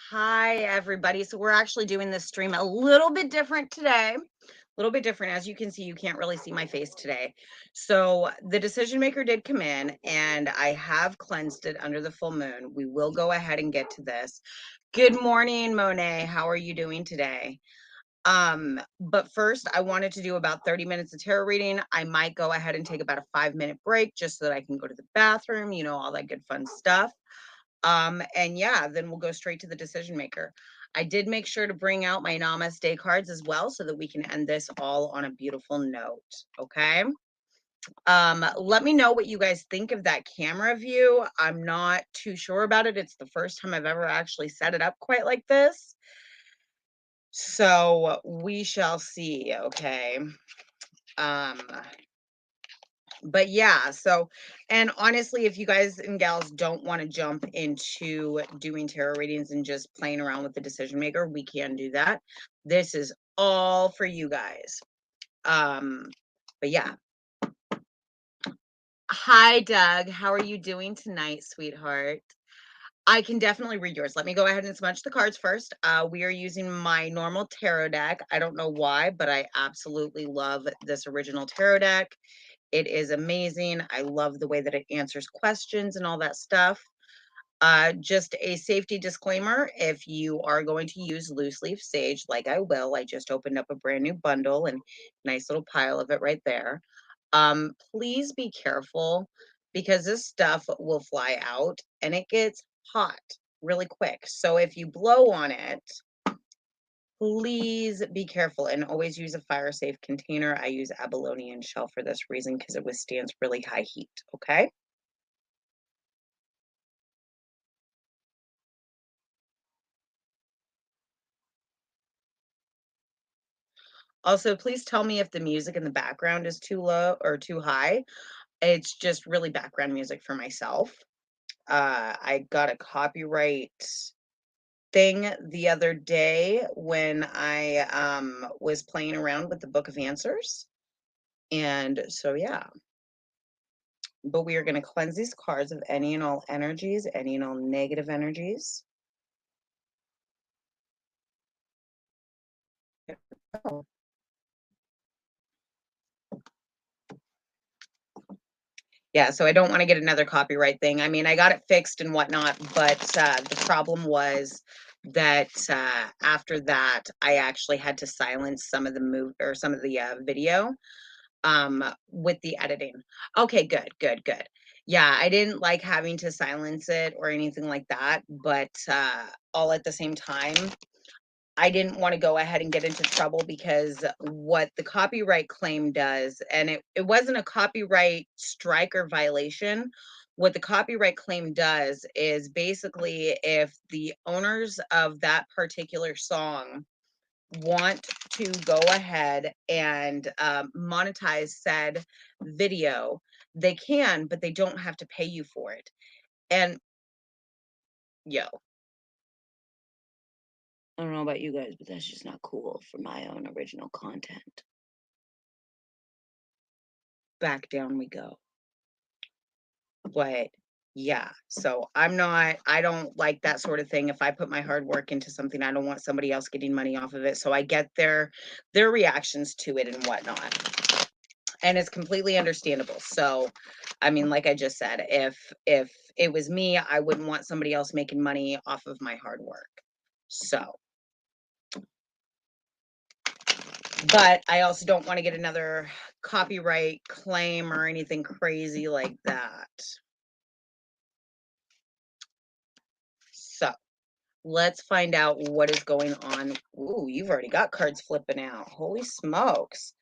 Hi, everybody. So we're actually doing this stream a little bit different today. A little bit different. As you can see, you can't really see my face today. So the decision maker did come in and I have cleansed it under the full moon. We will go ahead and get to this. Good morning, Monet. How are you doing today? But first I wanted to do about 30 minutes of tarot reading. I might go ahead and take about a 5-minute break just so that I can go to the bathroom, all that good fun stuff. And yeah, then we'll go straight to the decision maker. I did make sure to bring out my namaste cards as well so that we can end this all on a beautiful note. Okay. Let me know what you guys think of that camera view. I'm not too sure about it. It's the first time I've ever actually set it up quite like this. So we shall see. Okay. But yeah, so, and honestly, if you guys and gals don't want to jump into doing tarot readings and just playing around with the decision maker, we can do that. This is all for you guys. But yeah. Hi, Doug. How are you doing tonight, sweetheart? I can definitely read yours. Let me go ahead and smudge the cards first. We are using my normal tarot deck. I don't know why, but I absolutely love this original tarot deck. It is amazing. I love the way that it answers questions and all that stuff. Just a safety disclaimer, if you are going to use loose leaf sage, like I will, I just opened up a brand new bundle and nice little pile of it right there. Please be careful because this stuff will fly out and it gets hot really quick. So if you blow on it, please be careful and always use a fire safe container. I use abalone shell for this reason because it withstands really high heat. Okay. Also, please tell me if the music in the background is too low or too high. It's just really background music for myself. I got a copyright thing the other day when I was playing around with the Book of Answers. And so, yeah. But we are going to cleanse these cards of any and all energies, any and all negative energies. Oh. Yeah, so I don't want to get another copyright thing. I mean, I got it fixed and whatnot, but the problem was that after that, I actually had to silence some of the video with the editing. Okay, good, good, good. Yeah, I didn't like having to silence it or anything like that, but all at the same time, I didn't want to go ahead and get into trouble because what the copyright claim does, and it wasn't a copyright strike or violation. What the copyright claim does is basically if the owners of that particular song want to go ahead and monetize said video, they can, but they don't have to pay you for it. And yo, I don't know about you guys, but that's just not cool for my own original content. Back down we go. But yeah, so I don't like that sort of thing. If I put my hard work into something, I don't want somebody else getting money off of it. So I get their reactions to it and whatnot. And it's completely understandable. So, I mean, like I just said, if it was me, I wouldn't want somebody else making money off of my hard work. So, but I also don't want to get another copyright claim or anything crazy like that. So, let's find out what is going on. Ooh, you've already got cards flipping out. Holy smokes.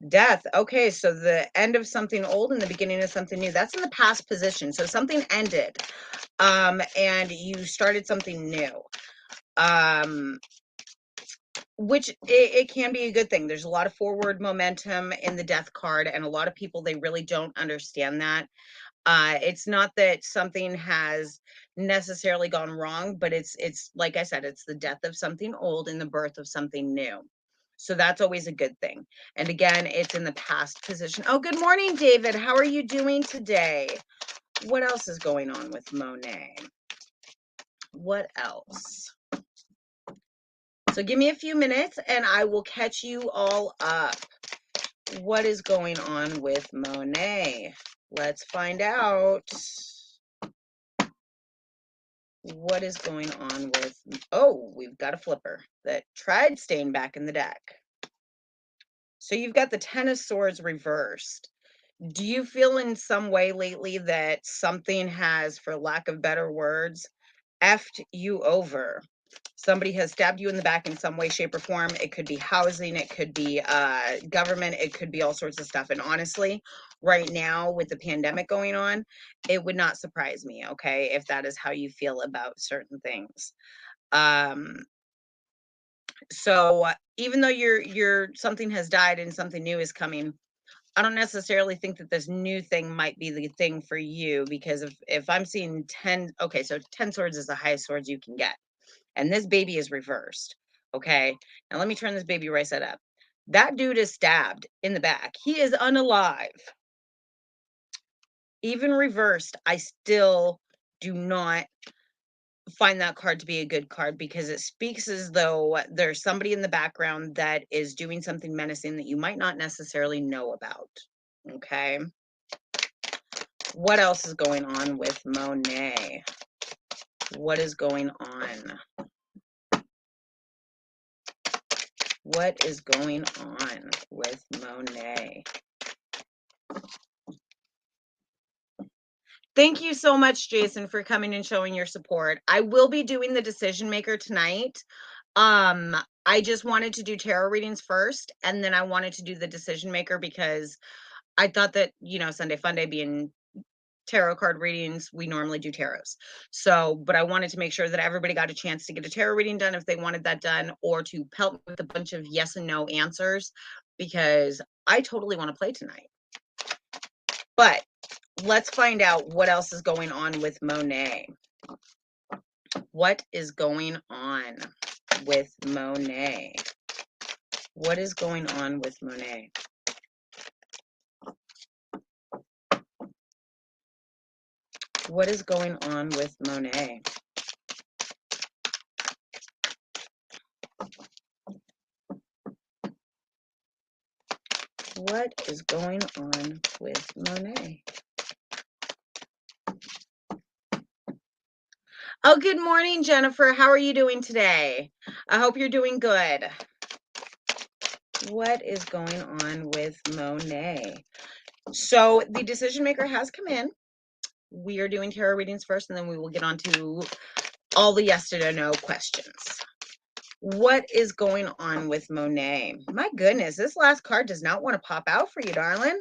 Death. Okay, so the end of something old and the beginning of something new. That's in the past position. So something ended. And you started something new. Which it can be a good thing. There's a lot of forward momentum in the death card, and a lot of people, they really don't understand that. It's not that something has necessarily gone wrong, but it's like I said, it's the death of something old and the birth of something new. So that's always a good thing. And again, it's in the past position. Oh, good morning, David. How are you doing today? What else is going on with Monet? What else? So give me a few minutes and I will catch you all up. What is going on with Monet? Let's find out. What is going on with, oh, we've got a flipper that tried staying back in the deck. So you've got the Ten of Swords reversed. Do you feel in some way lately that something has, for lack of better words, effed you over? Somebody has stabbed you in the back in some way, shape, or form. It could be housing, it could be government, it could be all sorts of stuff. And honestly, right now with the pandemic going on, it would not surprise me, okay, if that is how you feel about certain things. So even though you're something has died and something new is coming, I don't necessarily think that this new thing might be the thing for you, because if I'm seeing 10, okay, so 10 swords is the highest swords you can get. And this baby is reversed. Okay. Now let me turn this baby right side up. That dude is stabbed in the back. He is unalive. Even reversed, I still do not find that card to be a good card, because it speaks as though there's somebody in the background that is doing something menacing that you might not necessarily know about. Okay. What else is going on with Monet? What is going on? What is going on with Monet? Thank you so much, Jason, for coming and showing your support. I will be doing the decision maker tonight. I just wanted to do tarot readings first, and then I wanted to do the decision maker because I thought that, you know, Sunday Funday being tarot card readings, we normally do tarots. So, but I wanted to make sure that everybody got a chance to get a tarot reading done if they wanted that done, or to pelt with a bunch of yes and no answers, because I totally want to play tonight. But let's find out what else is going on with Monet. What is going on with Monet? What is going on with Monet? What is going on with Monet? What is going on with Monet? Oh, good morning, Jennifer. How are you doing today? I hope you're doing good. What is going on with Monet? So the decision maker has come in. We are doing tarot readings first, and then we will get on to all the yes to no questions. What is going on with Monet? My goodness, this last card does not want to pop out for you, darling.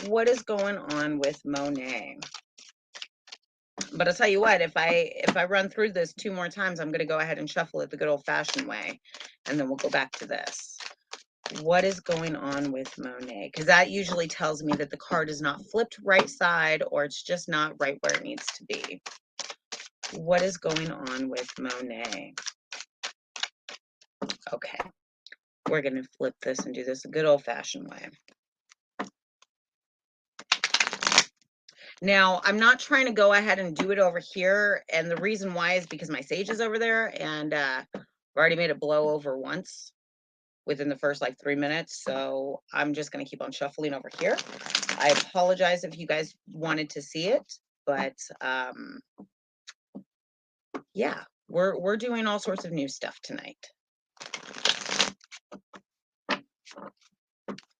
What is going on with Monet? But I'll tell you what, if I run through this 2 more times, I'm going to go ahead and shuffle it the good old-fashioned way, and then we'll go back to this. What is going on with Monet? Because that usually tells me that the card is not flipped right side, or it's just not right where it needs to be. What is going on with Monet? Okay, we're going to flip this and do this a good old-fashioned way. Now, I'm not trying to go ahead and do it over here, and the reason why is because my sage is over there, and I've already made it blow over once within the first like 3 minutes, so I'm just going to keep on shuffling over here. I apologize if you guys wanted to see it, but yeah, we're doing all sorts of new stuff tonight.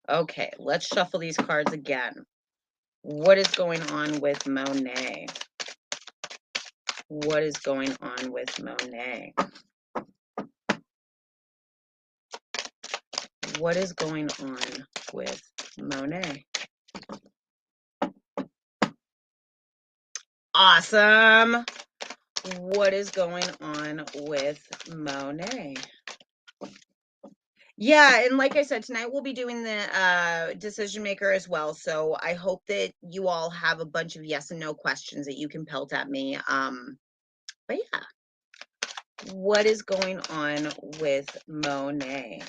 Okay, let's shuffle these cards again. What is going on with Monet? What is going on with Monet? What is going on with Monet? Awesome. What is going on with Monet? Yeah, and like I said, tonight we'll be doing the decision maker as well. So I hope that you all have a bunch of yes and no questions that you can pelt at me. But yeah, what is going on with Monet?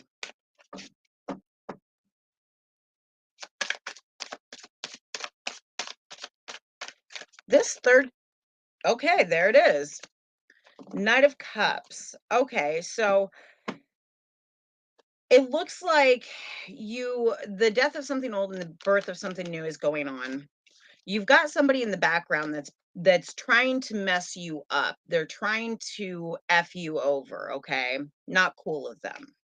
This third, okay, there it is. Knight of Cups. Okay, so It looks like the death of something old and the birth of something new is going on. You've got somebody in the background that's trying to mess you up. They're trying to F you over, okay? Not cool of them.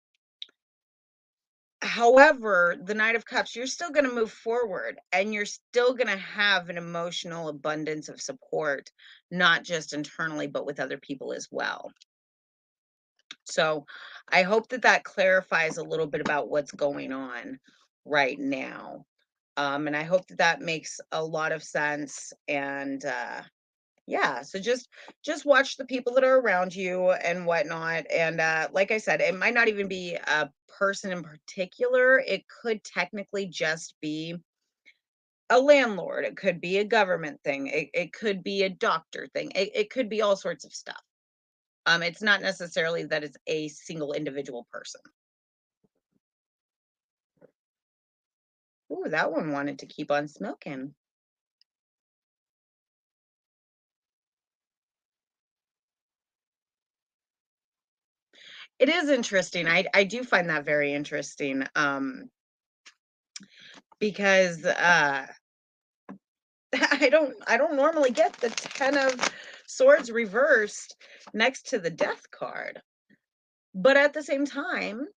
However, the Knight of Cups, you're still gonna move forward, and you're still gonna have an emotional abundance of support, not just internally, but with other people as well. So, I hope that that clarifies a little bit about what's going on right now. And I hope that that makes a lot of sense, and, yeah, so just watch the people that are around you and whatnot, and, like I said, it might not even be a person in particular, it could technically just be a landlord, it could be a government thing, it could be a doctor thing, it could be all sorts of stuff. It's not necessarily that it's a single individual person. Ooh, that one wanted to keep on smoking. It is interesting, I do find that very interesting, because, I don't normally get the 10 of swords reversed next to the death card. But at the same time,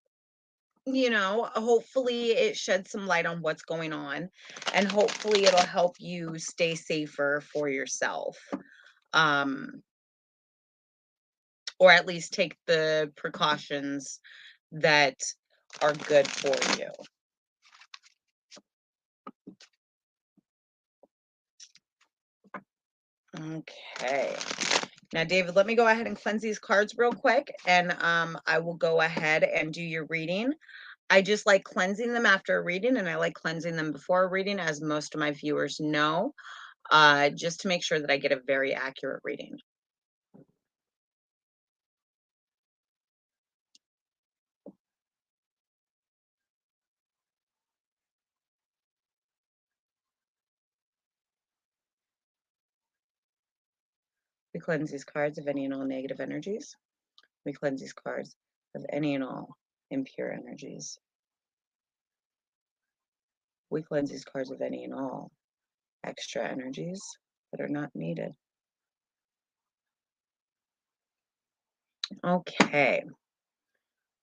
hopefully it sheds some light on what's going on, and hopefully it'll help you stay safer for yourself. Um, or at least take the precautions that are good for you. Okay. Now, David, let me go ahead and cleanse these cards real quick, and I will go ahead and do your reading. I just like cleansing them after a reading, and I like cleansing them before a reading, as most of my viewers know, just to make sure that I get a very accurate reading. We cleanse these cards of any and all negative energies. We cleanse these cards of any and all impure energies. We cleanse these cards of any and all extra energies that are not needed. Okay,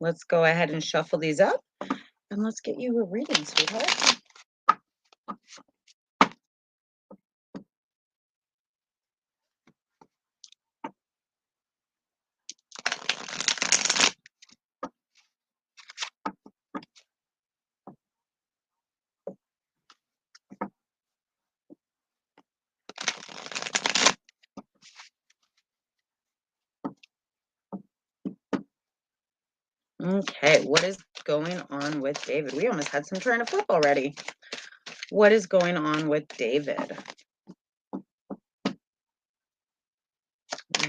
let's go ahead and shuffle these up, and let's get you a reading, sweetheart. Okay, what is going on with David? We almost had some trying to flip already. What is going on with David?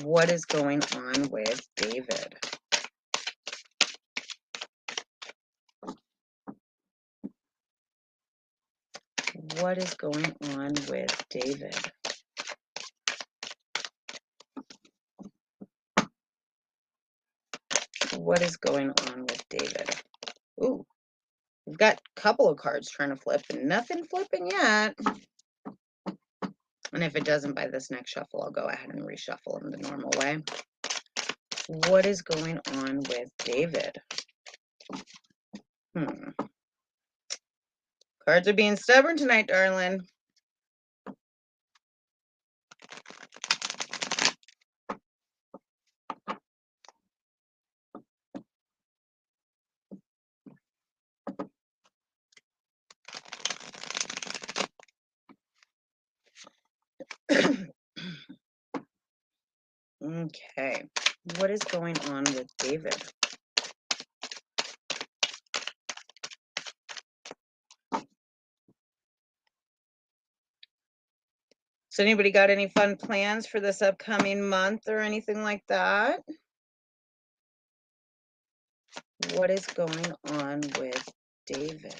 What is going on with David? What is going on with David? What is going on with David? Ooh, we've got a couple of cards trying to flip and nothing flipping yet. And if it doesn't by this next shuffle, I'll go ahead and reshuffle them the normal way. What is going on with David? Cards are being stubborn tonight, darling. Okay, what is going on with David? So anybody got any fun plans for this upcoming month or anything like that? What is going on with David?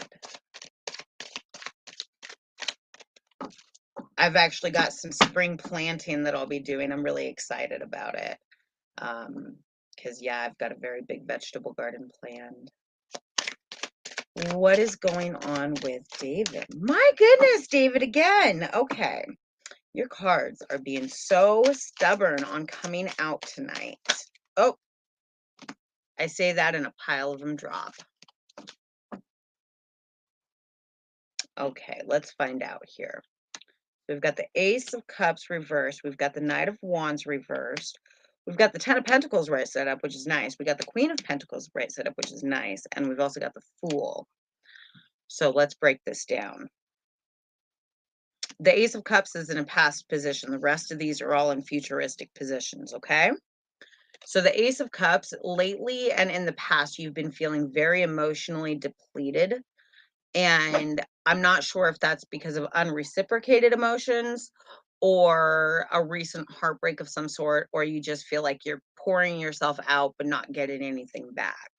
I've actually got some spring planting that I'll be doing. I'm really excited about it. Because yeah, I've got a very big vegetable garden planned. What is going on with David? My goodness, David, again. Okay. Your cards are being so stubborn on coming out tonight. Oh, I say that and a pile of them drop. Okay, let's find out here. We've got the Ace of Cups reversed. We've got the Knight of Wands reversed. We've got the Ten of Pentacles right set up, which is nice. We got the Queen of Pentacles right set up, which is nice. And we've also got the Fool. So let's break this down. The Ace of Cups is in a past position. The rest of these are all in futuristic positions, okay? So the Ace of Cups, lately and in the past, you've been feeling very emotionally depleted. And I'm not sure if that's because of unreciprocated emotions or a recent heartbreak of some sort, or you just feel like you're pouring yourself out but not getting anything back.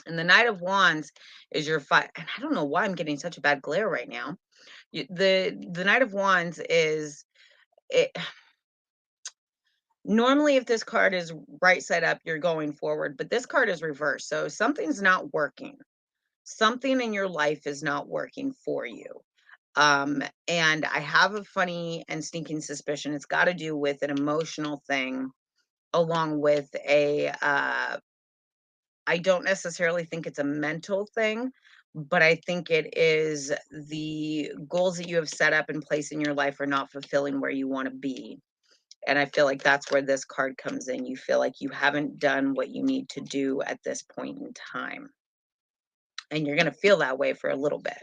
And the Knight of Wands is your fight. And I don't know why I'm getting such a bad glare right now. The Knight of Wands is it. Normally, if this card is right side up, you're going forward, but this card is reversed. So something's not working. Something in your life is not working for you. And I have a funny and sneaking suspicion it's got to do with an emotional thing along with I don't necessarily think it's a mental thing, but I think it is the goals that you have set up in place in your life are not fulfilling where you want to be. And I feel like that's where this card comes in. You feel like you haven't done what you need to do at this point in time. And you're going to feel that way for a little bit.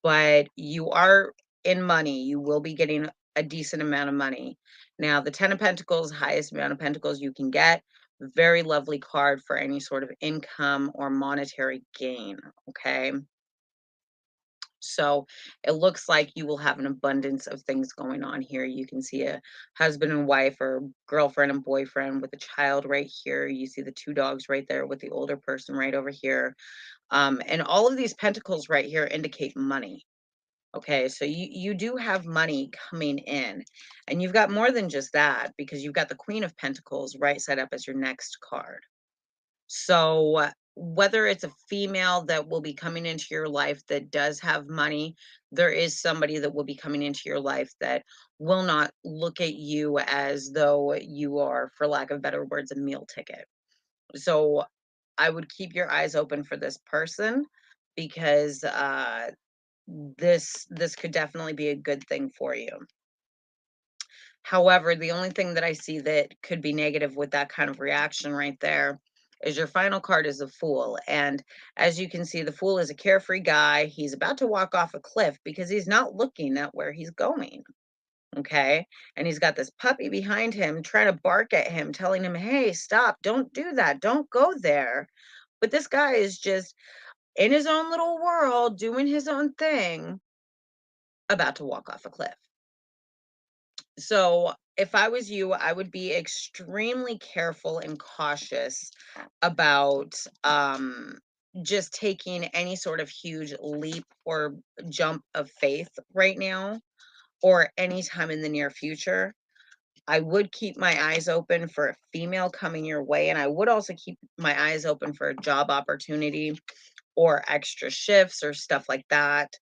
But you are in money. You will be getting a decent amount of money. Now, the Ten of Pentacles, highest amount of pentacles you can get. Very lovely card for any sort of income or monetary gain. Okay. So it looks like you will have an abundance of things going on here. You can see a husband and wife or girlfriend and boyfriend with a child right here. You see the two dogs right there with the older person right over here. And all of these pentacles right here indicate money. Okay, so you do have money coming in. And you've got more than just that because you've got the Queen of Pentacles right set up as your next card. So whether it's a female that will be coming into your life that does have money, there is somebody that will be coming into your life that will not look at you as though you are, for lack of better words, a meal ticket. So I would keep your eyes open for this person because this could definitely be a good thing for you. However, the only thing that I see that could be negative with that kind of reaction right there is your final card is a Fool. And as you can see, the Fool is a carefree guy. He's about to walk off a cliff because he's not looking at where he's going. Okay. And he's got this puppy behind him trying to bark at him, telling him, hey, stop, don't do that, don't go there. But this guy is just in his own little world, doing his own thing, about to walk off a cliff. So if I was you, I would be extremely careful and cautious about just taking any sort of huge leap or jump of faith right now or anytime in the near future. I would keep my eyes open for a female coming your way, and I would also keep my eyes open for a job opportunity or extra shifts or stuff like that,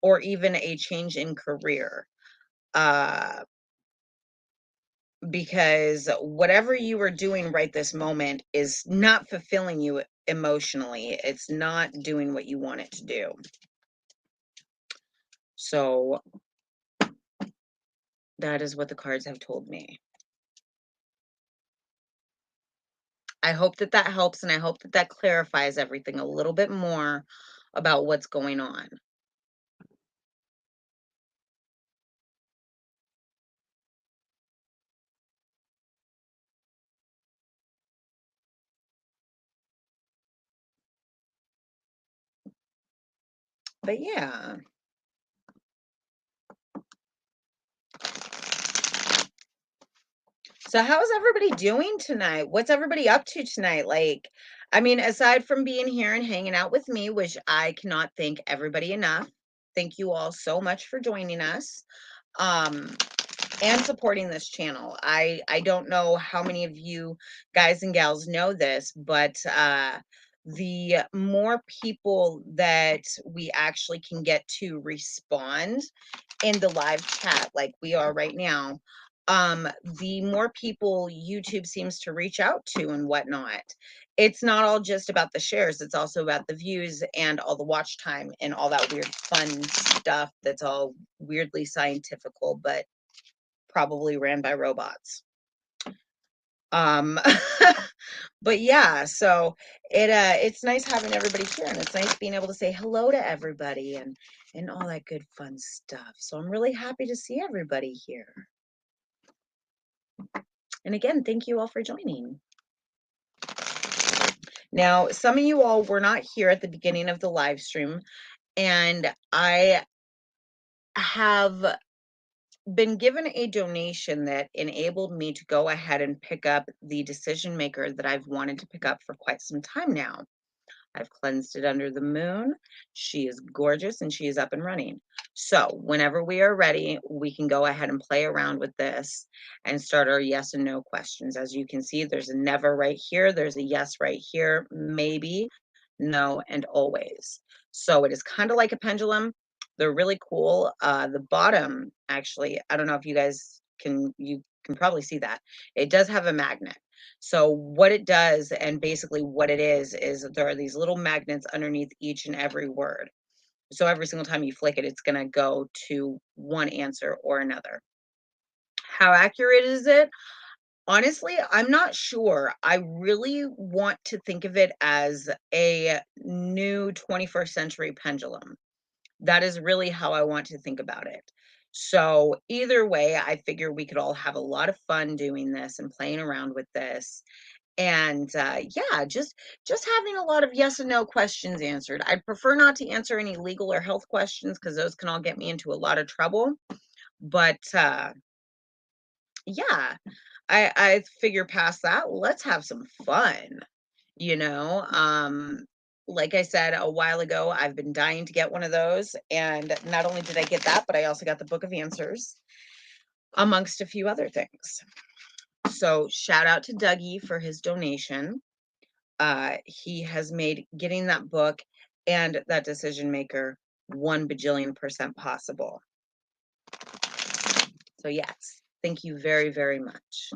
or even a change in career. Uh, because whatever you are doing right this moment is not fulfilling you emotionally. It's not doing what you want it to do. So that is what the cards have told me. I hope that that helps, and I hope that that clarifies everything a little bit more about what's going on. But yeah. So how's everybody doing tonight? What's everybody up to tonight? Like, I mean, aside from being here and hanging out with me, which I cannot thank everybody enough. Thank you all so much for joining us. And supporting this channel. I don't know how many of you guys and gals know this, but the more people that we actually can get to respond in the live chat like we are right now, the more people YouTube seems to reach out to and whatnot. It's not all just about the shares, it's also about the views and all the watch time and all that weird fun stuff that's all weirdly scientifical, but probably ran by robots. Um, but yeah, so it's nice having everybody here, and it's nice being able to say hello to everybody and all that good fun stuff. So I'm really happy to see everybody here. And again, thank you all for joining. Now, some of you all were not here at the beginning of the live stream, and I have been given a donation that enabled me to go ahead and pick up the decision maker that I've wanted to pick up for quite some time now. I've cleansed it under the moon. She is gorgeous and she is up and running. So whenever we are ready, we can go ahead and play around with this and start our yes and no questions. As you can see, there's a never right here. There's a yes right here, maybe, no, and always. So it is kind of like a pendulum. They're really cool. The bottom, actually, I don't know if you can probably see that. It does have a magnet. So what it does, and basically what it is there are these little magnets underneath each and every word. So every single time you flick it, it's going to go to one answer or another. How accurate is it? Honestly, I'm not sure. I really want to think of it as a new 21st century pendulum. That is really how I want to think about it. So either way, I figure we could all have a lot of fun doing this and playing around with this. And yeah, just having a lot of yes and no questions answered. I'd prefer not to answer any legal or health questions because those can all get me into a lot of trouble. But yeah, I figure past that, let's have some fun, you know. Like I said a while ago, I've been dying to get one of those, and not only did I get that, but I also got the Book of Answers amongst a few other things. So shout out to Dougie for his donation. He has made getting that book and that decision maker 1 bajillion% possible. So yes, thank you very, very much.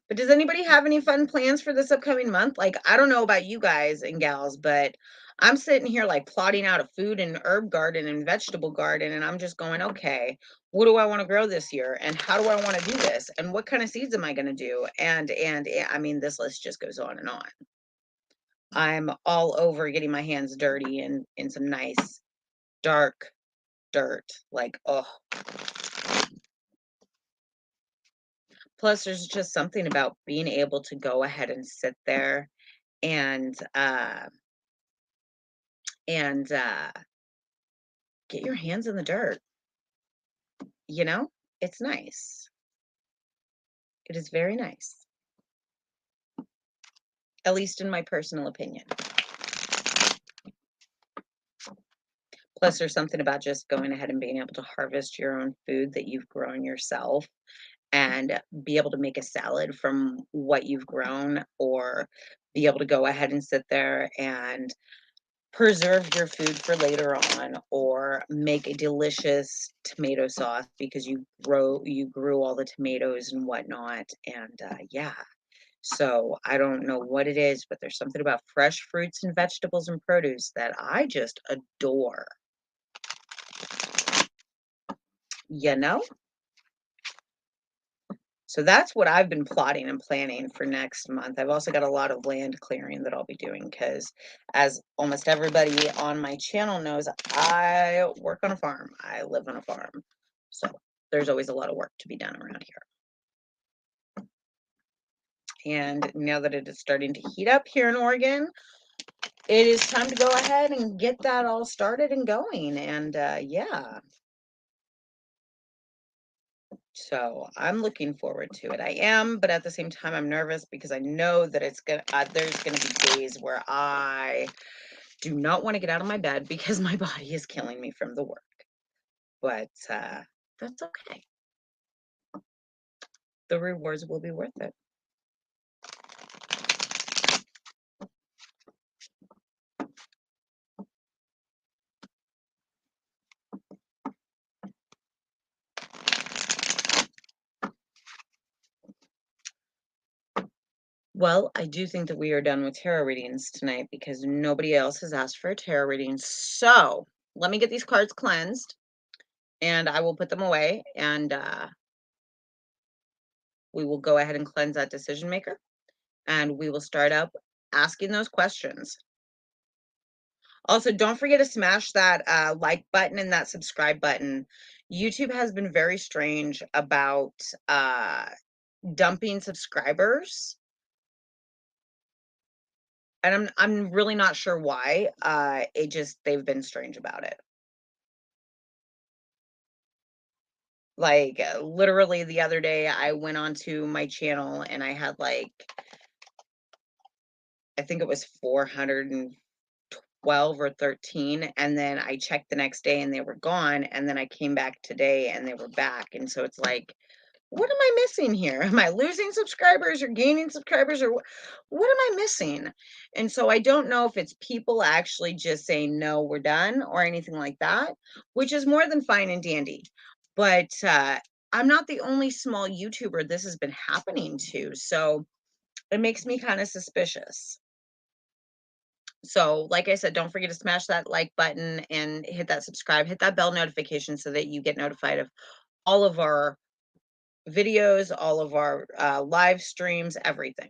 But does anybody have any fun plans for this upcoming month? Like, I don't know about you guys and gals, but I'm sitting here like plotting out a food and herb garden and vegetable garden, and I'm just going, okay, what do I want to grow this year? And how do I want to do this? And what kind of seeds am I going to do? And I mean, this list just goes on and on. I'm all over getting my hands dirty and in some nice dark dirt. Like, oh. Plus, there's just something about being able to go ahead and sit there and get your hands in the dirt. You know, it's nice. It is very nice, at least in my personal opinion. Plus, there's something about just going ahead and being able to harvest your own food that you've grown yourself and be able to make a salad from what you've grown, or be able to go ahead and sit there and preserve your food for later on, or make a delicious tomato sauce because you grew all the tomatoes and whatnot. And yeah, so I don't know what it is, but there's something about fresh fruits and vegetables and produce that I just adore, you know. So that's what I've been plotting and planning for next month. I've also got a lot of land clearing that I'll be doing because, as almost everybody on my channel knows, I work on a farm. I live on a farm. So there's always a lot of work to be done around here. And now that it is starting to heat up here in Oregon, it is time to go ahead and get that all started and going. And yeah. So I'm looking forward to it. I am, but at the same time, I'm nervous because I know that there's gonna be days where I do not want to get out of my bed because my body is killing me from the work. But that's okay. The rewards will be worth it. Well, I do think that we are done with tarot readings tonight because nobody else has asked for a tarot reading. So let me get these cards cleansed and I will put them away and we will go ahead and cleanse that decision maker and we will start up asking those questions. Also, don't forget to smash that like button and that subscribe button. YouTube has been very strange about dumping subscribers. And I'm really not sure why. They've been strange about it. Like literally the other day I went onto my channel and I had like I think it was 412 or 13 and then I checked the next day and they were gone and then I came back today and they were back and so it's like what am I missing here? Am I losing subscribers or gaining subscribers or what am I missing? And so I don't know if it's people actually just saying, no, we're done or anything like that, which is more than fine and dandy. But I'm not the only small YouTuber this has been happening to. So it makes me kind of suspicious. So like I said, don't forget to smash that like button and hit that subscribe, hit that bell notification so that you get notified of all of our videos, all of our live streams, everything.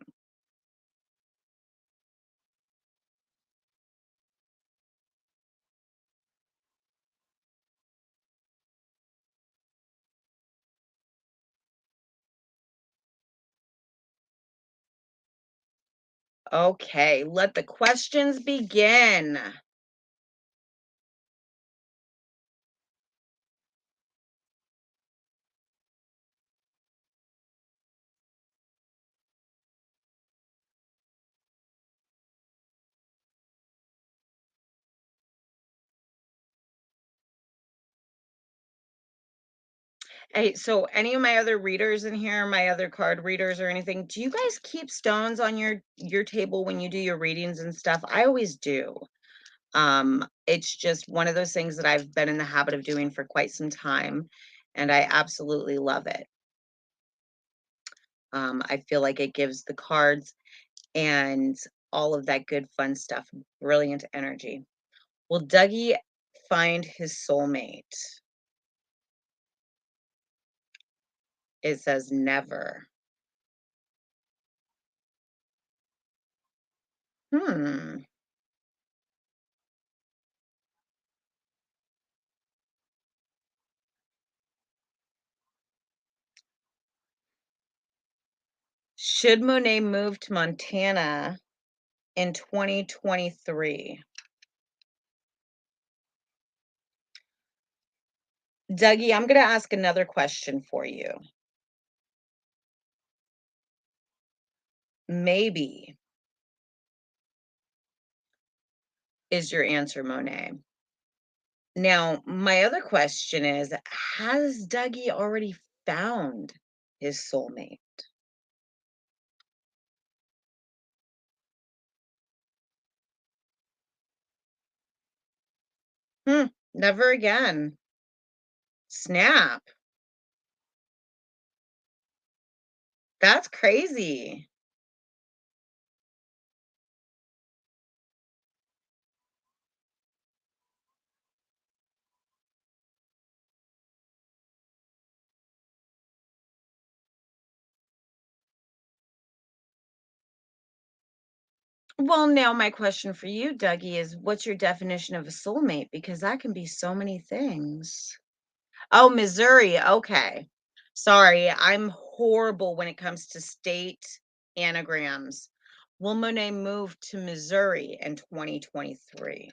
Okay, let the questions begin. Hey, so any of my other readers in here, my other card readers or anything, do you guys keep stones on your table when you do your readings and stuff? I always do. It's just one of those things that I've been in the habit of doing for quite some time, and I absolutely love it. I feel like it gives the cards and all of that good fun stuff brilliant energy. Will Dougie find his soulmate? It says never. Hmm. Should Monet move to Montana in 2023? Dougie, I'm going to ask another question for you. Maybe is your answer, Monet. Now, my other question is, has Dougie already found his soulmate? Never again. Snap. That's crazy. Well, now my question for you, Dougie, is what's your definition of a soulmate? Because that can be so many things. Oh, Missouri. Okay. Sorry, I'm horrible when it comes to state anagrams. Will Monet move to Missouri in 2023?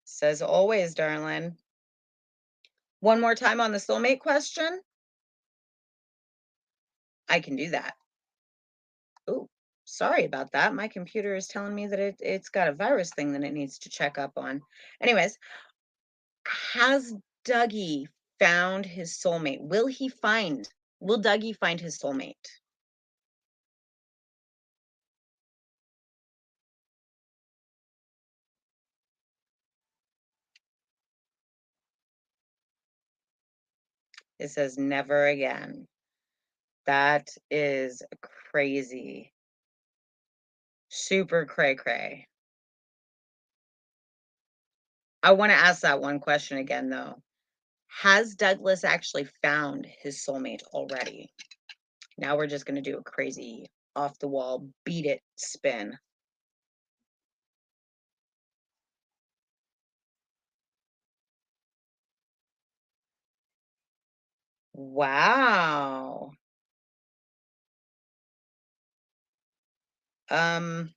Says always, darling. One more time on the soulmate question. I can do that. Oh, sorry about that. My computer is telling me that it's got a virus thing that it needs to check up on. Anyways, has Dougie found his soulmate? Will Dougie find his soulmate? It says never again. That is crazy. Super cray cray. I want to ask that one question again, though. Has Douglas actually found his soulmate already? Now we're just going to do a crazy off the wall, beat it spin. Wow. Um,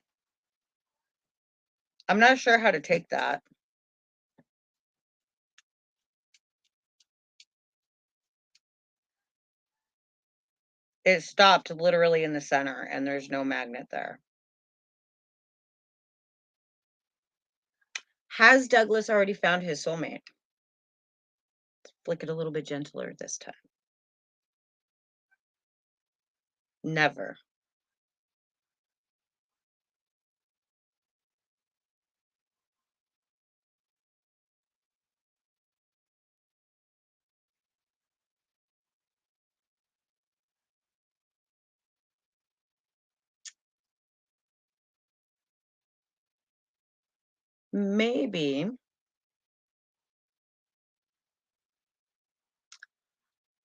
I'm not sure how to take that. It stopped literally in the center and there's no magnet there. Has Douglas already found his soulmate? Flick it a little bit gentler this time. Never. Maybe.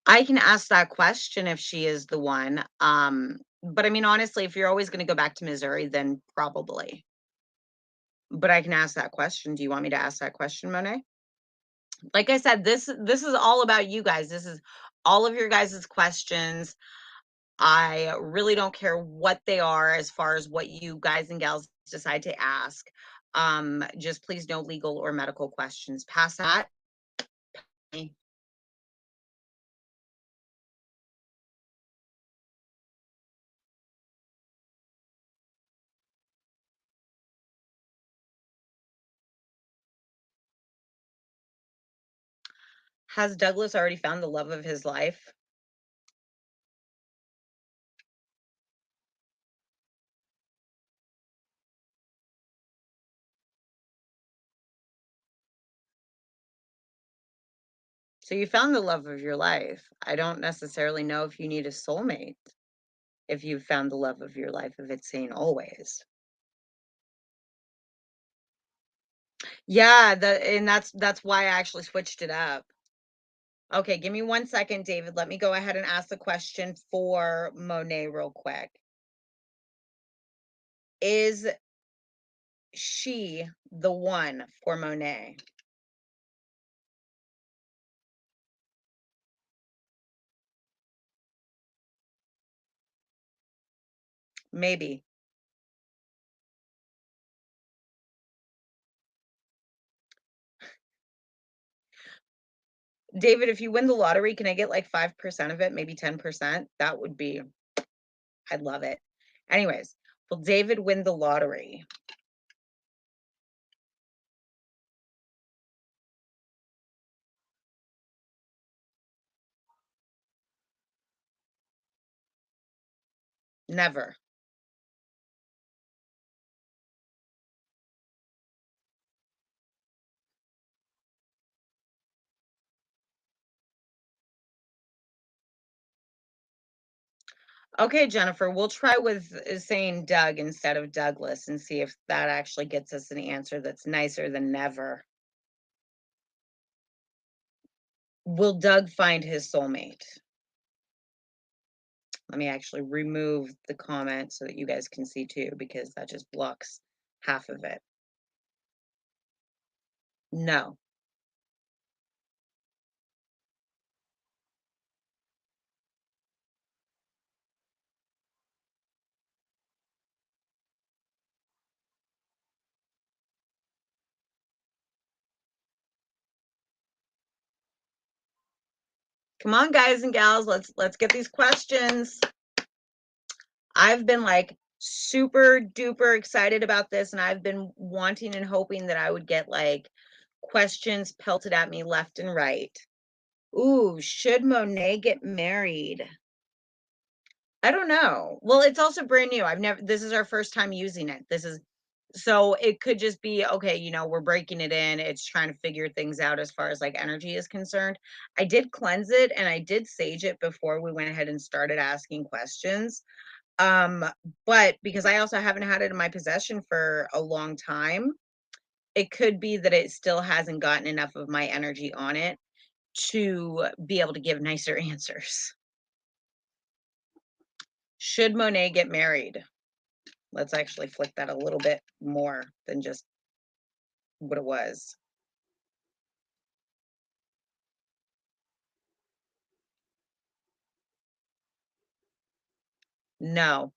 I can ask that question if she is the one. But I mean, honestly, if you're always going to go back to Missouri, then probably. But I can ask that question. Do you want me to ask that question, Monet? Like I said, this is all about you guys. This is all of your guys' questions. I really don't care what they are as far as what you guys and gals decide to ask. Just please no legal or medical questions. Past that. Has Douglas already found the love of his life? So you found the love of your life. I don't necessarily know if you need a soulmate. If you've found the love of your life, if it's saying always. Yeah, and that's why I actually switched it up. Okay, give me 1 second, David. Let me go ahead and ask the question for Monet real quick. Is she the one for Monet? Maybe. David, if you win the lottery, can I get like 5% of it, maybe 10%? That would be, I'd love it. Anyways, will David win the lottery? Never. Okay, Jennifer, we'll try with saying Doug instead of Douglas and see if that actually gets us an answer that's nicer than never. Will Doug find his soulmate? Let me actually remove the comment so that you guys can see too, because that just blocks half of it. No. Come on, guys and gals, let's get these questions. I've been like super duper excited about this, and I've been wanting and hoping that I would get, like, questions pelted at me left and right. Ooh, should Monet get married? I don't know. Well, it's also brand new. I've never this is our first time using it. This is so it could just be, okay, we're breaking it in. It's trying to figure things out as far as like energy is concerned. I did cleanse it and I did sage it before we went ahead and started asking questions. Um, but because I also haven't had it in my possession for a long time, it could be that it still hasn't gotten enough of my energy on it to be able to give nicer answers. Should Monet get married? Let's actually flick that a little bit more than just what it was. No.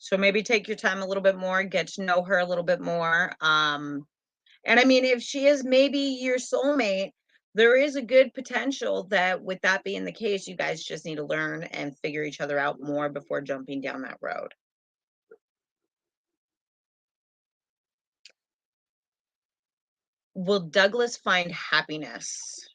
So maybe take your time a little bit more, get to know her a little bit more. And I mean, if she is maybe your soulmate, there is a good potential that with that being the case, you guys just need to learn and figure each other out more before jumping down that road. Will Douglas find happiness?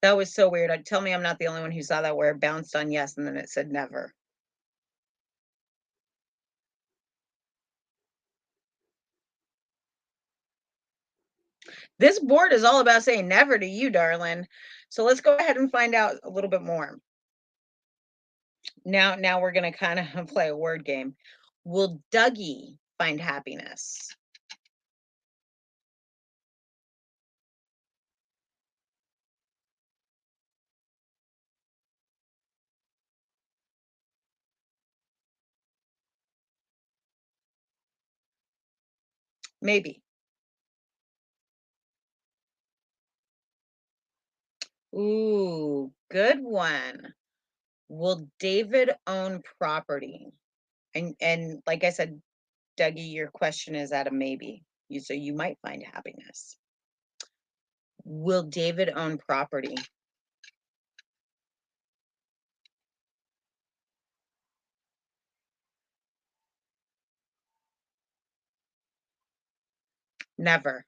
That was so weird. Tell me I'm not the only one who saw that where it bounced on yes and then it said never. This board is all about saying never to you, darling. So let's go ahead and find out a little bit more. Now we're gonna kind of play a word game. Will Dougie find happiness? Maybe. Ooh, good one. Will David own property? And like I said, Dougie, your question is at a maybe. So you might find happiness. Will David own property? Never.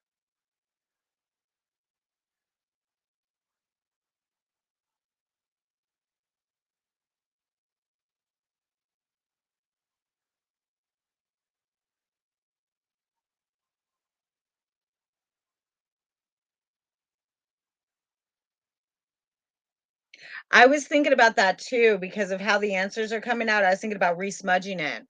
I was thinking about that too because of how the answers are coming out. I was thinking about resmudging it.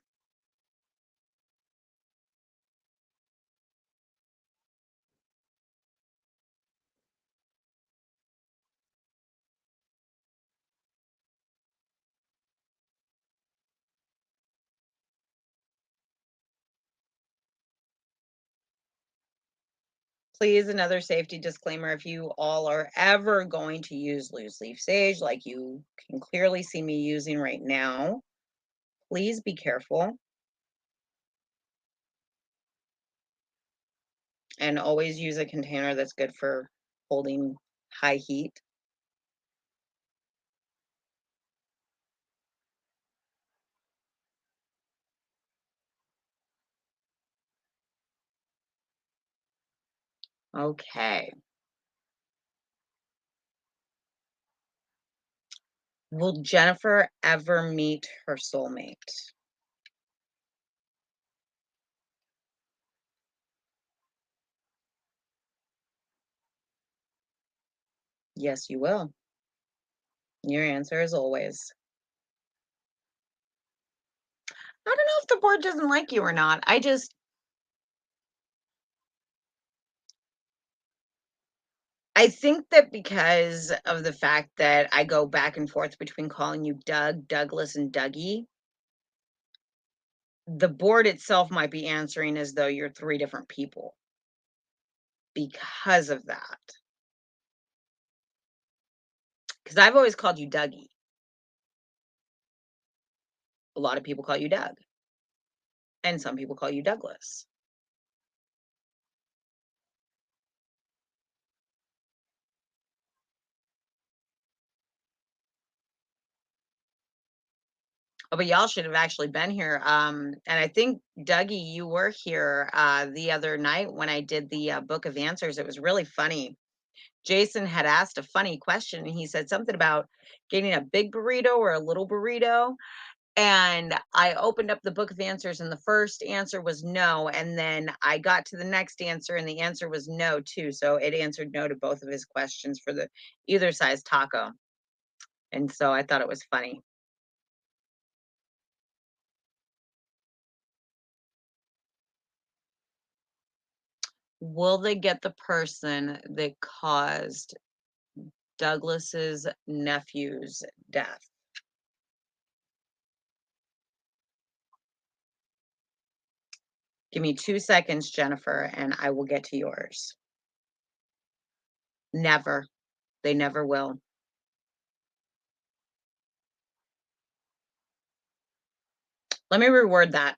Please, another safety disclaimer, if you all are ever going to use loose leaf sage like you can clearly see me using right now, please be careful and always use a container that's good for holding high heat. Okay. Will Jennifer ever meet her soulmate? Yes, you will. Your answer is always. I don't know if the board doesn't like you or not. I think that because of the fact that I go back and forth between calling you Doug, Douglas, and Dougie, the board itself might be answering as though you're 3 different people because of that. Because 'Cause I've always called you Dougie. A lot of people call you Doug, and some people call you Douglas. Oh, but y'all should have actually been here, and I think, Dougie, you were here, the other night when I did the, book of answers. It was really funny. Jason had asked a funny question, and he said something about getting a big burrito or a little burrito, and I opened up the book of answers, and the first answer was no, and then I got to the next answer, and the answer was no too, so it answered no to both of his questions for the either size taco, and so I thought it was funny. Will they get the person that caused Douglas's nephew's death? Give me 2 seconds, Jennifer, and I will get to yours. Never. They never will. Let me reword that.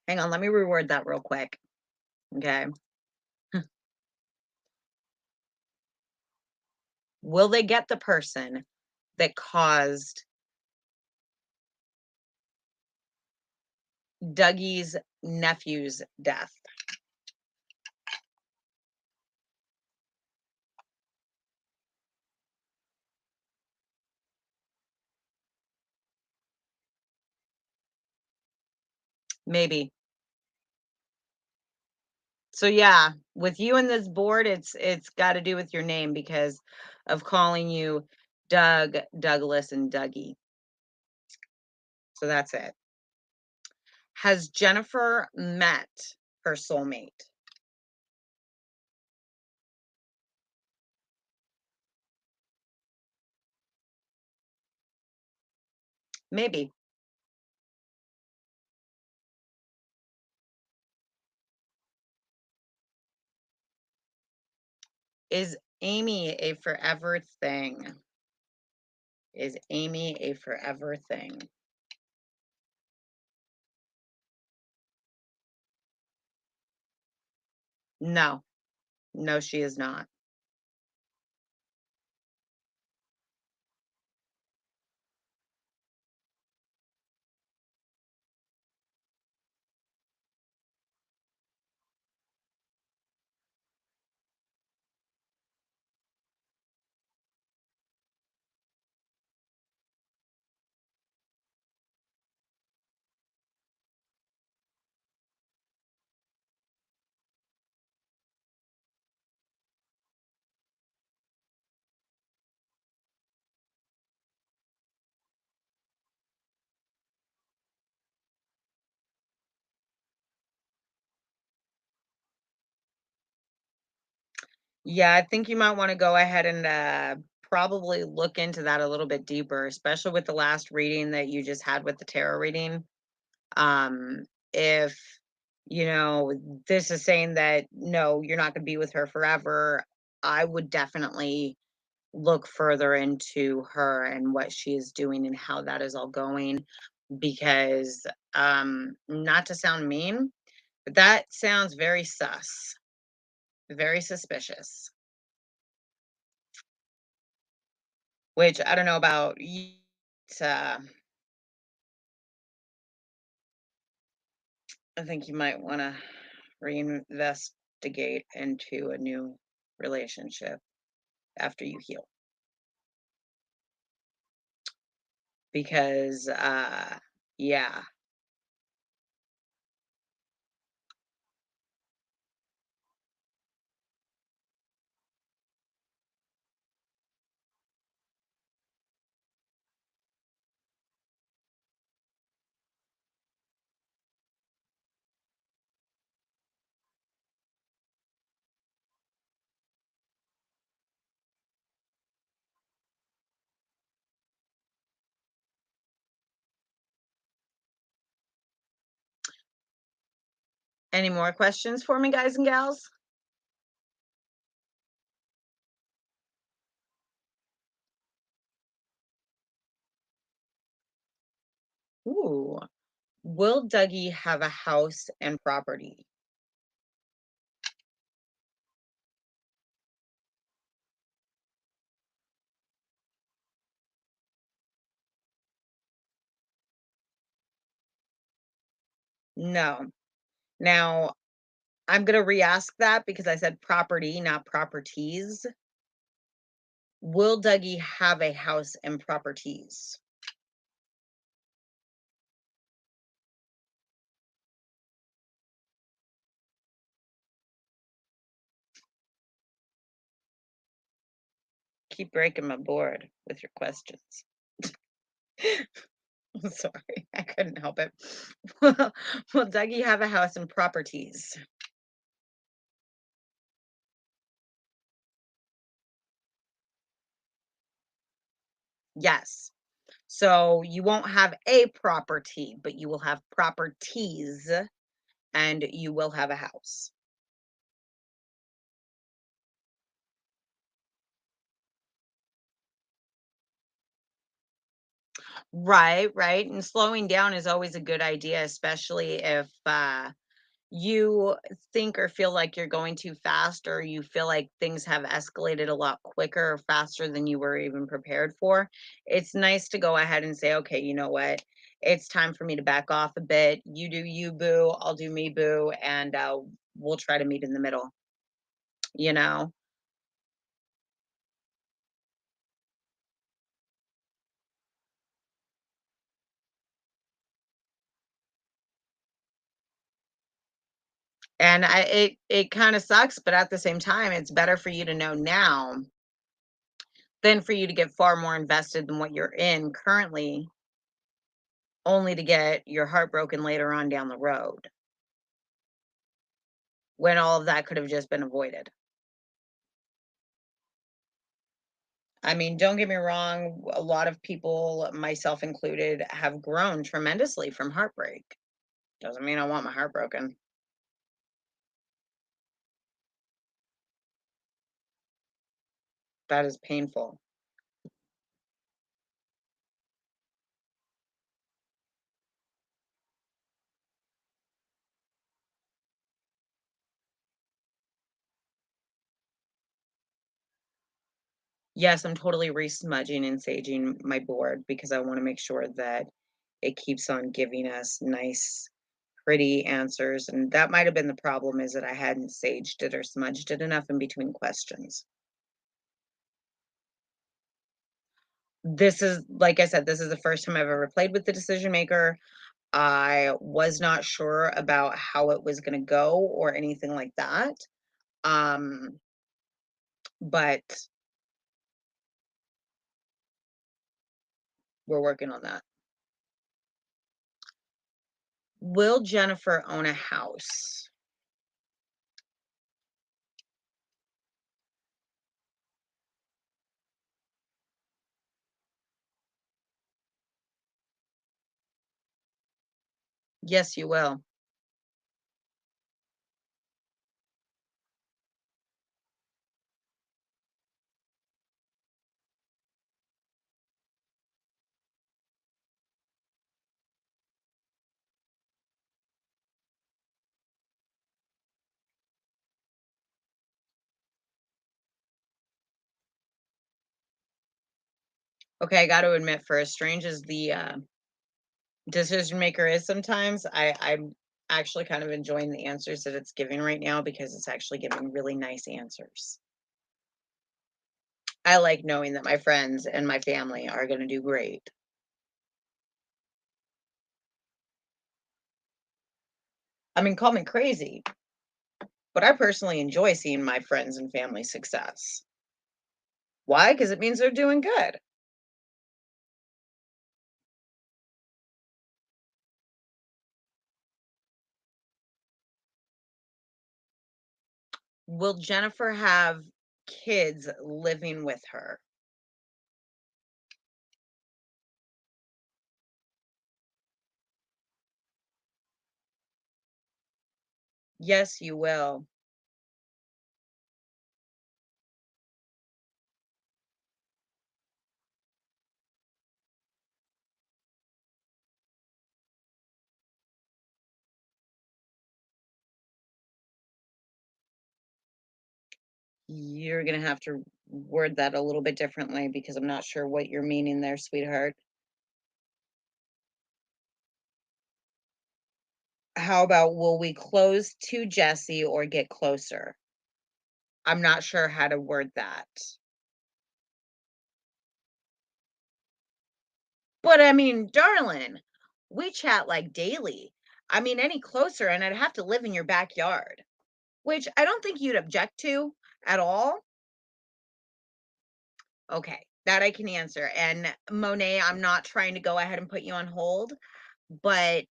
Hang on, let me reword that real quick. Okay. Will they get the person that caused Dougie's nephew's death? Maybe. So yeah, with you and this board, it's got to do with your name because of calling you Doug, Douglas, and Dougie. So that's it. Has Jennifer met her soulmate? Maybe. Is Amy a forever thing? Is Amy a forever thing? No. No, she is not. Yeah, I think you might wanna go ahead and, probably look into that a little bit deeper, especially with the last reading that you just had with the tarot reading. If, this is saying that, no, you're not gonna be with her forever, I would definitely look further into her and what she is doing and how that is all going because, not to sound mean, but that sounds very sus, very suspicious. Which I don't know about you, uh, I think you might wanna reinvestigate into a new relationship after you heal because, yeah. Any more questions for me, guys and gals? Ooh. Will Dougie have a house and property? No. Now, I'm gonna re-ask that because I said property, not properties. Will Dougie have a house and properties? Keep breaking my board with your questions. I'm sorry, I couldn't help it. Will Dougie have a house and properties? Yes. So you won't have a property, but you will have properties and you will have a house. Right, right. And slowing down is always a good idea, especially if you think or feel like you're going too fast, or you feel like things have escalated a lot quicker or faster than you were even prepared for. It's nice to go ahead and say, okay, you know what? It's time for me to back off a bit. You do you, boo. I'll do me, boo. And we'll try to meet in the middle, you know? And it kind of sucks, but at the same time, it's better for you to know now than for you to get far more invested than what you're in currently, only to get your heart broken later on down the road when all of that could have just been avoided. I mean, don't get me wrong, a lot of people, myself included, have grown tremendously from heartbreak. Doesn't mean I want my heart broken. That is painful. Yes, I'm totally re-smudging and saging my board because I want to make sure that it keeps on giving us nice, pretty answers. And that might have been the problem, is that I hadn't saged it or smudged it enough in between questions. This is, like I said, this is the first time I've ever played with the decision maker. I was not sure about how it was going to go or anything like that. Um, but we're working on that. Will Jennifer own a house? Yes, you will. Okay, I got to admit, for as strange as the decision maker is sometimes, I'm actually kind of enjoying the answers that it's giving right now because it's actually giving really nice answers. I like knowing that my friends and my family are going to do great. I mean, call me crazy, but I personally enjoy seeing my friends and family success. Why? Because it means they're doing good. Will Jennifer have kids living with her? Yes, you will. You're gonna have to word that a little bit differently because I'm not sure what you're meaning there, sweetheart. How about will we close to Jesse or get closer? I'm not sure how to word that. But I mean, darling, we chat like daily. I mean, any closer and I'd have to live in your backyard, which I don't think you'd object to at all. Okay, that I can answer. And Monet, I'm not trying to go ahead and put you on hold, but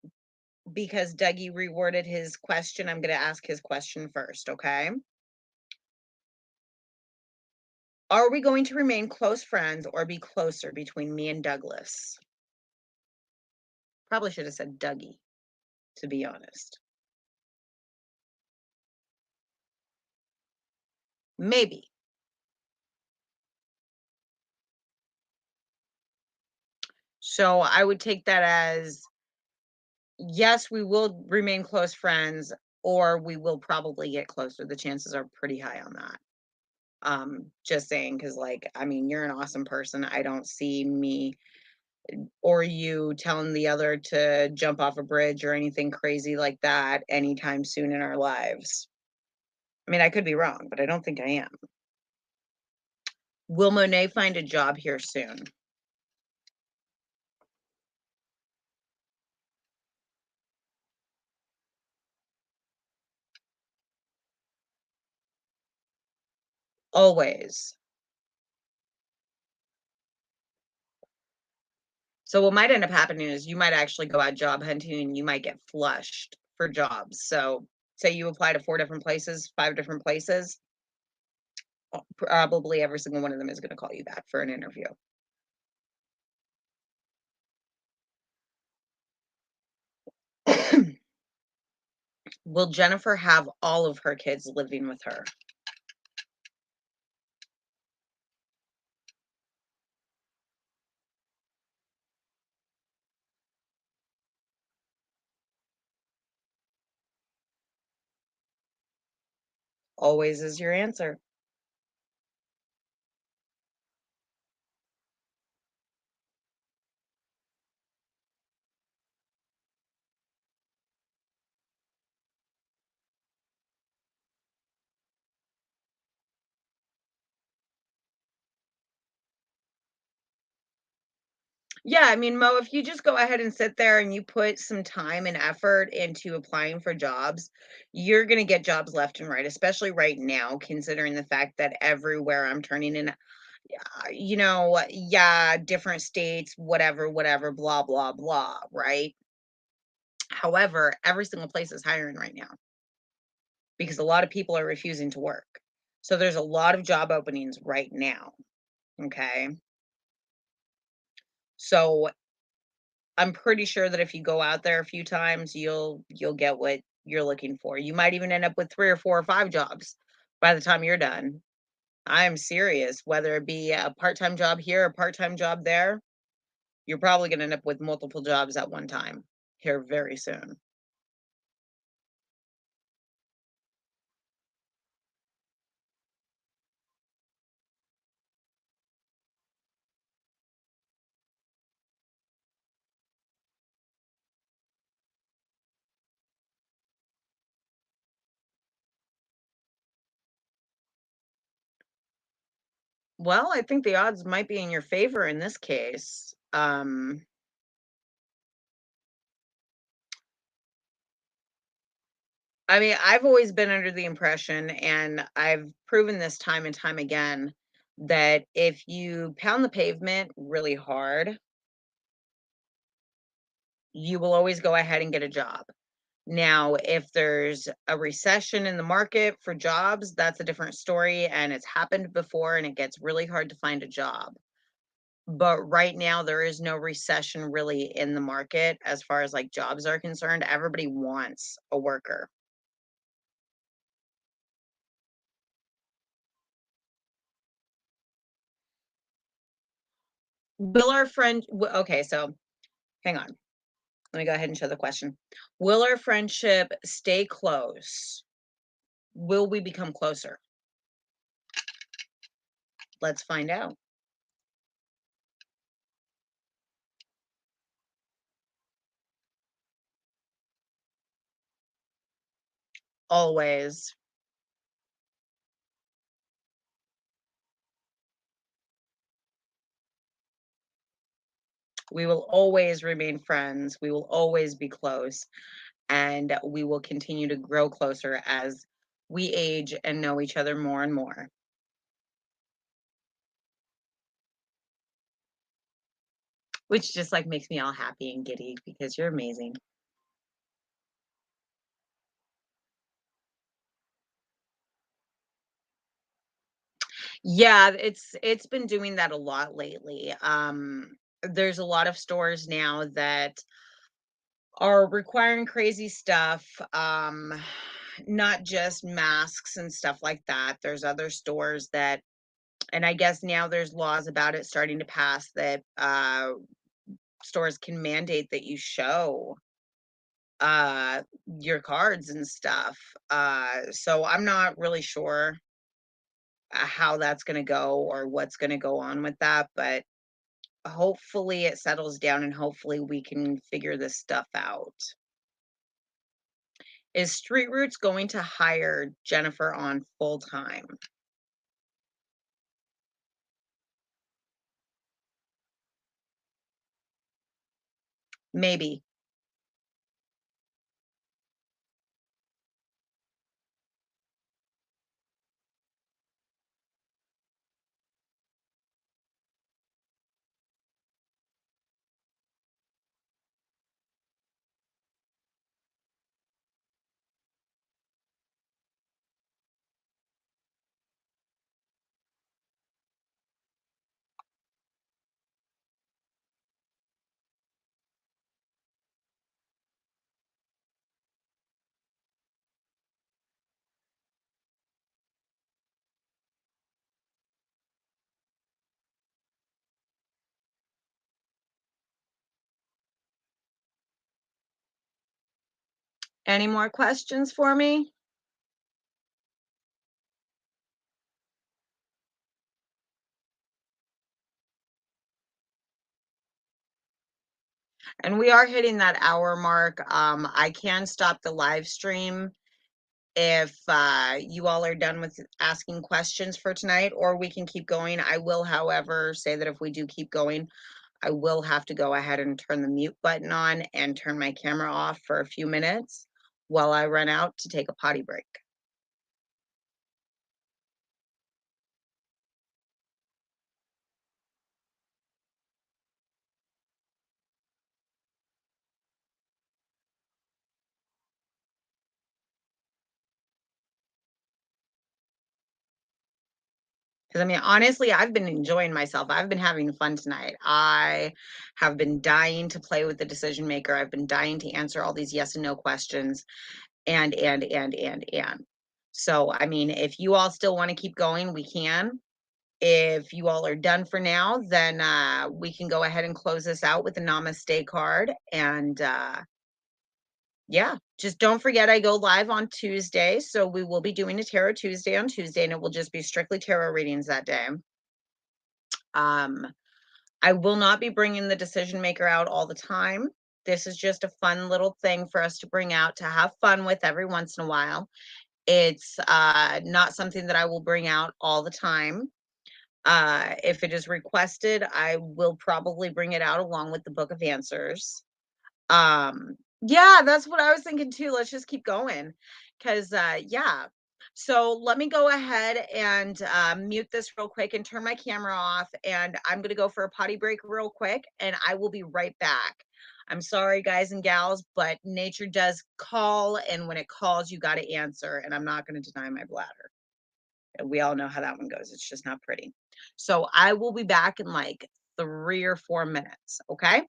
because Dougie reworded his question, I'm going to ask his question first, okay? Are we going to remain close friends or be closer between me and Douglas? Probably should have said Dougie, to be honest. Maybe. So I would take that as yes, we will remain close friends, or we will probably get closer. The chances are pretty high on that. Just saying, because like, I mean, you're an awesome person. I don't see me or you telling the other to jump off a bridge or anything crazy like that anytime soon in our lives. I mean, I could be wrong, but I don't think I am. Will Monet find a job here soon? Always. So what might end up happening is you might actually go out job hunting and you might get flushed for jobs. So say you apply to 4 different places, 5 different places, probably every single one of them is going to call you back for an interview. Will Jennifer have all of her kids living with her? Always is your answer. Yeah, I mean, Mo, if you just go ahead and sit there and you put some time and effort into applying for jobs, you're going to get jobs left and right, especially right now, considering the fact that everywhere I'm turning in, yeah, different states, whatever, whatever, blah, blah, blah, right? However, every single place is hiring right now because a lot of people are refusing to work. So there's a lot of job openings right now. Okay. So I'm pretty sure that if you go out there a few times, you'll get what you're looking for. You might even end up with 3 or 4 or 5 jobs by the time you're done. I am serious, whether it be a part-time job here, a part-time job there, you're probably gonna end up with multiple jobs at one time here very soon. Well, I think the odds might be in your favor in this case. I mean, I've always been under the impression, and I've proven this time and time again, that if you pound the pavement really hard, you will always go ahead and get a job. Now, if there's a recession in the market for jobs, that's a different story, and it's happened before, and it gets really hard to find a job. But right now, there is no recession really in the market as far as like jobs are concerned. Everybody wants a worker. Will our friend okay, so hang on. Let me go ahead and show the question. Will our friendship stay close? Will we become closer? Let's find out. Always. We will always remain friends. We will always be close, and we will continue to grow closer as we age and know each other more and more. Which just like makes me all happy and giddy because you're amazing. Yeah, it's been doing that a lot lately. There's a lot of stores now that are requiring crazy stuff. Not just masks and stuff like that. There's other stores that, and I guess now there's laws about it starting to pass that stores can mandate that you show uh your cards and stuff. So I'm not really sure how that's going to go or what's going to go on with that, but hopefully it settles down and hopefully we can figure this stuff out. Is Street Roots going to hire Jennifer on full time? Maybe. Any more questions for me? And we are hitting that hour mark. I can stop the live stream if you all are done with asking questions for tonight, or we can keep going. I will, however, say that if we do keep going, I will have to go ahead and turn the mute button on and turn my camera off for a few minutes while I run out to take a potty break. Because I mean, honestly, I've been enjoying myself. I've been having fun tonight. I have been dying to play with the decision maker. I've been dying to answer all these yes and no questions. And. So, I mean, if you all still want to keep going, we can. If you all are done for now, then we can go ahead and close this out with the Namaste card. And yeah, just don't forget I go live on Tuesday. So we will be doing a Tarot Tuesday on Tuesday, and it will just be strictly tarot readings that day. Um, I will not be bringing the decision maker out all the time. This is just a fun little thing for us to bring out to have fun with every once in a while. It's not something that I will bring out all the time. If it is requested, I will probably bring it out along with the book of answers. Yeah, that's what I was thinking too. Let's just keep going. Cause yeah. So let me go ahead and mute this real quick and turn my camera off. And I'm gonna go for a potty break real quick and I will be right back. I'm sorry, guys and gals, but nature does call, and when it calls, you got to answer. And I'm not going to deny my bladder. We all know how that one goes. It's just not pretty. So I will be back in like 3 or 4 minutes. Okay.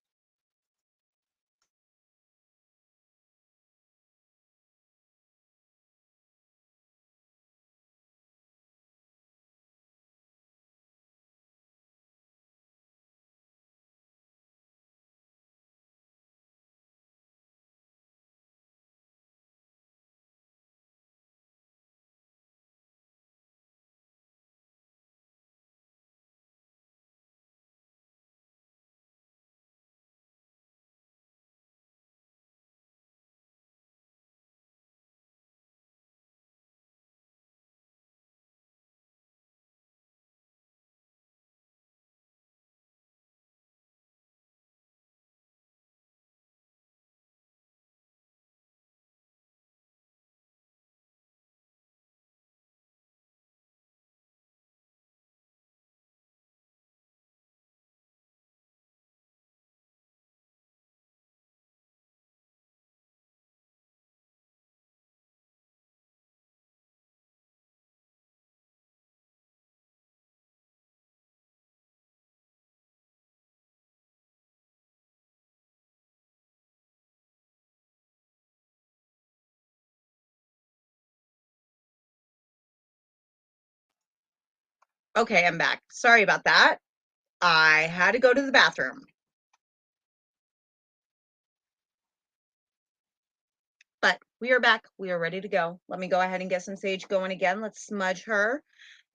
Okay, I'm back. Sorry about that. I had to go to the bathroom. But we are back. We are ready to go. Let me go ahead and get some sage going again. Let's smudge her.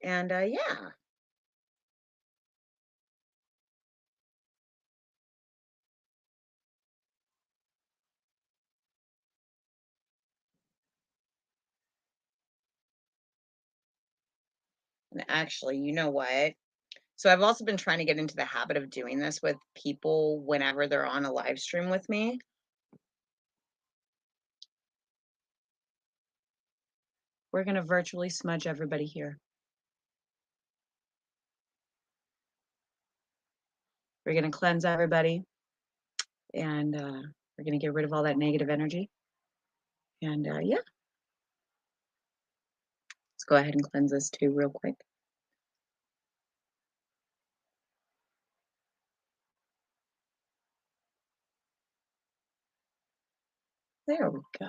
And yeah. And actually, you know what? So I've also been trying to get into the habit of doing this with people whenever they're on a live stream with me. We're going to virtually smudge everybody here. We're going to cleanse everybody. And we're going to get rid of all that negative energy. And yeah, let's go ahead and cleanse this too real quick. There we go.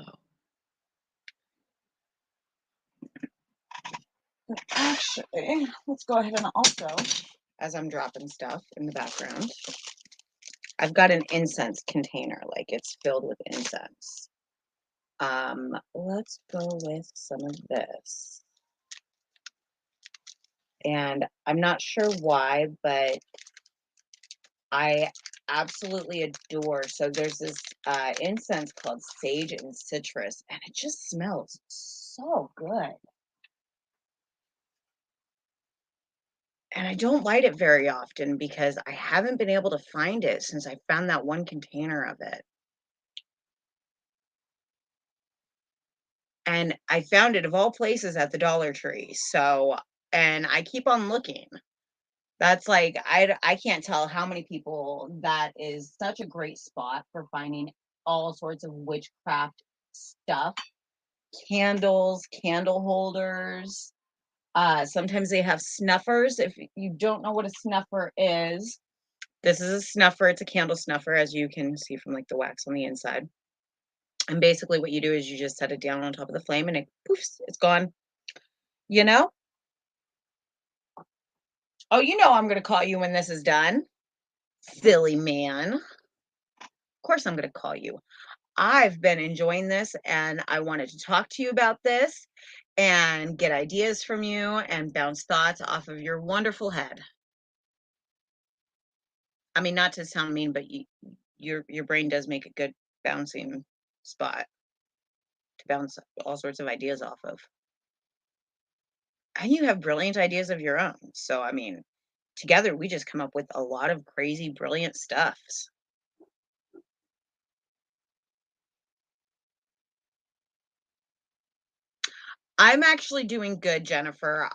Actually, let's go ahead and also, as I'm dropping stuff in the background, I've got an incense container, like it's filled with incense. Let's go with some of this. And I'm not sure why, but I absolutely adore. So there's this incense called Sage and Citrus, and it just smells so good. And I don't light it very often because I haven't been able to find it since I found that one container of it. And I found it of all places at the Dollar Tree. So, and I keep on looking. That's like I can't tell how many people that is such a great spot for finding all sorts of witchcraft stuff, candles, candle holders. Sometimes they have snuffers. If you don't know what a snuffer is, this is a snuffer. It's a candle snuffer, as you can see from like the wax on the inside. And basically what you do is you just set it down on top of the flame and it poofs, it's gone. You know? Oh, you know I'm gonna call you when this is done. Silly man. Of course I'm gonna call you. I've been enjoying this and I wanted to talk to you about this and get ideas from you and bounce thoughts off of your wonderful head. I mean, not to sound mean, but your brain does make a good bouncing spot to bounce all sorts of ideas off of. And you have brilliant ideas of your own. So, I mean, together we just come up with a lot of crazy, brilliant stuffs. I'm actually doing good, Jennifer.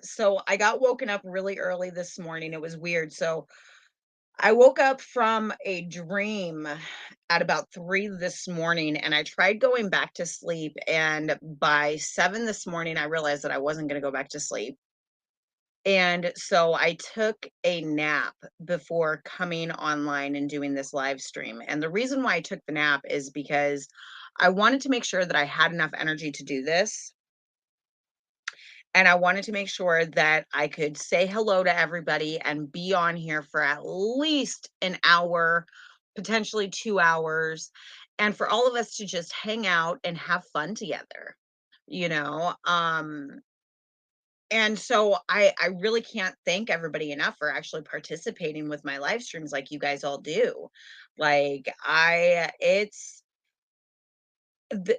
So I got woken up really early this morning. It was weird. So I woke up from a dream at about 3 this morning and I tried going back to sleep. And by 7 this morning, I realized that I wasn't going to go back to sleep. And so I took a nap before coming online and doing this live stream. And the reason why I took the nap is because I wanted to make sure that I had enough energy to do this. And I wanted to make sure that I could say hello to everybody and be on here for at least an hour, potentially 2 hours, and for all of us to just hang out and have fun together, you know? And so I really can't thank everybody enough for actually participating with my live streams like you guys all do. Like it's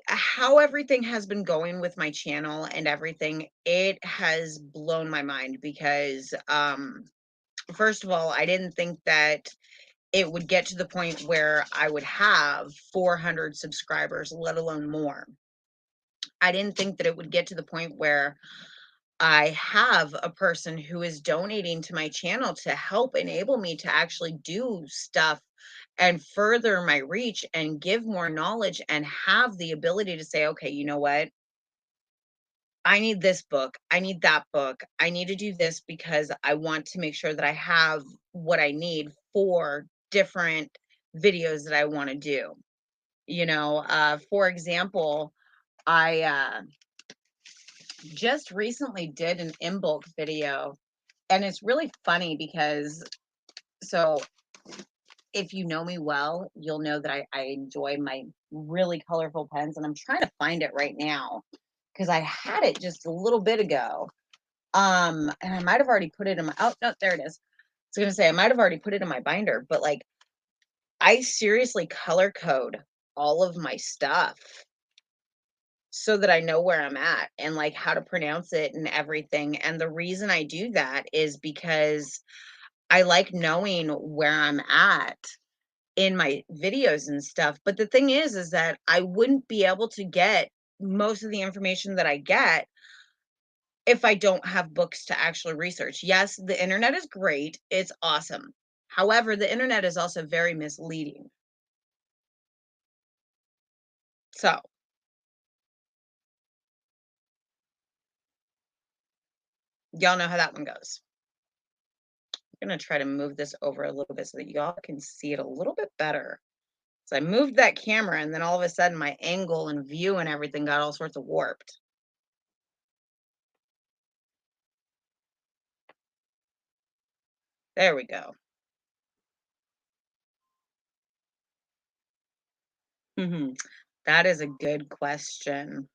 how everything has been going with my channel and everything, it has blown my mind because first of all, I didn't think that it would get to the point where I would have 400 subscribers, let alone more. I didn't think that it would get to the point where I have a person who is donating to my channel to help enable me to actually do stuff and further my reach and give more knowledge and have the ability to say, okay, you know what? I need this book. I need that book. I need to do this because I want to make sure that I have what I need for different videos that I want to do. For example, I just recently did an in bulk video, and it's really funny because so if you know me well, you'll know that I enjoy my really colorful pens, and I'm trying to find it right now because I had it just a little bit ago. And I might have already put it in my, oh no, there it is. I was gonna say I might have already put it in my binder, but like I seriously color code all of my stuff so that I know where I'm at and like how to pronounce it and everything. And the reason I do that is because I like knowing where I'm at in my videos and stuff. But the thing is that I wouldn't be able to get most of the information that I get if I don't have books to actually research. Yes, the internet is great. It's awesome. However, the internet is also very misleading. So, y'all know how that one goes. I'm going to try to move this over a little bit so that y'all can see it a little bit better. So I moved that camera and then all of a sudden my angle and view and everything got all sorts of warped. There we go. That is a good question.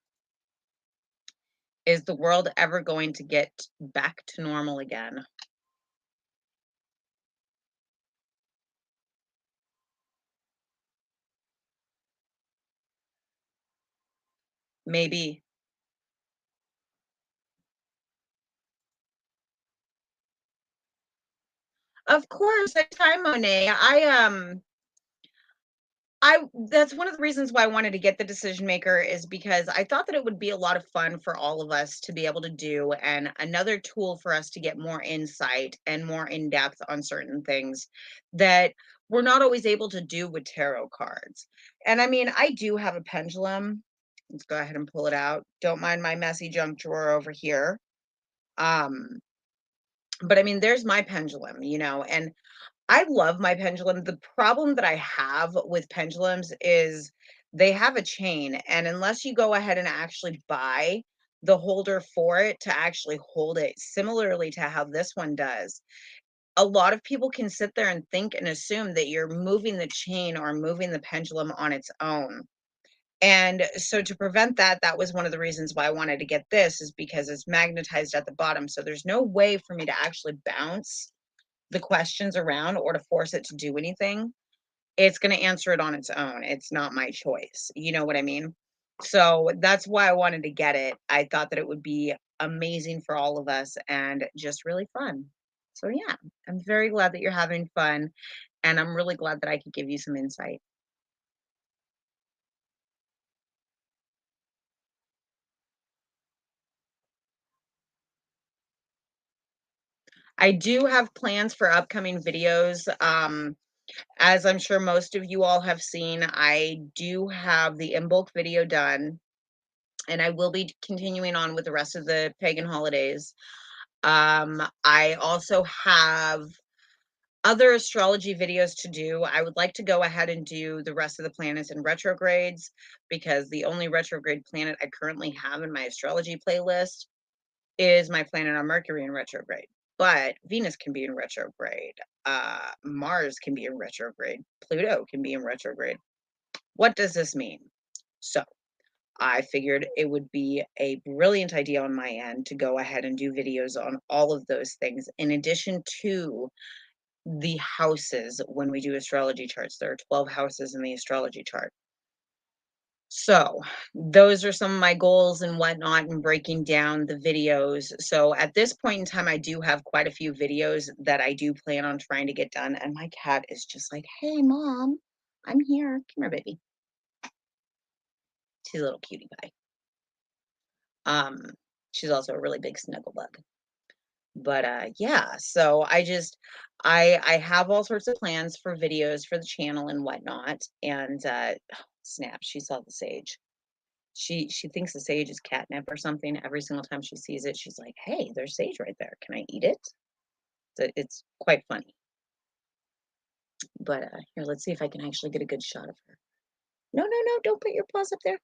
Is the world ever going to get back to normal again? Maybe. Of course, next time, Monet. I that's one of the reasons why I wanted to get the decision maker is because I thought that it would be a lot of fun for all of us to be able to do and another tool for us to get more insight and more in depth on certain things that we're not always able to do with tarot cards. And I mean, I do have a pendulum. Let's go ahead and pull it out. Don't mind my messy junk drawer over here. Um, but I mean, there's my pendulum, and I love my pendulum. The problem that I have with pendulums is they have a chain, and unless you go ahead and actually buy the holder for it to actually hold it, similarly to how this one does, a lot of people can sit there and think and assume that you're moving the chain or moving the pendulum on its own. And so to prevent that, that was one of the reasons why I wanted to get this is because it's magnetized at the bottom. So there's no way for me to actually bounce the questions around or to force it to do anything. It's going to answer it on its own. It's not my choice. You know what I mean? So that's why I wanted to get it. I thought that it would be amazing for all of us and just really fun. So yeah, I'm very glad that you're having fun and I'm really glad that I could give you some insight. I do have plans for upcoming videos. As I'm sure most of you all have seen, I do have the in bulk video done, and I will be continuing on with the rest of the pagan holidays. I also have other astrology videos to do. I would like to go ahead and do the rest of the planets in retrogrades because the only retrograde planet I currently have in my astrology playlist is my planet on Mercury in retrograde. But Venus can be in retrograde. Mars can be in retrograde. Pluto can be in retrograde. What does this mean? So I figured it would be a brilliant idea on my end to go ahead and do videos on all of those things, in addition to the houses when we do astrology charts. There are 12 houses in the astrology chart. So those are some of my goals and whatnot and breaking down the videos. So at this point in time, I do have quite a few videos that I do plan on trying to get done. And my cat is just like, hey, mom, I'm here. Come here, baby. She's a little cutie pie. Um, she's also a really big snuggle bug. But yeah, so I have all sorts of plans for videos for the channel and whatnot. And snap, she saw the sage. She thinks the sage is catnip or something. Every single time she sees it, she's like, "Hey, there's sage right there. Can I eat it?" So it's quite funny. But here, let's see if I can actually get a good shot of her. No, no, no! Don't put your paws up there.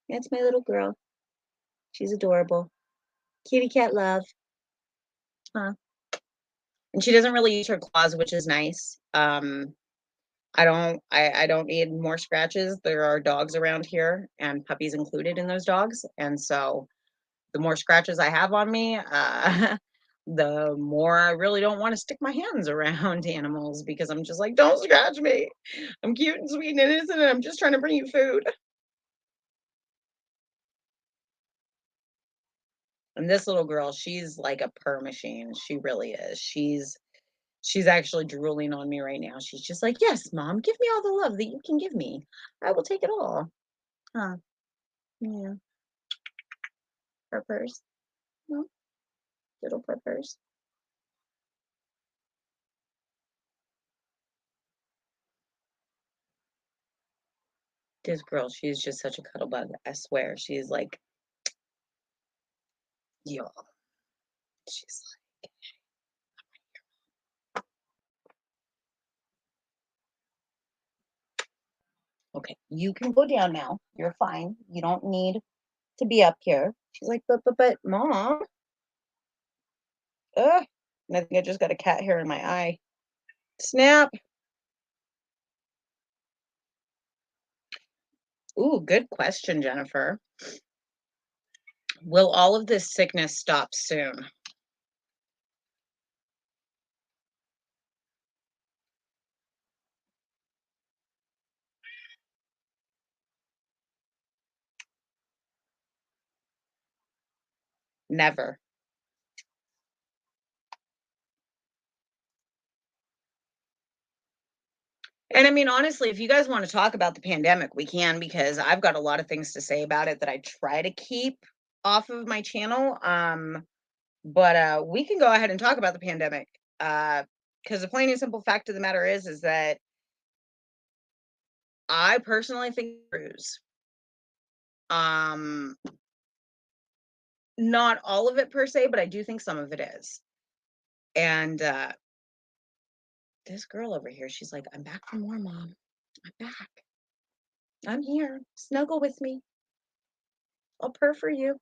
That's my little girl. She's adorable. Kitty cat love. Huh. And she doesn't really use her claws, which is nice. I don't need more scratches. There are dogs around here and puppies included in those dogs. And so the more scratches I have on me, the more I really don't want to stick my hands around animals because I'm just like, don't scratch me. I'm cute and sweet and innocent and I'm just trying to bring you food. And this little girl, she's like a purr machine. She really is. She's actually drooling on me right now. She's just like, "Yes, mom, give me all the love that you can give me. I will take it all." Huh. Yeah. Purpers. No, little purpers. This girl, she's just such a cuddle bug. I swear. She's like, y'all. She's like, okay, you can go down now. You're fine. You don't need to be up here. She's like, but, mom. Ugh. And I think I just got a cat hair in my eye. Snap. Ooh, good question, Jennifer. Will all of this sickness stop soon? Never. And I mean, honestly, if you guys want to talk about the pandemic, we can because I've got a lot of things to say about it that I try to keep off of my channel. But we can go ahead and talk about the pandemic. Because the plain and simple fact of the matter is that I personally think cruise. Um, not all of it per se, but I do think some of it is. And this girl over here, she's like, "I'm back for more, mom. I'm back. I'm here. Snuggle with me. I'll purr for you."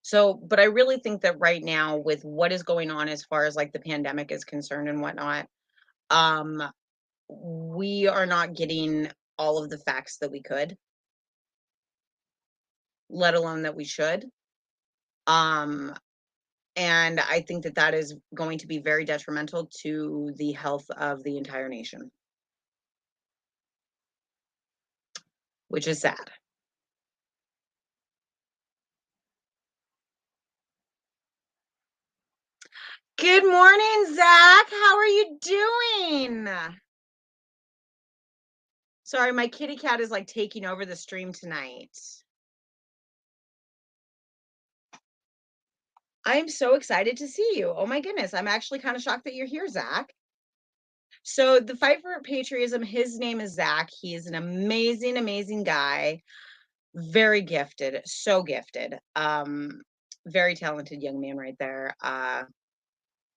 So, but I really think that right now, with what is going on as far as like the pandemic is concerned and whatnot, um, we are not getting all of the facts that we could, let alone that we should. Um, and I think that that is going to be very detrimental to the health of the entire nation, which is sad. Good morning, Zach. How are you doing? Sorry, my kitty cat is like taking over the stream tonight. I'm so excited to see you. Oh my goodness. I'm actually kind of shocked that you're here, Zach. So the Fight for Patriotism, his name is Zach. He is an amazing, amazing guy. Very gifted, so gifted. Very talented young man right there.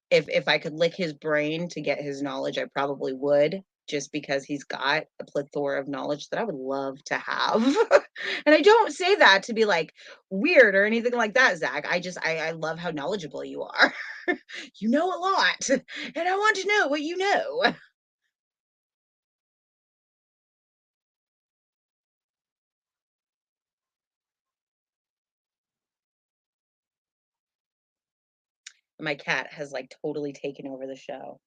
If I could lick his brain to get his knowledge, I probably would, just because he's got a plethora of knowledge that I would love to have. And I don't say that to be like weird or anything like that, Zach. I love how knowledgeable you are. You know a lot, and I want to know what you know. My cat has like totally taken over the show.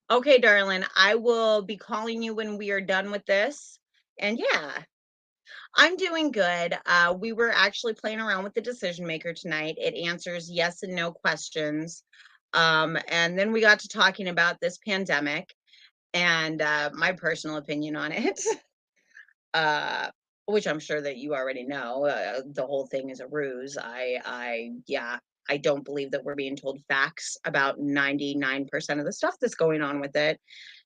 Okay, darling, I will be calling you when we are done with this. And yeah, I'm doing good. We were actually playing around with the decision maker tonight. It answers yes and no questions. And then we got to talking about this pandemic and my personal opinion on it, uh, which I'm sure that you already know. The whole thing is a ruse. Yeah, I don't believe that we're being told facts about 99% of the stuff that's going on with it.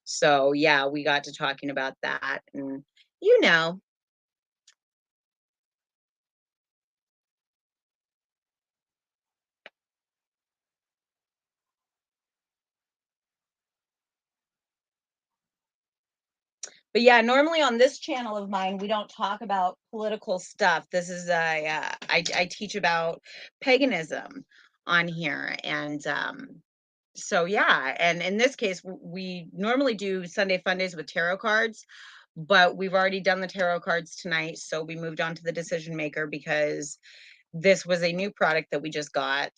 So yeah, we got to talking about that, and you know, But yeah, normally on this channel of mine, we don't talk about political stuff. This is I teach about paganism on here, and so yeah. And in this case, we normally do Sunday Fundays with tarot cards, but we've already done the tarot cards tonight, so we moved on to the decision maker because this was a new product that we just got.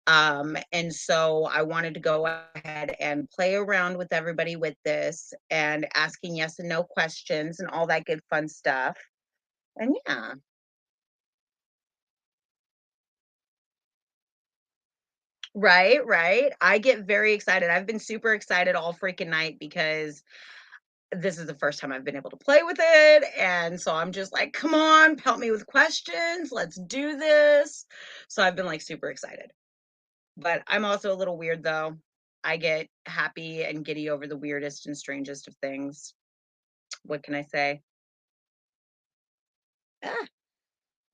And so I wanted to go ahead and play around with everybody with this and asking yes and no questions and all that good fun stuff. And yeah, right, right. I get very excited. I've been super excited all freaking night because this is the first time I've been able to play with it. And so I'm just like, come on, help me with questions. Let's do this. So I've been like super excited. But I'm also a little weird though. I get happy and giddy over the weirdest and strangest of things. What can I say? Ah,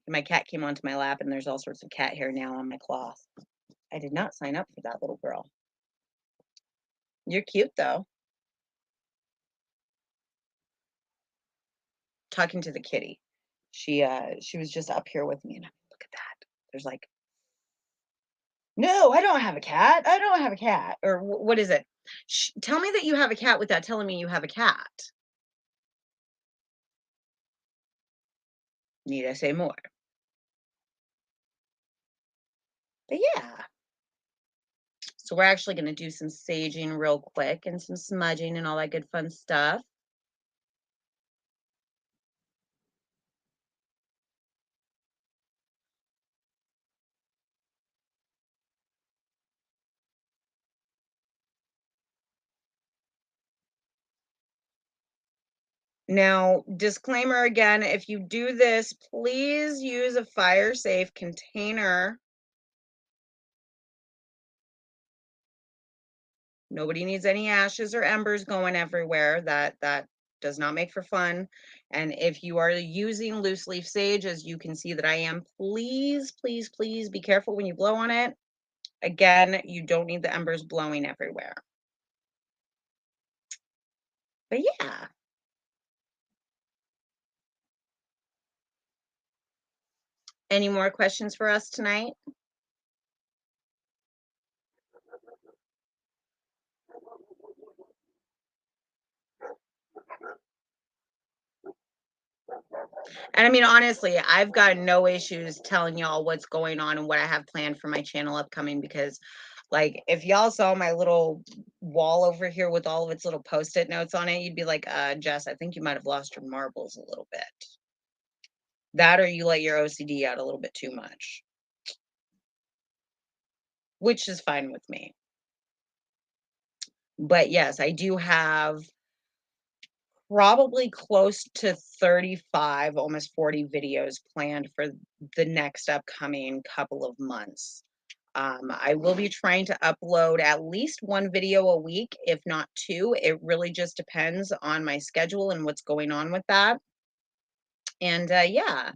my cat came onto my lap and there's all sorts of cat hair now on my cloth. I did not sign up for that little girl. You're cute though. Talking to the kitty. She was just up here with me and I'm like, look at that. There's like, no, I don't have a cat. I don't have a cat. Or what is it? Tell me that you have a cat without telling me you have a cat. Need I say more? But yeah. So we're actually going to do some saging real quick and some smudging and all that good fun stuff. Now, disclaimer again, if you do this, please use a fire safe container. Nobody needs any ashes or embers going everywhere. That does not make for fun. And if you are using loose leaf sage, as you can see that I am, please, please, please be careful when you blow on it. Again, you don't need the embers blowing everywhere. But yeah. Any more questions for us tonight? And I mean, honestly, I've got no issues telling y'all what's going on and what I have planned for my channel upcoming because, like, if y'all saw my little wall over here with all of its little post-it notes on it, you'd be like, Jess, I think you might have lost your marbles a little bit. That or you let your OCD out a little bit too much, which is fine with me. But yes, I do have probably close to 35, almost 40 videos planned for the next upcoming couple of months. I will be trying to upload at least one video a week, if not two. It really just depends on my schedule and what's going on with that. And yeah,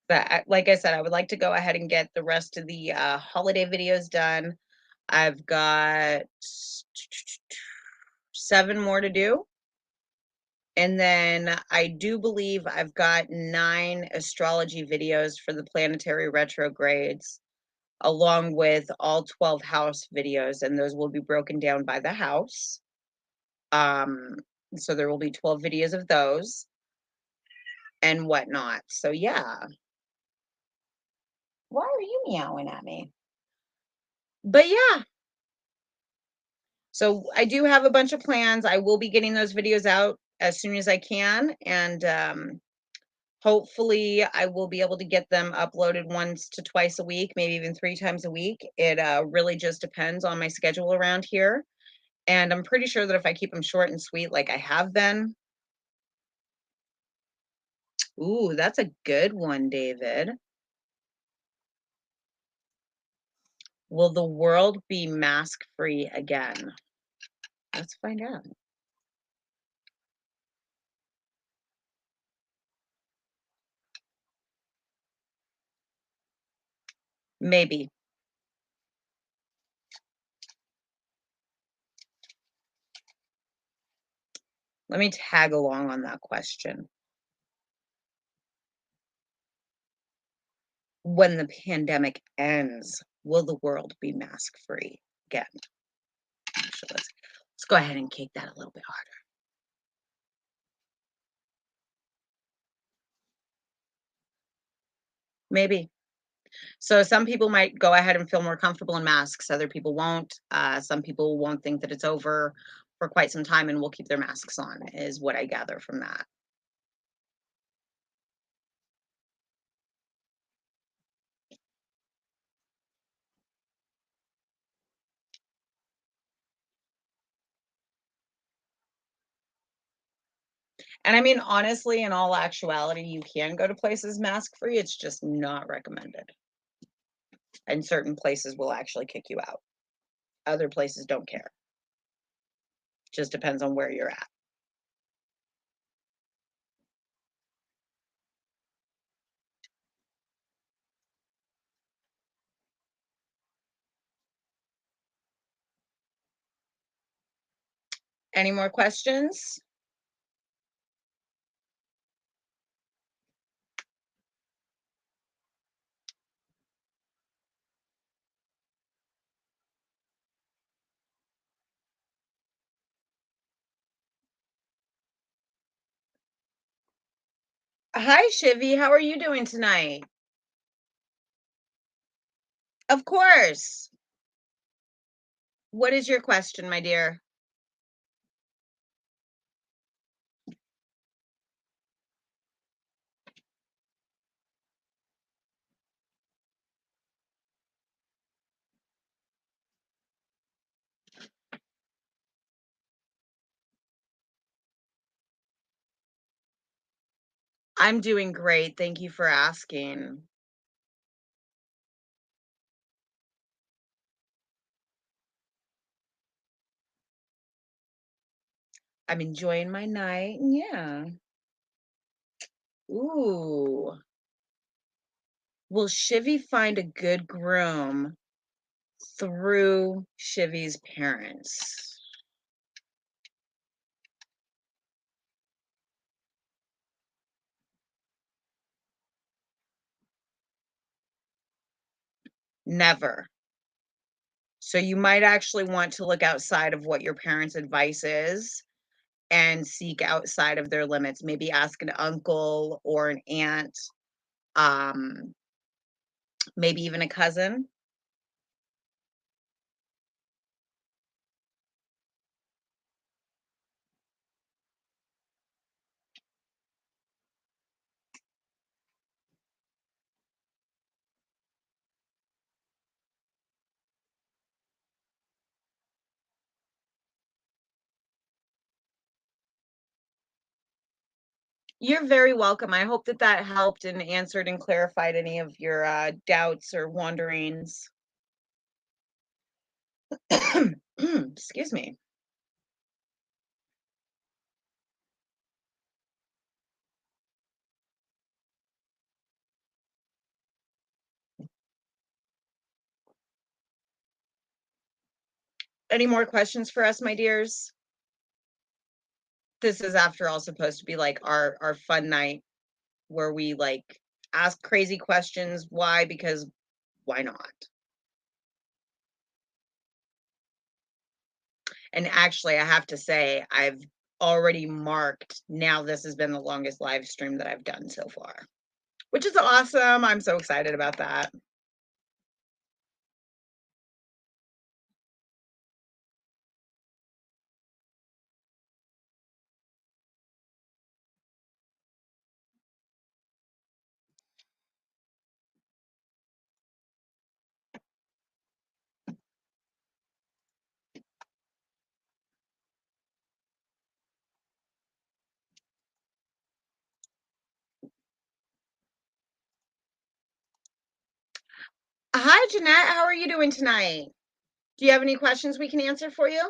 but like I said, I would like to go ahead and get the rest of the holiday videos done. I've got 7 more to do. And then I do believe I've got 9 astrology videos for the planetary retrogrades, along with all 12 house videos, and those will be broken down by the house. Um, so there will be 12 videos of those and whatnot. So yeah. Why are you meowing at me? But yeah, so I do have a bunch of plans. I will be getting those videos out as soon as I can, and hopefully I will be able to get them uploaded once to twice a week, maybe even 3 times a week. It really just depends on my schedule around here. And I'm pretty sure that if I keep them short and sweet like I have been. Ooh, that's a good one, David. Will the world be mask free again? Let's find out. Maybe. Let me tag along on that question. When the pandemic ends, will the world be mask free again? Actually, let's go ahead and kick that a little bit harder. Maybe. So some people might go ahead and feel more comfortable in masks. Other people won't. Some people won't think that it's over for quite some time and will keep their masks on, is what I gather from that. And I mean, honestly, in all actuality, you can go to places mask free. It's just not recommended. And certain places will actually kick you out. Other places don't care. Just depends on where you're at. Any more questions? Hi, Shivy. How are you doing tonight? Of course. What is your question, my dear? I'm doing great. Thank you for asking. I'm enjoying my night. Yeah. Ooh. Will Shivy find a good groom through Shivy's parents? Never. So you might actually want to look outside of what your parents' advice is and seek outside of their limits. Maybe ask an uncle or an aunt, um, maybe even a cousin. You're very welcome. I hope that that helped and answered and clarified any of your doubts or wanderings. Excuse me. Any more questions for us, my dears? This is, after all, supposed to be like our fun night where we like ask crazy questions. Why? Because why not? And actually, I have to say, I've already marked, now this has been the longest live stream that I've done so far, which is awesome. I'm so excited about that. Hi, Jeanette. How are you doing tonight? Do you have any questions we can answer for you?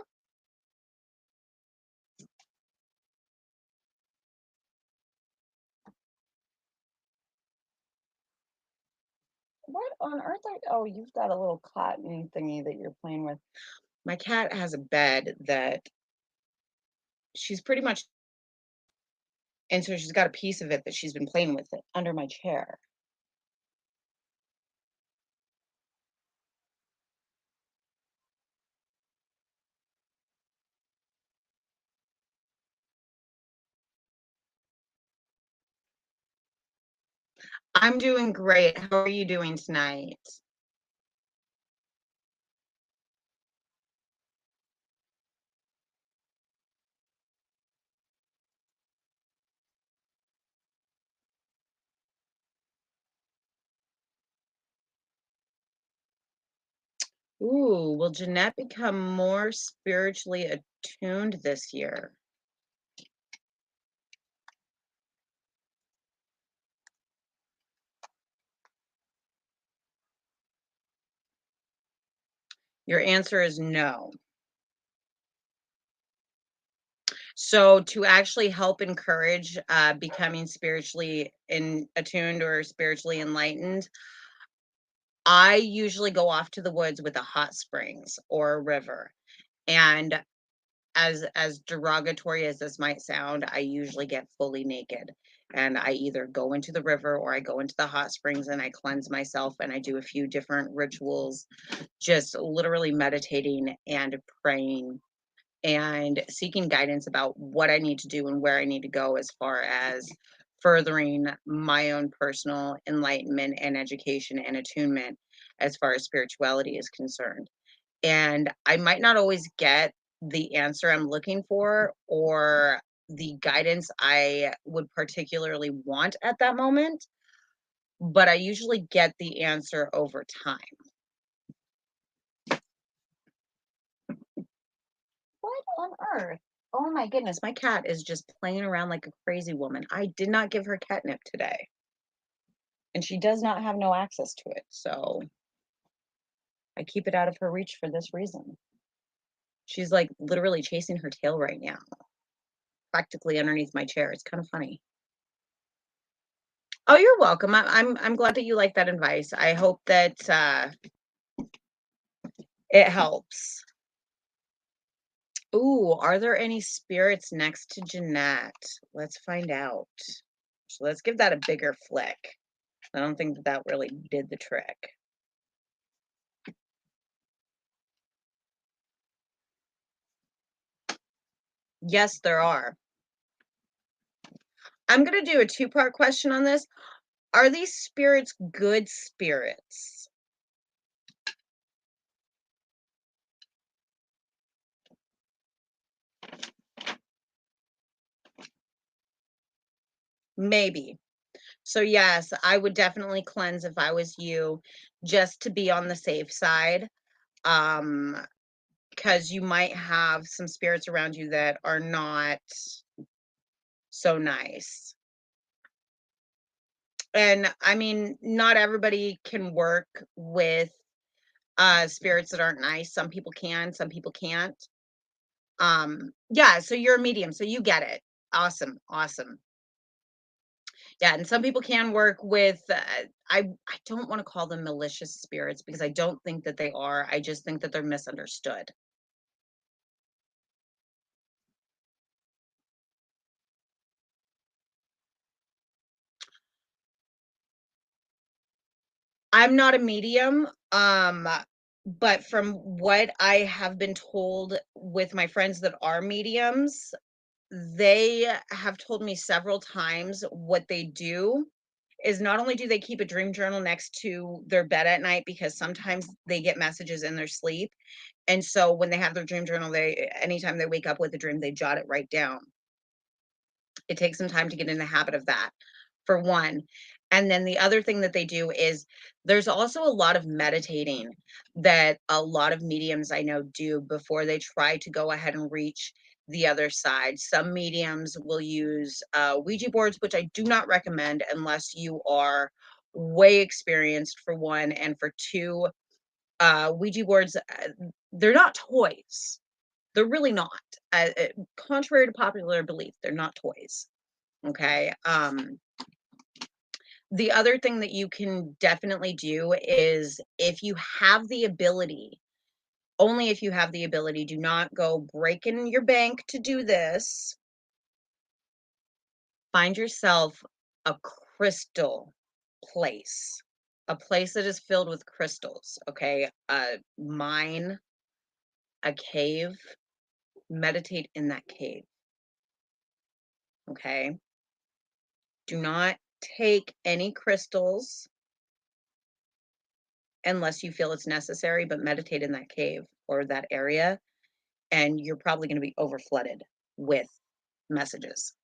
What on earth are oh, you've got a little cotton thingy that you're playing with. My cat has a bed that she's pretty much, and so she's got a piece of it that she's been playing with it under my chair. I'm doing great. How are you doing tonight? Ooh, will Jeanette become more spiritually attuned this year? Your answer is no. So to actually help encourage becoming spiritually attuned or spiritually enlightened, I usually go off to the woods with a hot springs or a river. And as derogatory as this might sound, I usually get fully naked. And I either go into the river or I go into the hot springs and I cleanse myself and I do a few different rituals, just literally meditating and praying and seeking guidance about what I need to do and where I need to go as far as furthering my own personal enlightenment and education and attunement as far as spirituality is concerned. And I might not always get the answer I'm looking for or the guidance I would particularly want at that moment, but I usually get the answer over time. What on earth? Oh my goodness, my cat is just playing around like a crazy woman. I did not give her catnip today, and she does not have no access to it. So I keep it out of her reach for this reason. She's like literally chasing her tail right now, practically underneath my chair. It's kind of funny. Oh, you're welcome. I'm glad that you like that advice. I hope that it helps. Ooh, are there any spirits next to Jeanette? Let's find out. So let's give that a bigger flick. I don't think that that really did the trick. Yes, there are. I'm gonna do a two-part question on this. Are these spirits good spirits? Maybe. So yes, I would definitely cleanse if I was you, just to be on the safe side. Um, because you might have some spirits around you that are not so nice. And I mean, not everybody can work with spirits that aren't nice. Some people can, some people can't. Yeah, so you're a medium, so you get it. Awesome, awesome. Yeah, and some people can work with I don't want to call them malicious spirits because I don't think that they are. I just think that they're misunderstood. I'm not a medium, but from what I have been told with my friends that are mediums, they have told me several times what they do is not only do they keep a dream journal next to their bed at night because sometimes they get messages in their sleep. And so when they have their dream journal, they anytime they wake up with a dream, they jot it right down. It takes some time to get in the habit of that, for one. And then the other thing that they do is there's also a lot of meditating that a lot of mediums I know do before they try to go ahead and reach the other side. Some mediums will use Ouija boards, which I do not recommend unless you are way experienced, for one, and for two, Ouija boards, they're not toys. They're really not. Contrary to popular belief, they're not toys. Okay. The other thing that you can definitely do is if you have the ability, only if you have the ability, do not go breaking your bank to do this. Find yourself a crystal place, a place that is filled with crystals, okay? A mine, a cave, meditate in that cave, okay? Do not take any crystals unless you feel it's necessary, but meditate in that cave or that area, and you're probably going to be overflooded with messages.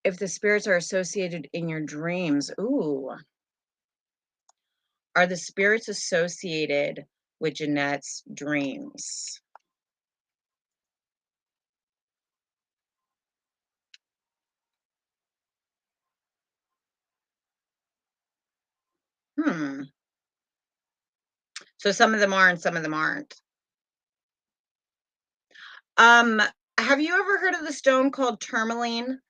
If the spirits are associated in your dreams, ooh, are the spirits associated with Jeanette's dreams? Hmm. So some of them are and some of them aren't. Um, have you ever heard of the stone called Tourmaline?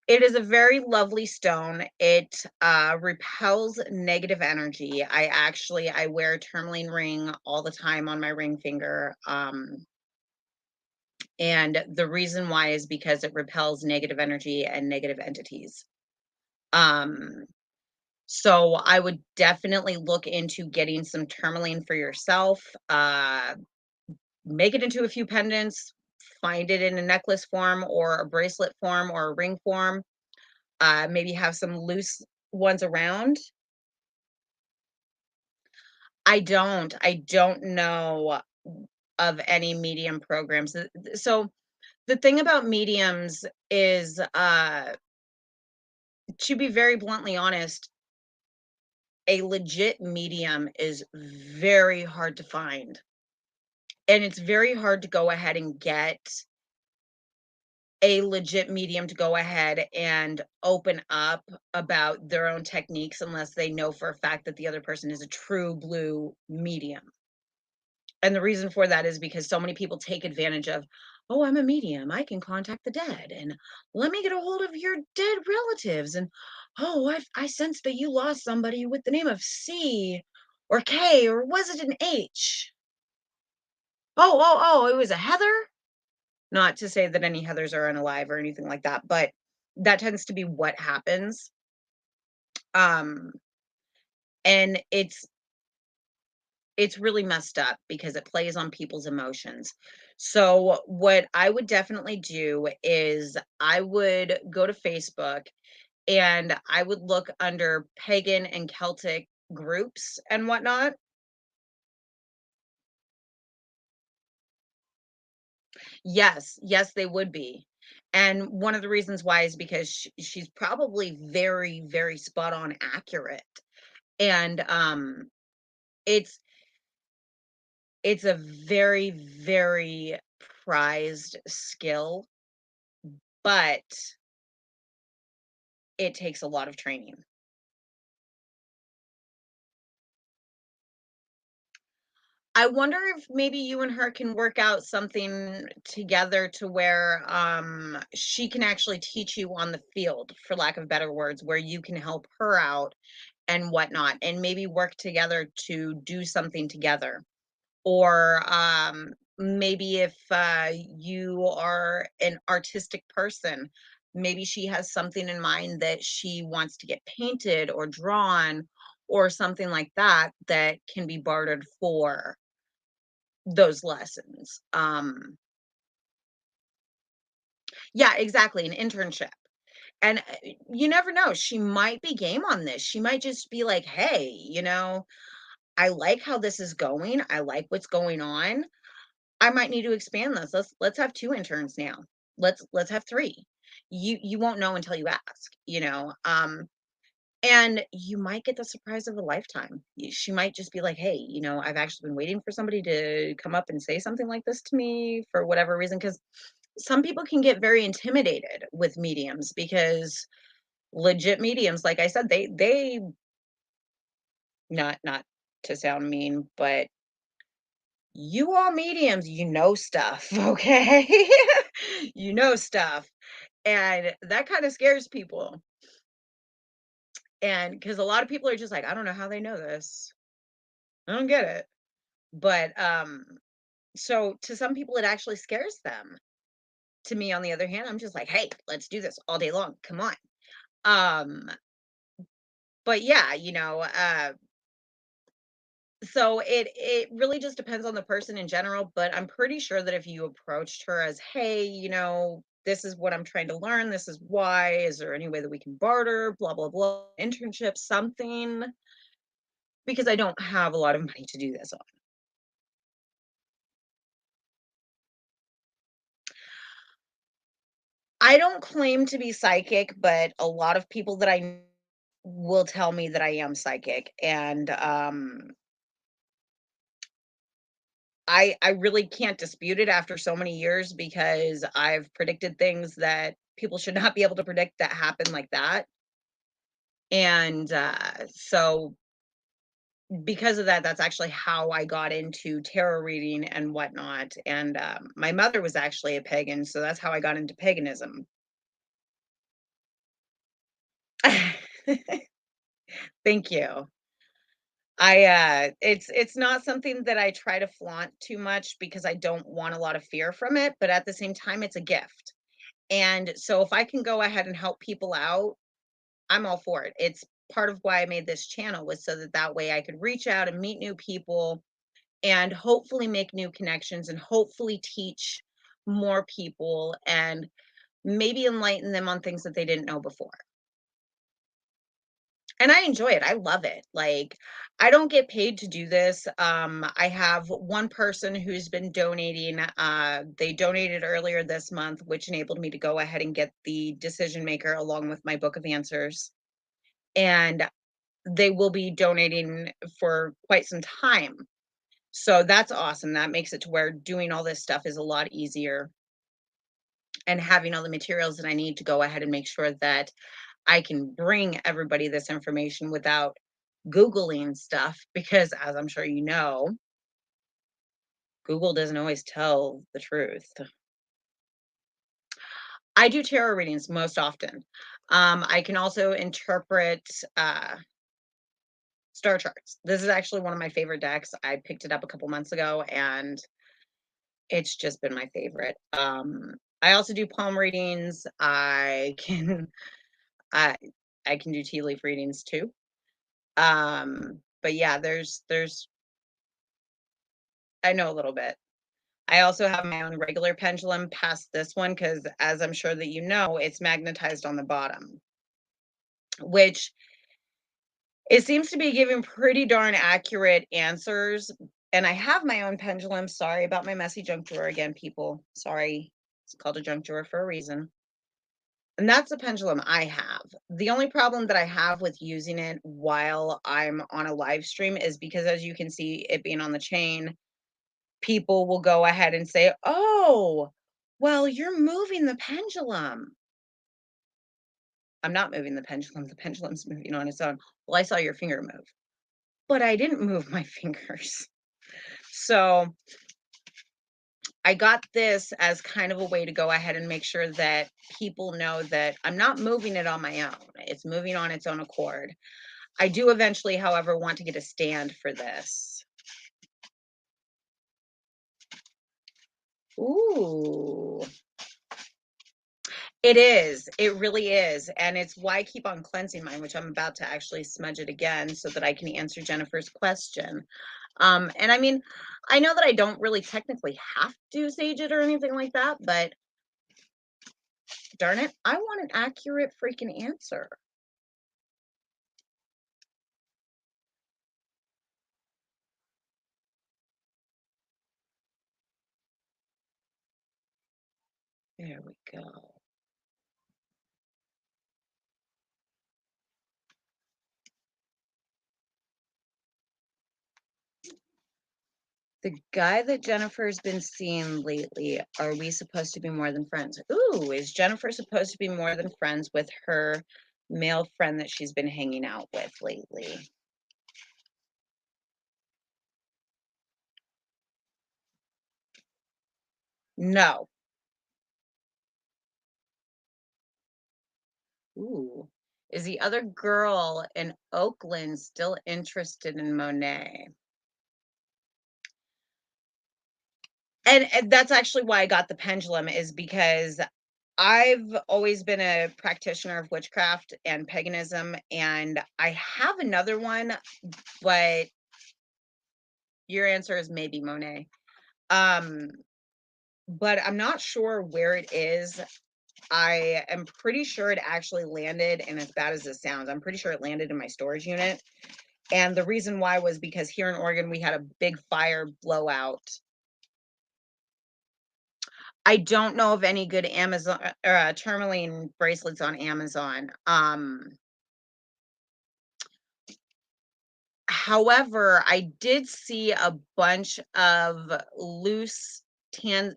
It is a very lovely stone. It repels negative energy. I wear a tourmaline ring all the time on my ring finger. And the reason why is because it repels negative energy and negative entities. Um, so I would definitely look into getting some tourmaline for yourself. Make it into a few pendants, find it in a necklace form or a bracelet form or a ring form. Maybe have some loose ones around. I don't know of any medium programs. So the thing about mediums is, to be very bluntly honest, a legit medium is very hard to find. And it's very hard to go ahead and get a legit medium to go ahead and open up about their own techniques unless they know for a fact that the other person is a true blue medium. And the reason for that is because so many people take advantage of, "Oh, I'm a medium. I can contact the dead, and let me get a hold of your dead relatives, and, oh, I sense that you lost somebody with the name of C or K, or was it an H? Oh, it was a Heather?" Not to say that any Heathers are unalive or anything like that, but that tends to be what happens. Um, and it's really messed up because it plays on people's emotions. So what I would definitely do is I would go to Facebook and I would look under pagan and Celtic groups and whatnot. Yes, yes, they would be. And one of the reasons why is because she's probably very, very spot on accurate. And it's it's a very, very prized skill, but it takes a lot of training. I wonder if maybe you and her can work out something together to where she can actually teach you on the field, for lack of better words, where you can help her out and whatnot, and maybe work together to do something together. Or maybe if you are an artistic person, maybe she has something in mind that she wants to get painted or drawn or something like that that can be bartered for those lessons. Yeah, exactly, an internship. And you never know, she might be game on this. She might just be like, "Hey, I like how this is going. I like what's going on. I might need to expand this. Let's have 2 interns now. Let's have 3." You won't know until you ask. And you might get the surprise of a lifetime. She might just be like, "Hey, I've actually been waiting for somebody to come up and say something like this to me for whatever reason." Because some people can get very intimidated with mediums because legit mediums, like I said, they not to sound mean, but you all mediums, you know stuff, okay? You know stuff. And that kinda scares people. And because a lot of people are just like, "I don't know how they know this. I don't get it." But, so to some people, it actually scares them. To me, on the other hand, I'm just like, "Hey, let's do this all day long. Come on." Um, but yeah, so it really just depends on the person in general, but I'm pretty sure that if you approached her as, "Hey, this is what I'm trying to learn. This is why. Is there any way that we can barter? Blah blah blah. Internship, something." Because I don't have a lot of money to do this on. I don't claim to be psychic, but a lot of people that will tell me that I am psychic, and I really can't dispute it after so many years because I've predicted things that people should not be able to predict that happen like that. And so because of that, that's actually how I got into tarot reading and whatnot. And my mother was actually a pagan, so that's how I got into paganism. Thank you. It's not something that I try to flaunt too much because I don't want a lot of fear from it, but at the same time, it's a gift. And so if I can go ahead and help people out, I'm all for it. It's part of why I made this channel was so that that way I could reach out and meet new people and hopefully make new connections and hopefully teach more people and maybe enlighten them on things that they didn't know before. And I enjoy it. I love it. Like, I don't get paid to do this. I have one person who's been donating. They donated earlier this month, which enabled me to go ahead and get the decision maker along with my book of answers. And they will be donating for quite some time. So that's awesome. That makes it to where doing all this stuff is a lot easier and having all the materials that I need to go ahead and make sure that I can bring everybody this information without Googling stuff because, as I'm sure you know, Google doesn't always tell the truth. I do tarot readings most often. I can also interpret star charts. This is actually one of my favorite decks. I picked it up a couple months ago and it's just been my favorite. I also do palm readings. I I can do tea leaf readings too. But yeah, there's I know a little bit. I also have my own regular pendulum past this one because, as I'm sure that you know, it's magnetized on the bottom, which it seems to be giving pretty darn accurate answers. And I have my own pendulum. Sorry about my messy junk drawer again, people. Sorry. It's called a junk drawer for a reason. And that's the pendulum I have. The only problem that I have with using it while I'm on a live stream is because, as you can see, it being on the chain, people will go ahead and say, "Oh, well, you're moving the pendulum." I'm not moving the pendulum's moving on its own. "Well, I saw your finger move." But I didn't move my fingers. So, I got this as kind of a way to go ahead and make sure that people know that I'm not moving it on my own. It's moving on its own accord. I do eventually, however, want to get a stand for this. Ooh. It is. It really is. And it's why I keep on cleansing mine, which I'm about to actually smudge it again so that I can answer Jennifer's question. And I mean, I know that I don't really technically have to sage it or anything like that, but darn it, I want an accurate freaking answer. There we go. The guy that Jennifer's been seeing lately, are we supposed to be more than friends? Ooh, is Jennifer supposed to be more than friends with her male friend that she's been hanging out with lately? No. Ooh. Is the other girl in Oakland still interested in Monet? And that's actually why I got the pendulum, is because I've always been a practitioner of witchcraft and paganism, and I have another one, but your answer is maybe Monet. Um, but I'm not sure where it is. I am pretty sure it actually landed, and as bad as this sounds, I'm pretty sure it landed in my storage unit. And the reason why was because here in Oregon, we had a big fire blowout. I don't know of any good Amazon tourmaline bracelets on Amazon. However, I did see a bunch of loose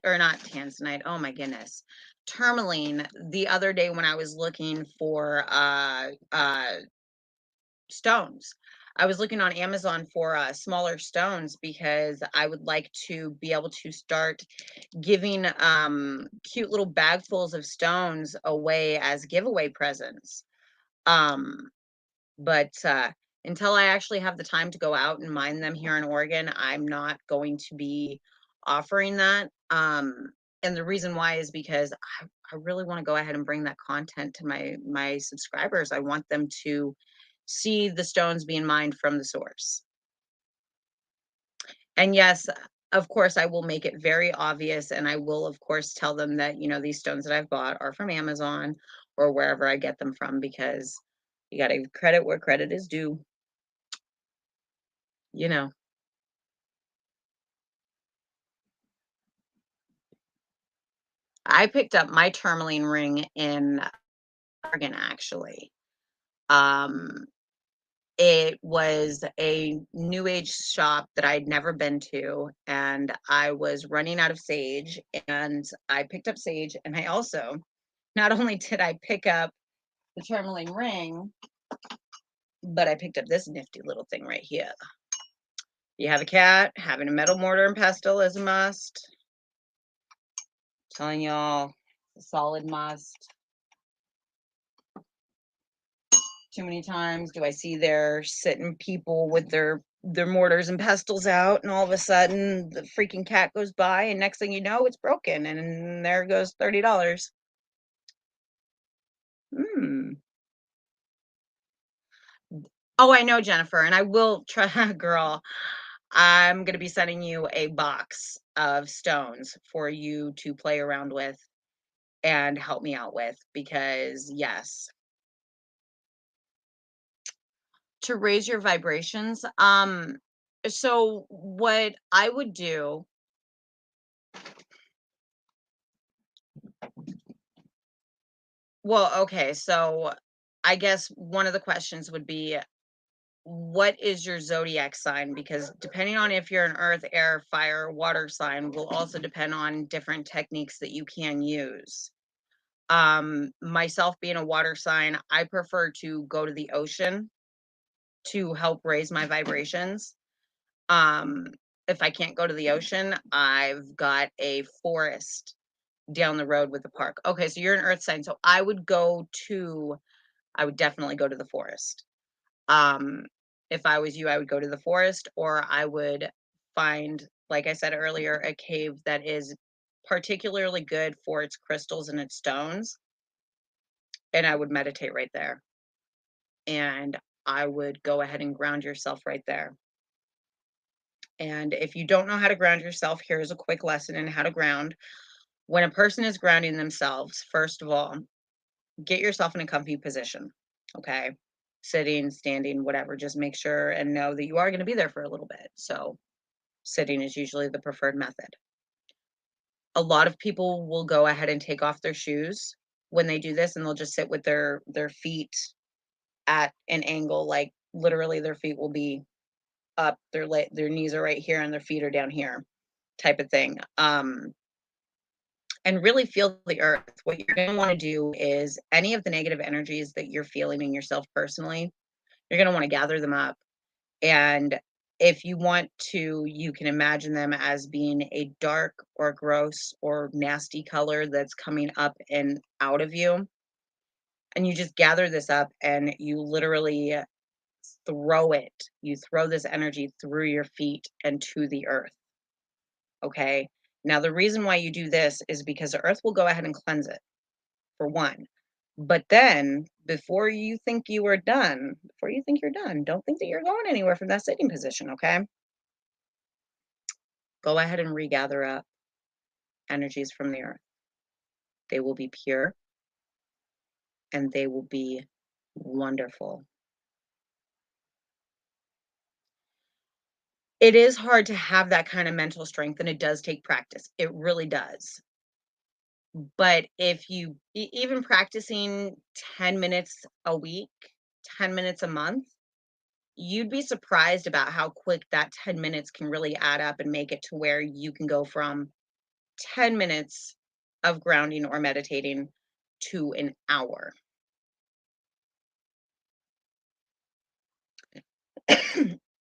or not tanzanite. Oh my goodness. Tourmaline the other day when I was looking for stones. I was looking on Amazon for smaller stones because I would like to be able to start giving cute little bagfuls of stones away as giveaway presents. Um, but until I actually have the time to go out and mine them here in Oregon, I'm not going to be offering that. And the reason why is because I really want to go ahead and bring that content to my subscribers. I want them to see the stones being mined from the source. And yes, of course, I will make it very obvious, and I will, of course, tell them that, these stones that I've bought are from Amazon or wherever I get them from, because you got to give credit where credit is due, you know. I picked up my tourmaline ring in Oregon, actually. Um, it was a new age shop that I'd never been to, and I was running out of sage, and I picked up sage, and I also, not only did I pick up the tourmaline ring, but I picked up this nifty little thing right here. You have a cat, having a metal mortar and pestle is a must. Telling y'all, a solid must. Too many times do I see there sitting people with their mortars and pestles out, and all of a sudden the freaking cat goes by, and next thing you know, it's broken, and there goes $30. Hmm. Oh, I know, Jennifer, and I will try, girl. I'm gonna be sending you a box of stones for you to play around with and help me out with, because yes, to raise your vibrations. So what I would do, well, okay, so I guess one of the questions would be, what is your zodiac sign? Because depending on if you're an earth, air, fire, water sign will also depend on different techniques that you can use. Myself being a water sign, I prefer to go to the ocean to help raise my vibrations. Um, if I can't go to the ocean, I've got a forest down the road with the park. Okay, so you're an earth sign. So I would definitely go to the forest. Um, if I was you, I would go to the forest, or I would find, like I said earlier, a cave that is particularly good for its crystals and its stones, and I would meditate right there. And I would go ahead and ground yourself right there. And if you don't know how to ground yourself, here's a quick lesson in how to ground. When a person is grounding themselves, first of all, get yourself in a comfy position. Okay. Sitting, standing, whatever. Just make sure and know that you are going to be there for a little bit. So, sitting is usually the preferred method. A lot of people will go ahead and take off their shoes when they do this, and they'll just sit with their feet at an angle, like literally their feet will be up, their knees are right here and their feet are down here, type of thing. And really feel the earth. What you're going to want to do is any of the negative energies that you're feeling in yourself personally, you're going to want to gather them up. And if you want to, you can imagine them as being a dark or gross or nasty color that's coming up and out of you. And you just gather this up and you literally throw it. You throw this energy through your feet and to the earth. Okay. Now, the reason why you do this is because the earth will go ahead and cleanse it, for one. But then, before you think you're done, don't think that you're going anywhere from that sitting position. Okay. Go ahead and regather up energies from the earth. They will be pure and they will be wonderful. It is hard to have that kind of mental strength, and it does take practice. It really does. But if you even practicing 10 minutes a week, 10 minutes a month, you'd be surprised about how quick that 10 minutes can really add up and make it to where you can go from 10 minutes of grounding or meditating to an hour.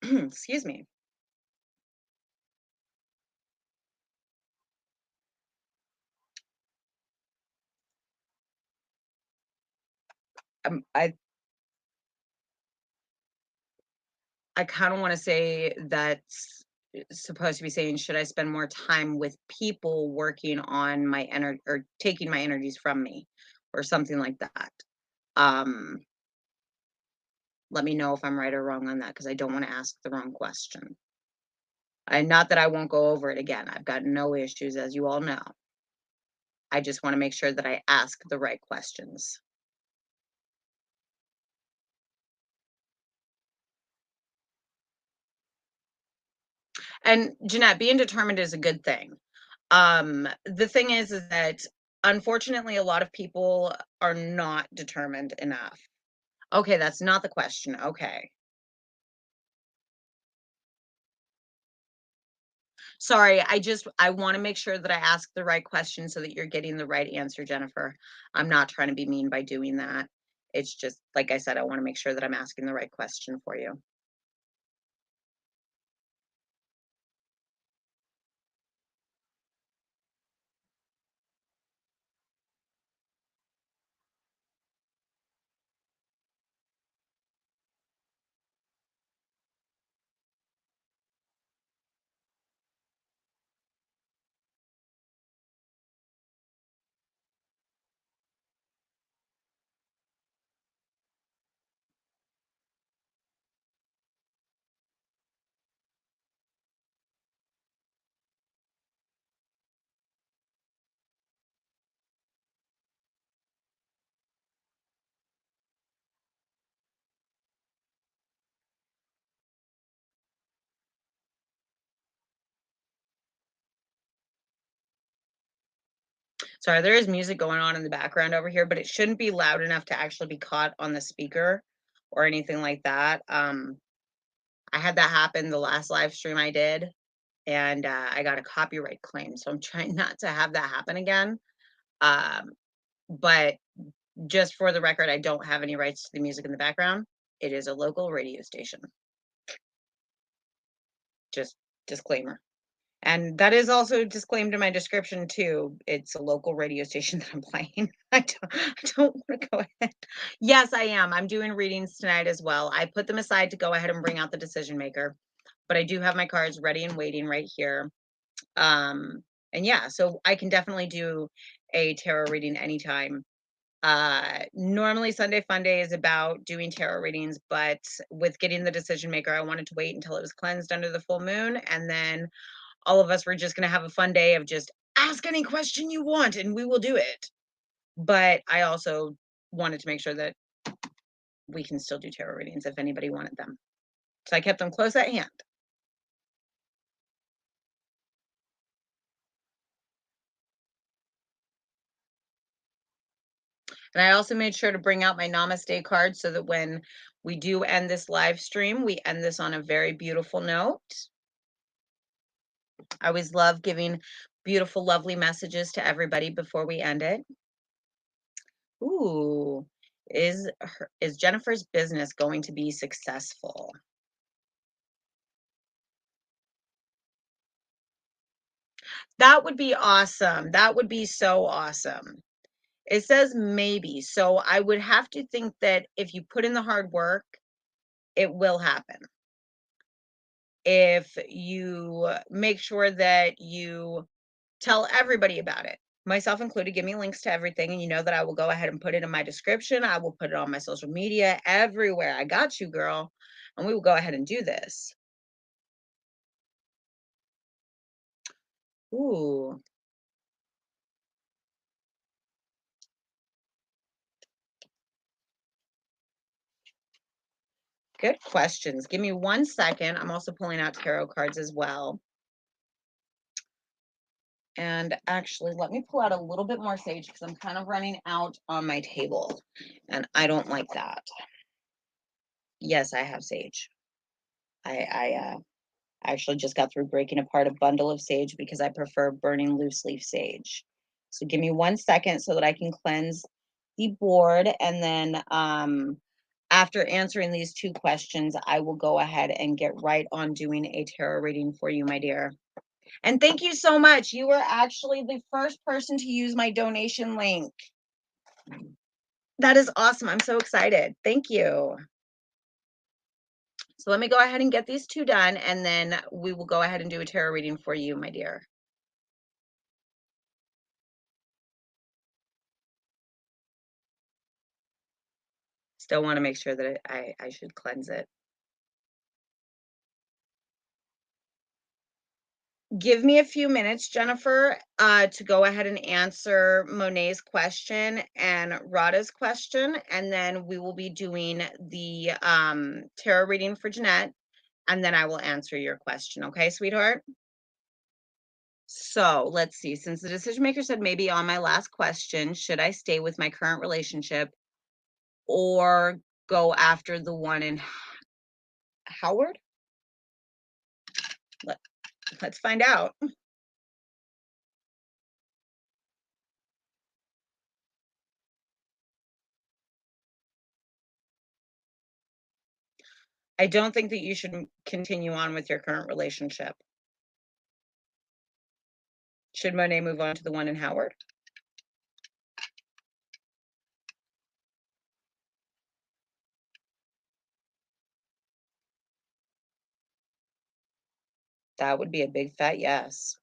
Excuse me. I kind of want to say that's supposed to be saying, should I spend more time with people working on my energy or taking my energies from me or something like that? Um, Let me know if I'm right or wrong on that because I don't want to ask the wrong question. And not that I won't go over it again. I've got no issues, as you all know. I just want to make sure that I ask the right questions. And Jeanette, being determined is a good thing. The thing is that unfortunately, a lot of people are not determined enough. Okay, that's not the question. Okay. Sorry, I want to make sure that I ask the right question so that you're getting the right answer, Jennifer. I'm not trying to be mean by doing that. It's just, like I said, I want to make sure that I'm asking the right question for you. Sorry, there is music going on in the background over here, but it shouldn't be loud enough to actually be caught on the speaker or anything like that. I had that happen the last live stream I did, and I got a copyright claim. So I'm trying not to have that happen again. Um, but just for the record, I don't have any rights to the music in the background. It is a local radio station. Just disclaimer. And that is also disclaimed in my description too. It's a local radio station that I'm playing. I don't want to go ahead. Yes, I am. I'm doing readings tonight as well. I put them aside to go ahead and bring out the decision maker, but I do have my cards ready and waiting right here. And yeah, so I can definitely do a tarot reading anytime. Normally Sunday Funday is about doing tarot readings, but with getting the decision maker, I wanted to wait until it was cleansed under the full moon, and then all of us were just going to have a fun day of just ask any question you want and we will do it. But I also wanted to make sure that we can still do tarot readings if anybody wanted them. So I kept them close at hand. And I also made sure to bring out my Namaste card so that when we do end this live stream, we end this on a very beautiful note. I always love giving beautiful, lovely messages to everybody before we end it. Ooh, is Jennifer's business going to be successful? That would be awesome. That would be so awesome. It says maybe. So I would have to think that if you put in the hard work, it will happen. If you make sure that you tell everybody about it, myself included, give me links to everything, and you know that I will go ahead and put it in my description. I will put it on my social media, everywhere. I got you, girl. And we will go ahead and do this. Ooh, good questions. Give me 1 second. I'm also pulling out tarot cards as well. And actually, let me pull out a little bit more sage because I'm kind of running out on my table, and I don't like that. Yes, I have sage. I actually just got through breaking apart a bundle of sage because I prefer burning loose leaf sage. So give me 1 second so that I can cleanse the board, and then after answering these two questions, I will go ahead and get right on doing a tarot reading for you, my dear. And thank you so much. You were actually the first person to use my donation link. That is awesome. I'm so excited. Thank you. So let me go ahead and get these two done, and then we will go ahead and do a tarot reading for you, my dear. Still want to make sure that I should cleanse it. Give me a few minutes, Jennifer, to go ahead and answer Monet's question and Rada's question, and then we will be doing the tarot reading for Jeanette, and then I will answer your question. Okay, sweetheart? So let's see. Since the decision maker said maybe on my last question, should I stay with my current relationship or go after the one in Howard? Let's find out. I don't think that you should continue on with your current relationship. Should Monet move on to the one in Howard? That would be a big fat yes.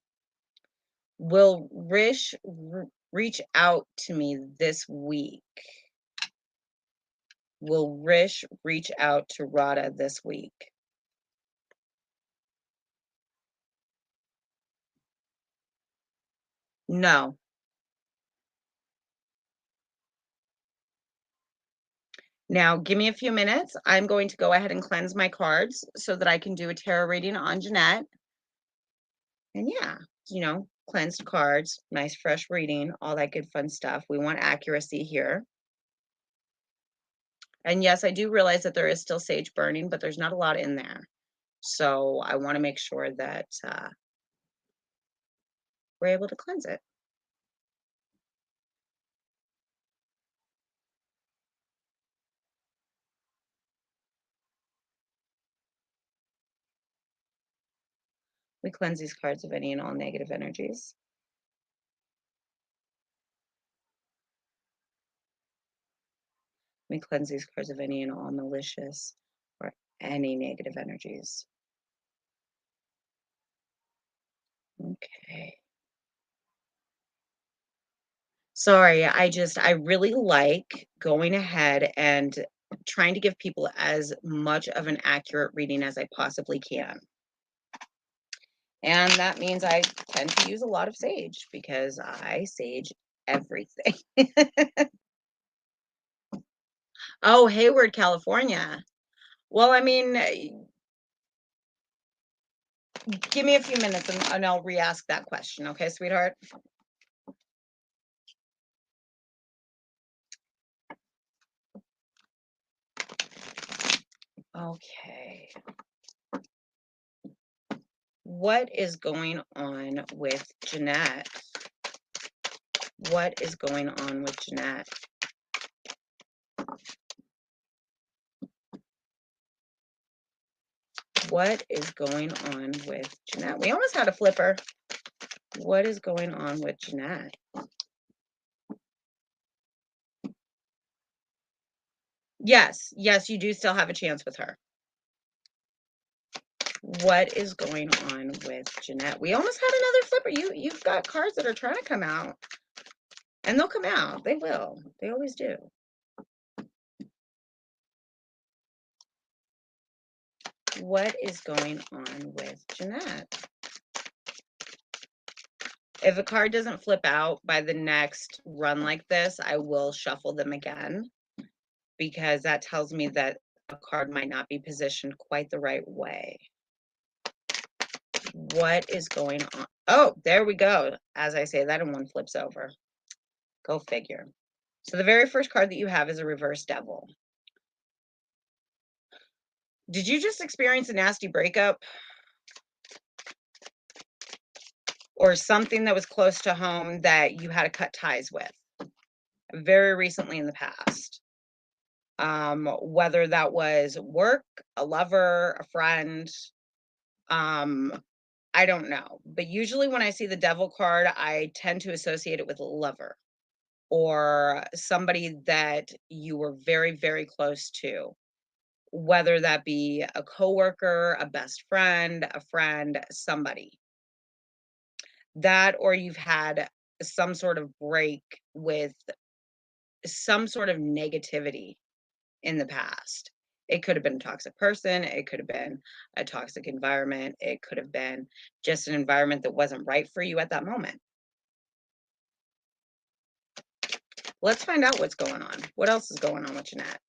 Will Rish reach out to me this week? Will Rish reach out to Rada this week? No. Now, give me a few minutes. I'm going to go ahead and cleanse my cards so that I can do a tarot reading on Jeanette. And yeah, cleansed cards, nice fresh reading, all that good fun stuff. We want accuracy here. And yes, I do realize that there is still sage burning, but there's not a lot in there. So I want to make sure that we're able to cleanse it. We cleanse these cards of any and all negative energies. We cleanse these cards of any and all malicious or any negative energies. Okay. Sorry, I really like going ahead and trying to give people as much of an accurate reading as I possibly can. And that means I tend to use a lot of sage because I sage everything. Oh, Hayward, California. Well, I mean, give me a few minutes and I'll re-ask that question. Okay, sweetheart? Okay. What is going on with Jeanette? What is going on with Jeanette? What is going on with Jeanette? We almost had a flipper. What is going on with Jeanette? Yes, yes, you do still have a chance with her. What is going on with Jeanette? We almost had another flipper. You've got cards that are trying to come out, and they'll come out. They will. They always do. What is going on with Jeanette? If a card doesn't flip out by the next run like this, I will shuffle them again, because that tells me that a card might not be positioned quite the right way. What is going on? Oh, there we go. As I say that, and one flips over. Go figure. So the very first card that you have is a reverse devil. Did you just experience a nasty breakup? Or something that was close to home that you had to cut ties with very recently in the past? Whether that was work, a lover, a friend, I don't know. But usually when I see the devil card, I tend to associate it with a lover or somebody that you were very, very close to, whether that be a coworker, a best friend, a friend, somebody. That or you've had some sort of break with some sort of negativity in the past. It could have been a toxic person, it could have been a toxic environment, it could have been just an environment that wasn't right for you at that moment. Let's find out what's going on. What else is going on with Jeanette?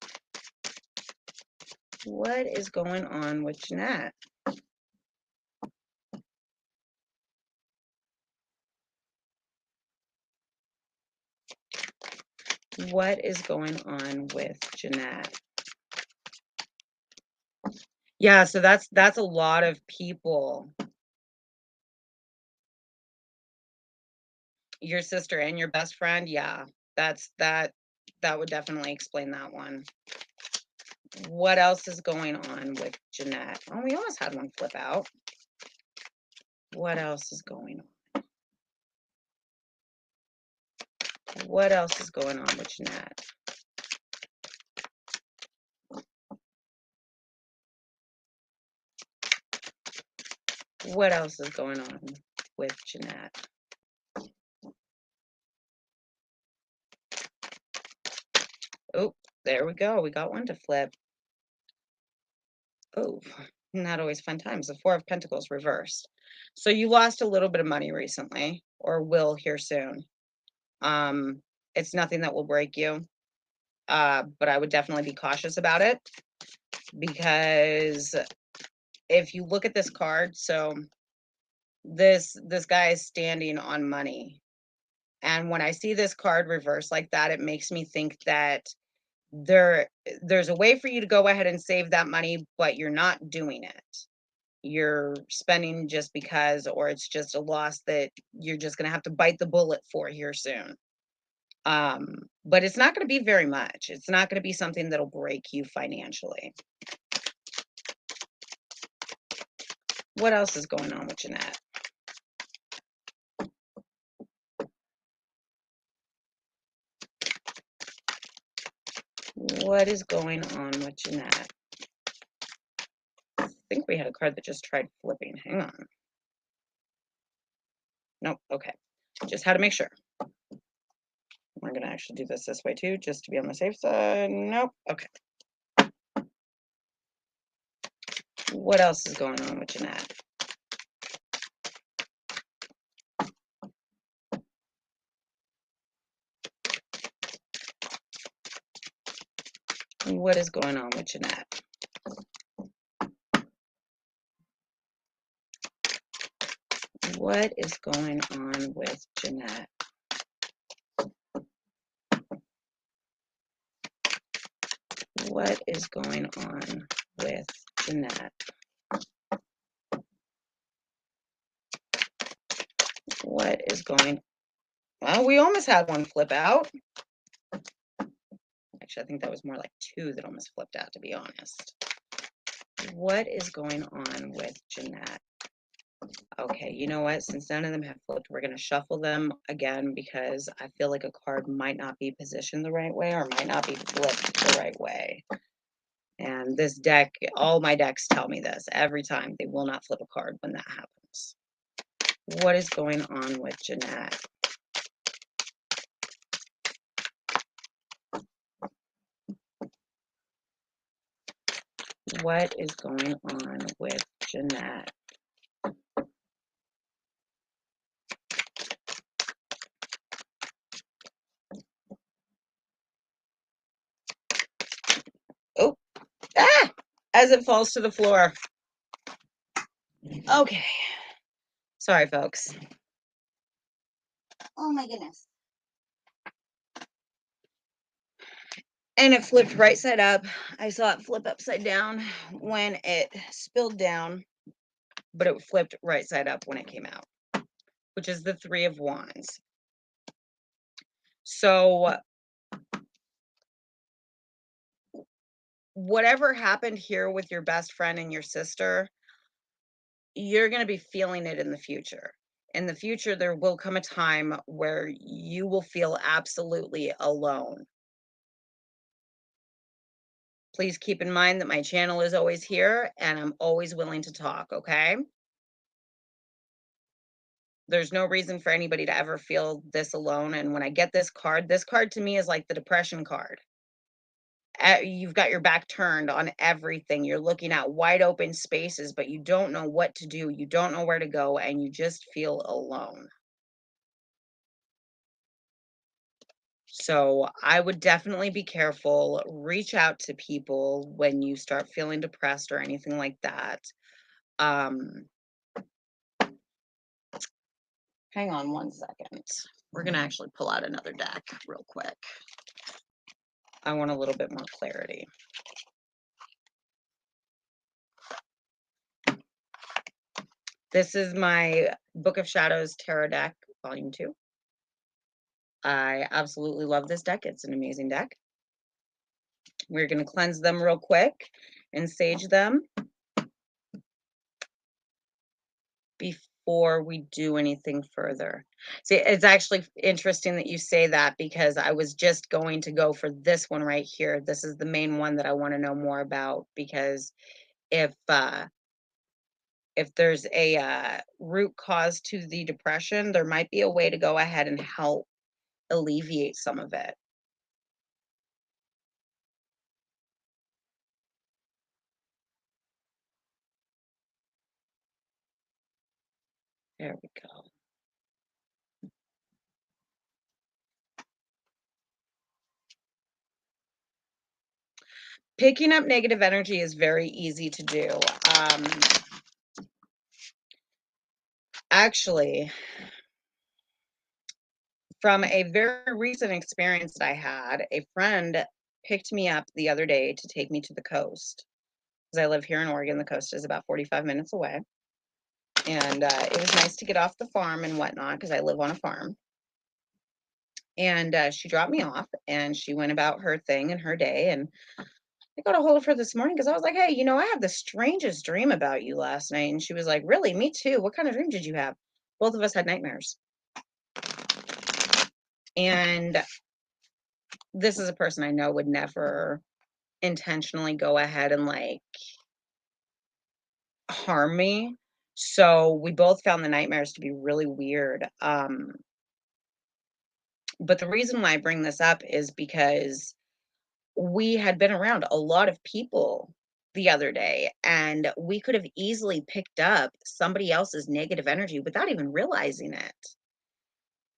What is going on with Jeanette? What is going on with Jeanette? Yeah, so that's a lot of people. Your sister and your best friend, yeah. That would definitely explain that one. What else is going on with Jeanette? Oh, we almost had one flip out. What else is going on? What else is going on with Jeanette? What else is going on with Jeanette? Oh, there we go. We got one to flip. Oh, not always fun times. The Four of Pentacles reversed. So you lost a little bit of money recently, or will here soon. It's nothing that will break you, but I would definitely be cautious about it, because if you look at this card, so this guy is standing on money, and when I see this card reversed like that, it makes me think that there's a way for you to go ahead and save that money, but you're not doing it. You're spending just because, or it's just a loss that you're just going to have to bite the bullet for here soon. But it's not going to be very much. It's not going to be something that'll break you financially. What else is going on with Jeanette? What is going on with Jeanette? I think we had a card that just tried flipping. Hang on. Nope. Okay. Just had to make sure. We're going to actually do this way too, just to be on the safe side. Nope. Okay. What else is going on with Jeanette? What is going on with Jeanette? What is going on with Jeanette? What is going on with Jeanette? What is going? Well, we almost had one flip out. Actually, I think that was more like two that almost flipped out, to be honest. What is going on with Jeanette? Okay, you know what? Since none of them have flipped, we're going to shuffle them again because I feel like a card might not be positioned the right way or might not be flipped the right way. And this deck, all my decks tell me this every time. They will not flip a card when that happens. What is going on with Jeanette? What is going on with Jeanette? Oh, ah! As it falls to the floor. Okay. Sorry, folks. Oh my goodness. And it flipped right side up. I saw it flip upside down when it spilled down, but it flipped right side up when it came out, which is the Three of Wands. So whatever happened here with your best friend and your sister, you're going to be feeling it in the future. In the future, there will come a time where you will feel absolutely alone. Please keep in mind that my channel is always here and I'm always willing to talk, okay? There's no reason for anybody to ever feel this alone. And when I get this card to me is like the depression card. You've got your back turned on everything. You're looking at wide open spaces, but you don't know what to do. You don't know where to go, and you just feel alone. So I would definitely be careful. Reach out to people when you start feeling depressed or anything like that. Um, Hang on one second. We're going to actually pull out another deck real quick. I want a little bit more clarity. This is my Book of Shadows Tarot deck, Volume 2. I absolutely love this deck. It's an amazing deck. We're going to cleanse them real quick and sage them before we do anything further. See, it's actually interesting that you say that because I was just going to go for this one right here. This is the main one that I want to know more about because if there's a root cause to the depression, there might be a way to go ahead and help alleviate some of it. There we go. Picking up negative energy is very easy to do. Actually, from a very recent experience that I had, a friend picked me up the other day to take me to the coast. Because I live here in Oregon, the coast is about 45 minutes away. And it was nice to get off the farm and whatnot because I live on a farm. And she dropped me off and she went about her thing and her day. And I got a hold of her this morning because I was like, hey, I had the strangest dream about you last night. And she was like, really? Me too. What kind of dream did you have? Both of us had nightmares. And this is a person I know would never intentionally go ahead and like harm me. So we both found the nightmares to be really weird. But the reason why I bring this up is because we had been around a lot of people the other day, and we could have easily picked up somebody else's negative energy without even realizing it.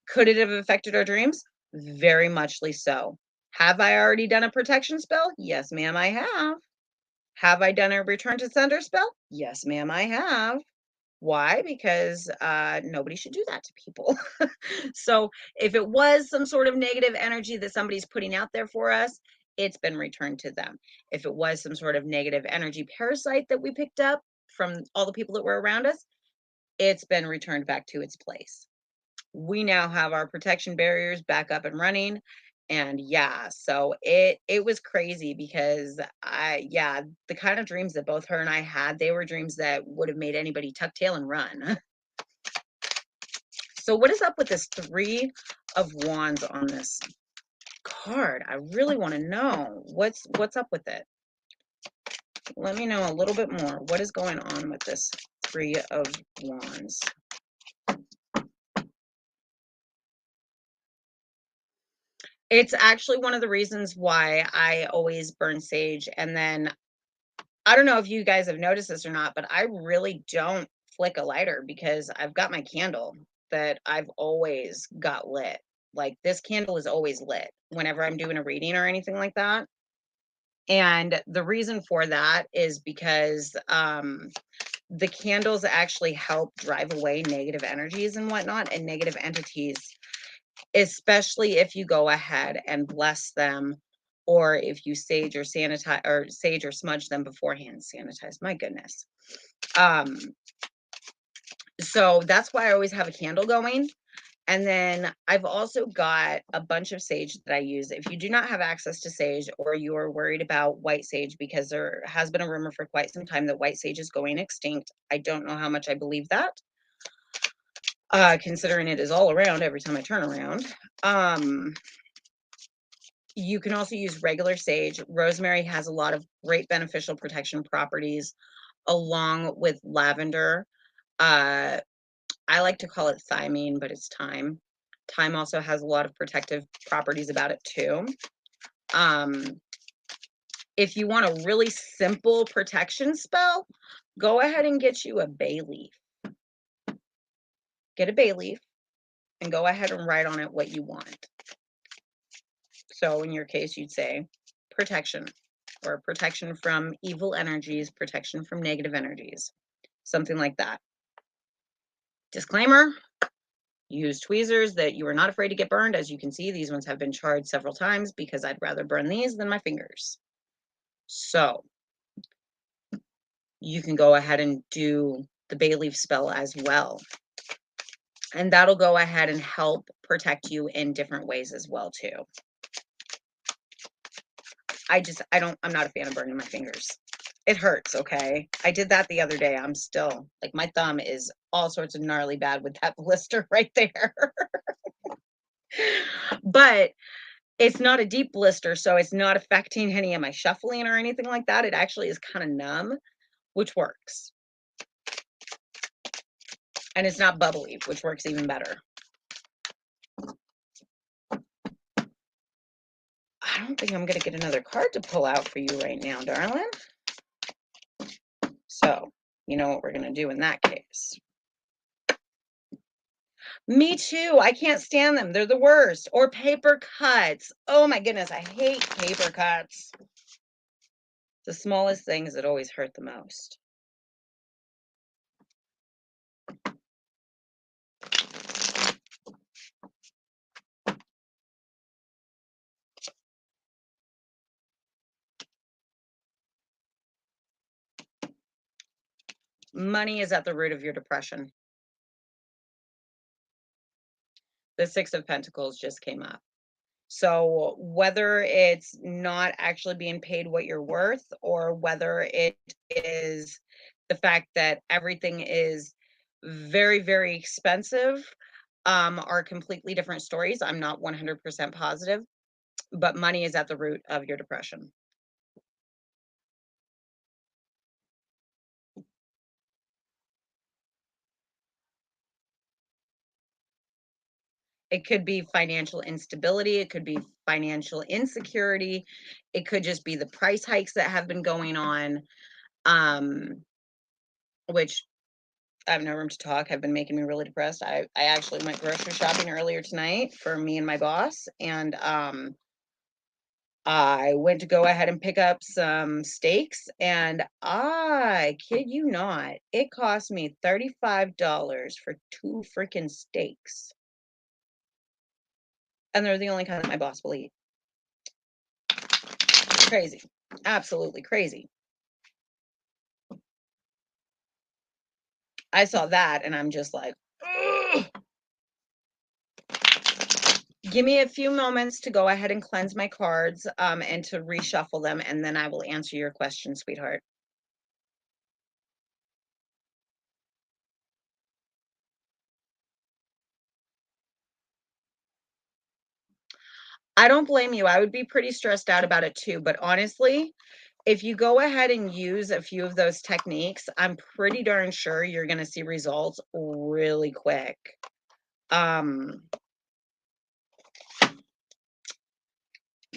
Could it have affected our dreams? Very muchly so. Have I already done a protection spell? Yes, ma'am, I have. Have I done a return to sender spell? Yes, ma'am, I have. Why? Because nobody should do that to people. So if it was some sort of negative energy that somebody's putting out there for us, it's been returned to them. If it was some sort of negative energy parasite that we picked up from all the people that were around us, it's been returned back to its place. We now have our protection barriers back up and running, And yeah, so it was crazy because the kind of dreams that both her and I had, they were dreams that would have made anybody tuck tail and run. So what is up with this 3 of Wands on this card? I really want to know what's up with it. Let me know a little bit more. What is going on with this 3 of Wands? It's actually one of the reasons why I always burn sage. And then I don't know if you guys have noticed this or not, but I really don't flick a lighter because I've got my candle that I've always got lit. Like this candle is always lit whenever I'm doing a reading or anything like that. And the reason for that is because the candles actually help drive away negative energies and whatnot and negative entities, especially if you go ahead and bless them, or if you sage or sanitize or sage or smudge them beforehand. Sanitize, my goodness. Um, so that's why I always have a candle going. And then I've also got a bunch of sage that I use. If you do not have access to sage, or you are worried about white sage, because there has been a rumor for quite some time that white sage is going extinct. I don't know how much I believe that, considering it is all around every time I turn around. You can also use regular sage. Rosemary has a lot of great beneficial protection properties, along with lavender. Uh, I like to call it thymine, but it's thyme. Thyme also has a lot of protective properties about it too. If you want a really simple protection spell, go ahead and get you a bay leaf. Get a bay leaf and go ahead and write on it what you want. So in your case, you'd say protection, or protection from evil energies, protection from negative energies, something like that. Disclaimer, use tweezers that you are not afraid to get burned. As you can see, these ones have been charred several times because I'd rather burn these than my fingers. So you can go ahead and do the bay leaf spell as well. And that'll go ahead and help protect you in different ways as well too. I'm not a fan of burning my fingers. It hurts, okay? I did that the other day. I'm still, like, my thumb is all sorts of gnarly bad with that blister right there. But it's not a deep blister, so it's not affecting any of my shuffling or anything like that. It actually is kind of numb, which works. And it's not bubbly, which works even better. I don't think I'm going to get another card to pull out for you right now, darling. So, you know what we're going to do in that case. Me too. I can't stand them. They're the worst. Or paper cuts. Oh my goodness. I hate paper cuts. The smallest things that always hurt the most. Money is at the root of your depression. The 6 of Pentacles just came up. So whether it's not actually being paid what you're worth, or whether it is the fact that everything is very, very expensive, are completely different stories. I'm not 100% positive, but money is at the root of your depression. It could be financial instability. It could be financial insecurity. It could just be the price hikes that have been going on, which I have no room to talk, have been making me really depressed. I actually went grocery shopping earlier tonight for me and my boss, and I went to go ahead and pick up some steaks, and I kid you not, it cost me $35 for 2 freaking steaks. And they're the only kind that my boss will eat. Crazy. Absolutely crazy. I saw that and I'm just like, ugh. Give me a few moments to go ahead and cleanse my cards, and to reshuffle them, and then I will answer your question, sweetheart. I don't blame you. I would be pretty stressed out about it too, but honestly, if you go ahead and use a few of those techniques, I'm pretty darn sure you're gonna see results really quick. Um,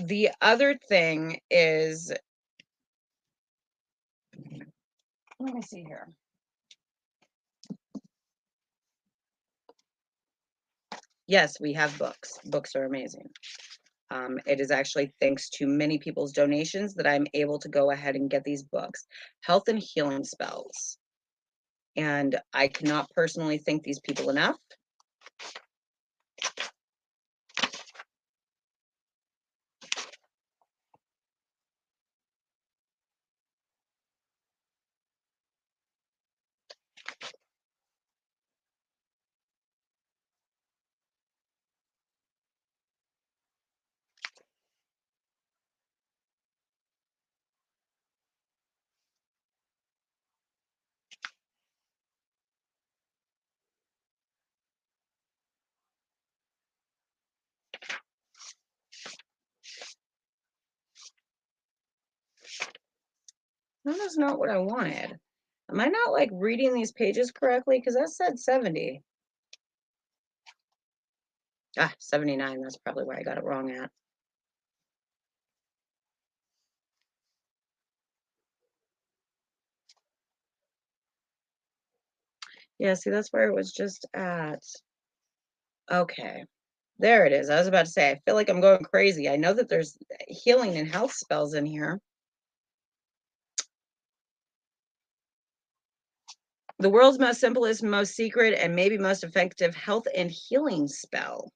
the other thing is, let me see here. Yes, we have books. Books are amazing. It is actually thanks to many people's donations that I'm able to go ahead and get these books, Health and Healing Spells. And I cannot personally thank these people enough. That is not what I wanted. Am I not like reading these pages correctly? Because that said 70. Ah, 79. That's probably where I got it wrong at. Yeah, see, that's where it was just at. Okay. There it is. I was about to say, I feel like I'm going crazy. I know that there's healing and health spells in here. The world's most simplest, most secret, and maybe most effective health and healing spell.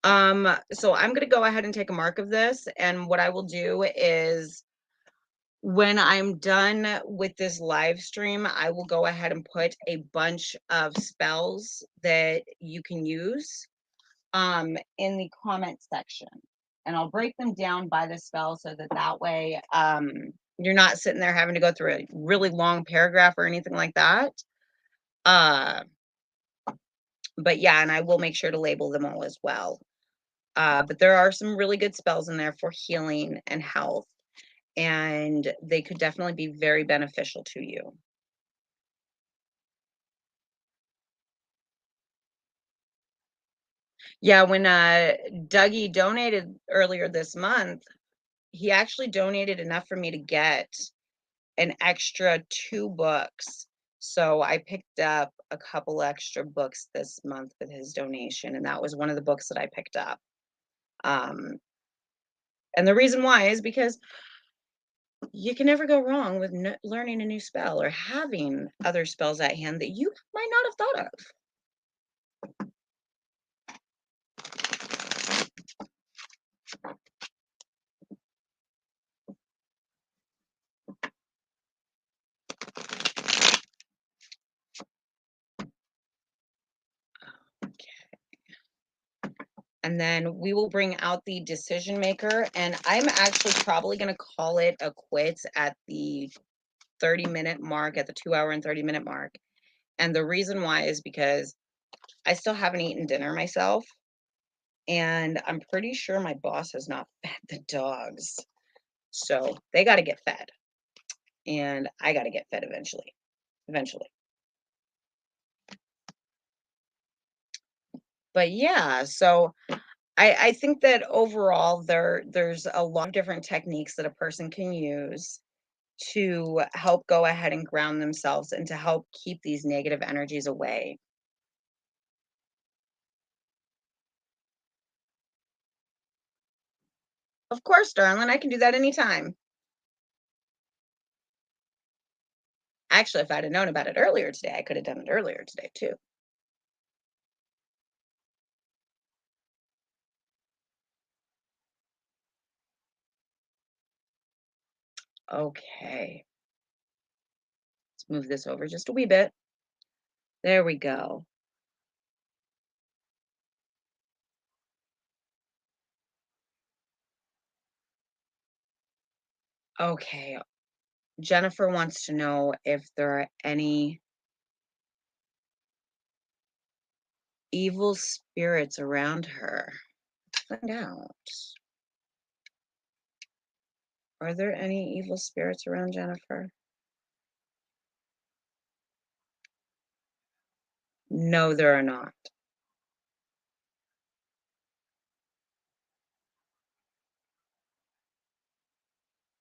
So I'm gonna go ahead and take a mark of this, and what I will do is when I'm done with this live stream, I will go ahead and put a bunch of spells that you can use in the comment section. And I'll break them down by the spell so that that way you're not sitting there having to go through a really long paragraph or anything like that. Uh, but yeah, and I will make sure to label them all as well. But there are some really good spells in there for healing and health, and they could definitely be very beneficial to you. Yeah, when Dougie donated earlier this month, he actually donated enough for me to get an extra 2 books. So I picked up a couple extra books this month with his donation, and that was one of the books that I picked up. Um, and the reason why is because you can never go wrong with learning a new spell or having other spells at hand that you might not have thought of. And then we will bring out the decision maker, and I'm actually probably going to call it a quits at the 30-minute mark, at the 2 hour and 30-minute mark. And the reason why is because I still haven't eaten dinner myself, and I'm pretty sure my boss has not fed the dogs. So they got to get fed, and I got to get fed eventually. Eventually. But yeah, so I think that overall there's a lot of different techniques that a person can use to help go ahead and ground themselves and to help keep these negative energies away. Of course, darling, I can do that anytime. Actually, if I'd have known about it earlier today, I could have done it earlier today too. Okay, let's move this over just a wee bit. There we go. Okay. Jennifer wants to know if there are any evil spirits around her. Let's find out. Are there any evil spirits around Jennifer? No, there are not.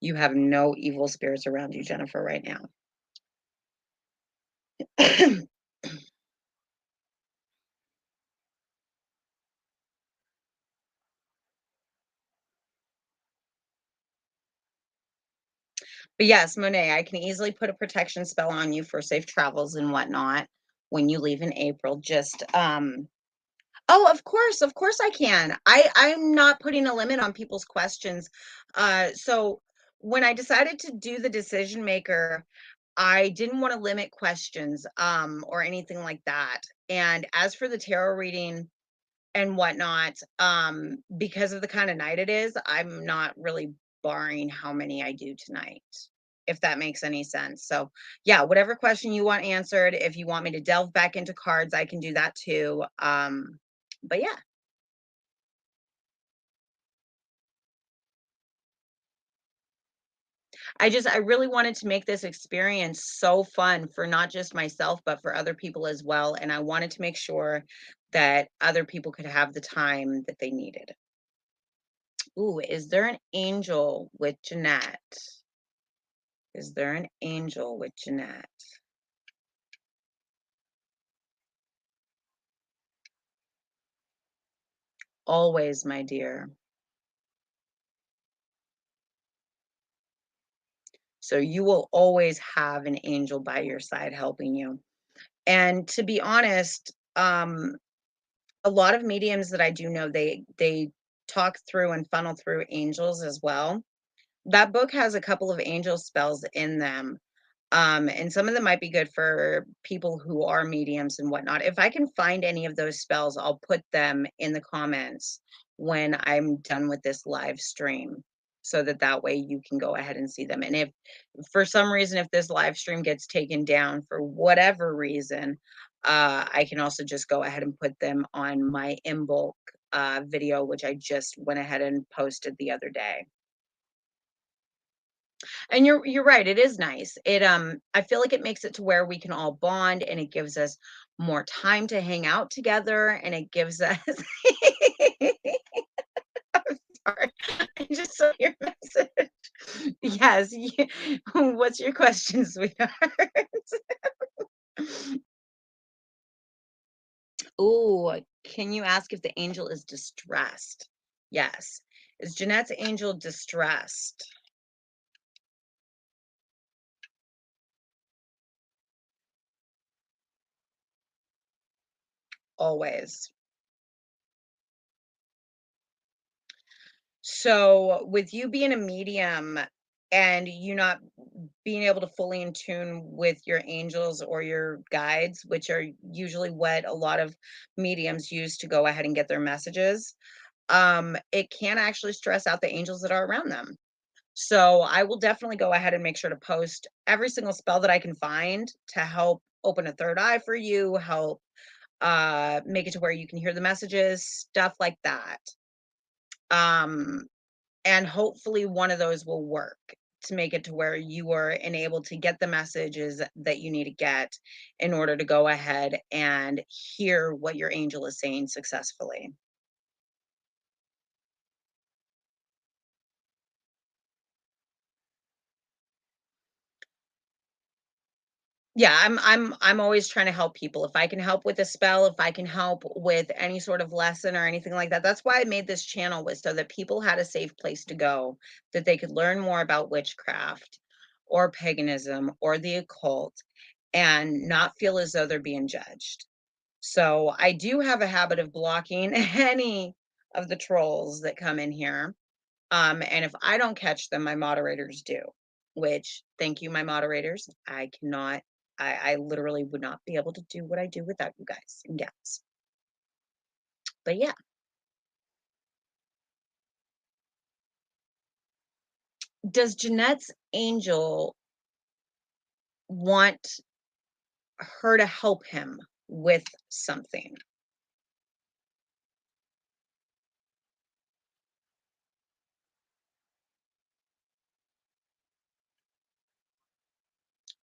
You have no evil spirits around you, Jennifer, right now. But yes, Monet, I can easily put a protection spell on you for safe travels and whatnot when you leave in April. Just oh, of course I can. I'm not putting a limit on people's questions. So when I decided to do the decision maker, I didn't want to limit questions or anything like that. And as for the tarot reading and whatnot, because of the kind of night it is, I'm not really barring how many I do tonight, if that makes any sense. So, yeah, whatever question you want answered, if you want me to delve back into cards, I can do that too. But yeah, I really wanted to make this experience so fun for not just myself, but for other people as well. And I wanted to make sure that other people could have the time that they needed. Ooh, is there an angel with Jeanette? Is there an angel with Jeanette? Always, my dear. So you will always have an angel by your side helping you. And to be honest, a lot of mediums that I do know, they talk through and funnel through angels as well. That book has a couple of angel spells in them. And some of them might be good for people who are mediums and whatnot. If I can find any of those spells, I'll put them in the comments when I'm done with this live stream so that that way you can go ahead and see them. And if for some reason, if this live stream gets taken down for whatever reason, I can also just go ahead and put them on my in bulk video, which I just went ahead and posted the other day. And you're right, it is nice. I feel like it makes it to where we can all bond and it gives us more time to hang out together and it gives us sorry. I just saw your message. Yes. What's your question, sweetheart? Oh, can you ask if the angel is distressed? Yes. Is Jeanette's angel distressed? Always. So, with you being a medium and you not being able to fully in tune with your angels or your guides, which are usually what a lot of mediums use to go ahead and get their messages, it can actually stress out the angels that are around them. So, I will definitely go ahead and make sure to post every single spell that I can find to help open a third eye for you, help make it to where you can hear the messages, stuff like that. Um, and hopefully one of those will work to make it to where you are enabled to get the messages that you need to get in order to go ahead and hear what your angel is saying successfully. Yeah, I'm always trying to help people. If I can help with a spell, if I can help with any sort of lesson or anything like that. That's why I made this channel, was so that people had a safe place to go, that they could learn more about witchcraft or paganism or the occult and not feel as though they're being judged. So I do have a habit of blocking any of the trolls that come in here. And if I don't catch them, my moderators do, which thank you, my moderators. I literally would not be able to do what I do without you guys and gals. But yeah, Does Jeanette's angel want her to help him with something?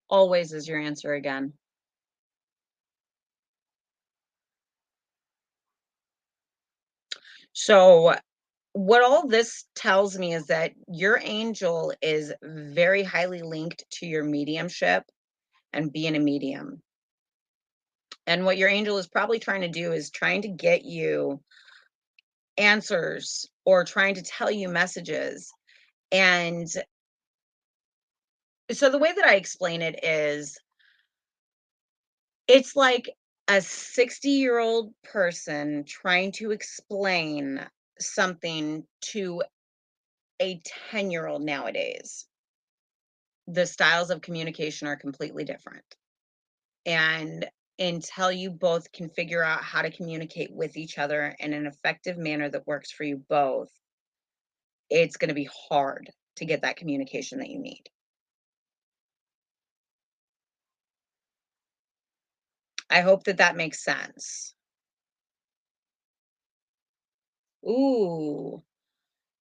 Always is your answer again. So, what all this tells me is that your angel is very highly linked to your mediumship and being a medium. And what your angel is probably trying to do is trying to get you answers or trying to tell you messages. And so the way that I explain it is it's like a 60-year-old person trying to explain something to a 10-year-old nowadays. The styles of communication are completely different. And until you both can figure out how to communicate with each other in an effective manner that works for you both, it's going to be hard to get that communication that you need. I hope that that makes sense. Ooh,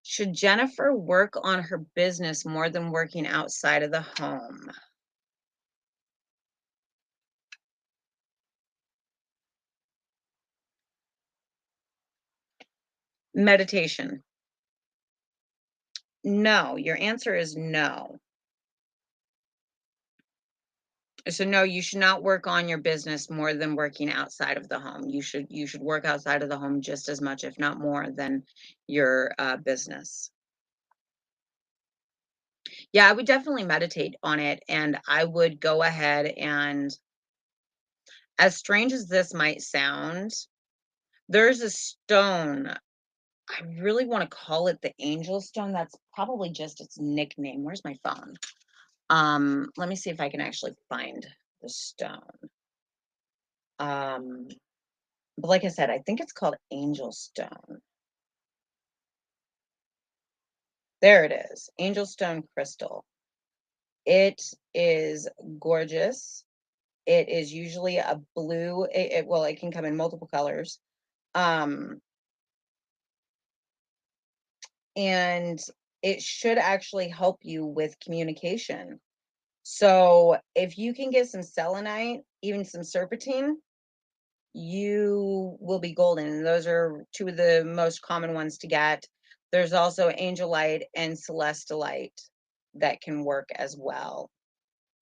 should Jennifer work on her business more than working outside of the home? Meditation. No, your answer is no. So no, you should not work on your business more than working outside of the home. You should work outside of the home just as much, if not more, than your business. Yeah, I would definitely meditate on it, and I would go ahead and, as strange as this might sound, there's a stone. I really want to call it the angel stone. That's probably just its nickname. Where's my phone? Let me see if I can actually find the stone. Um, but like I said, I think it's called angel stone. There it is, angel stone crystal. It is gorgeous. It is usually a blue. Well, it can come in multiple colors. Um, and it should actually help you with communication. So if you can get some selenite, even some serpentine, you will be golden. And those are two of the most common ones to get. There's also angelite and celestilite that can work as well,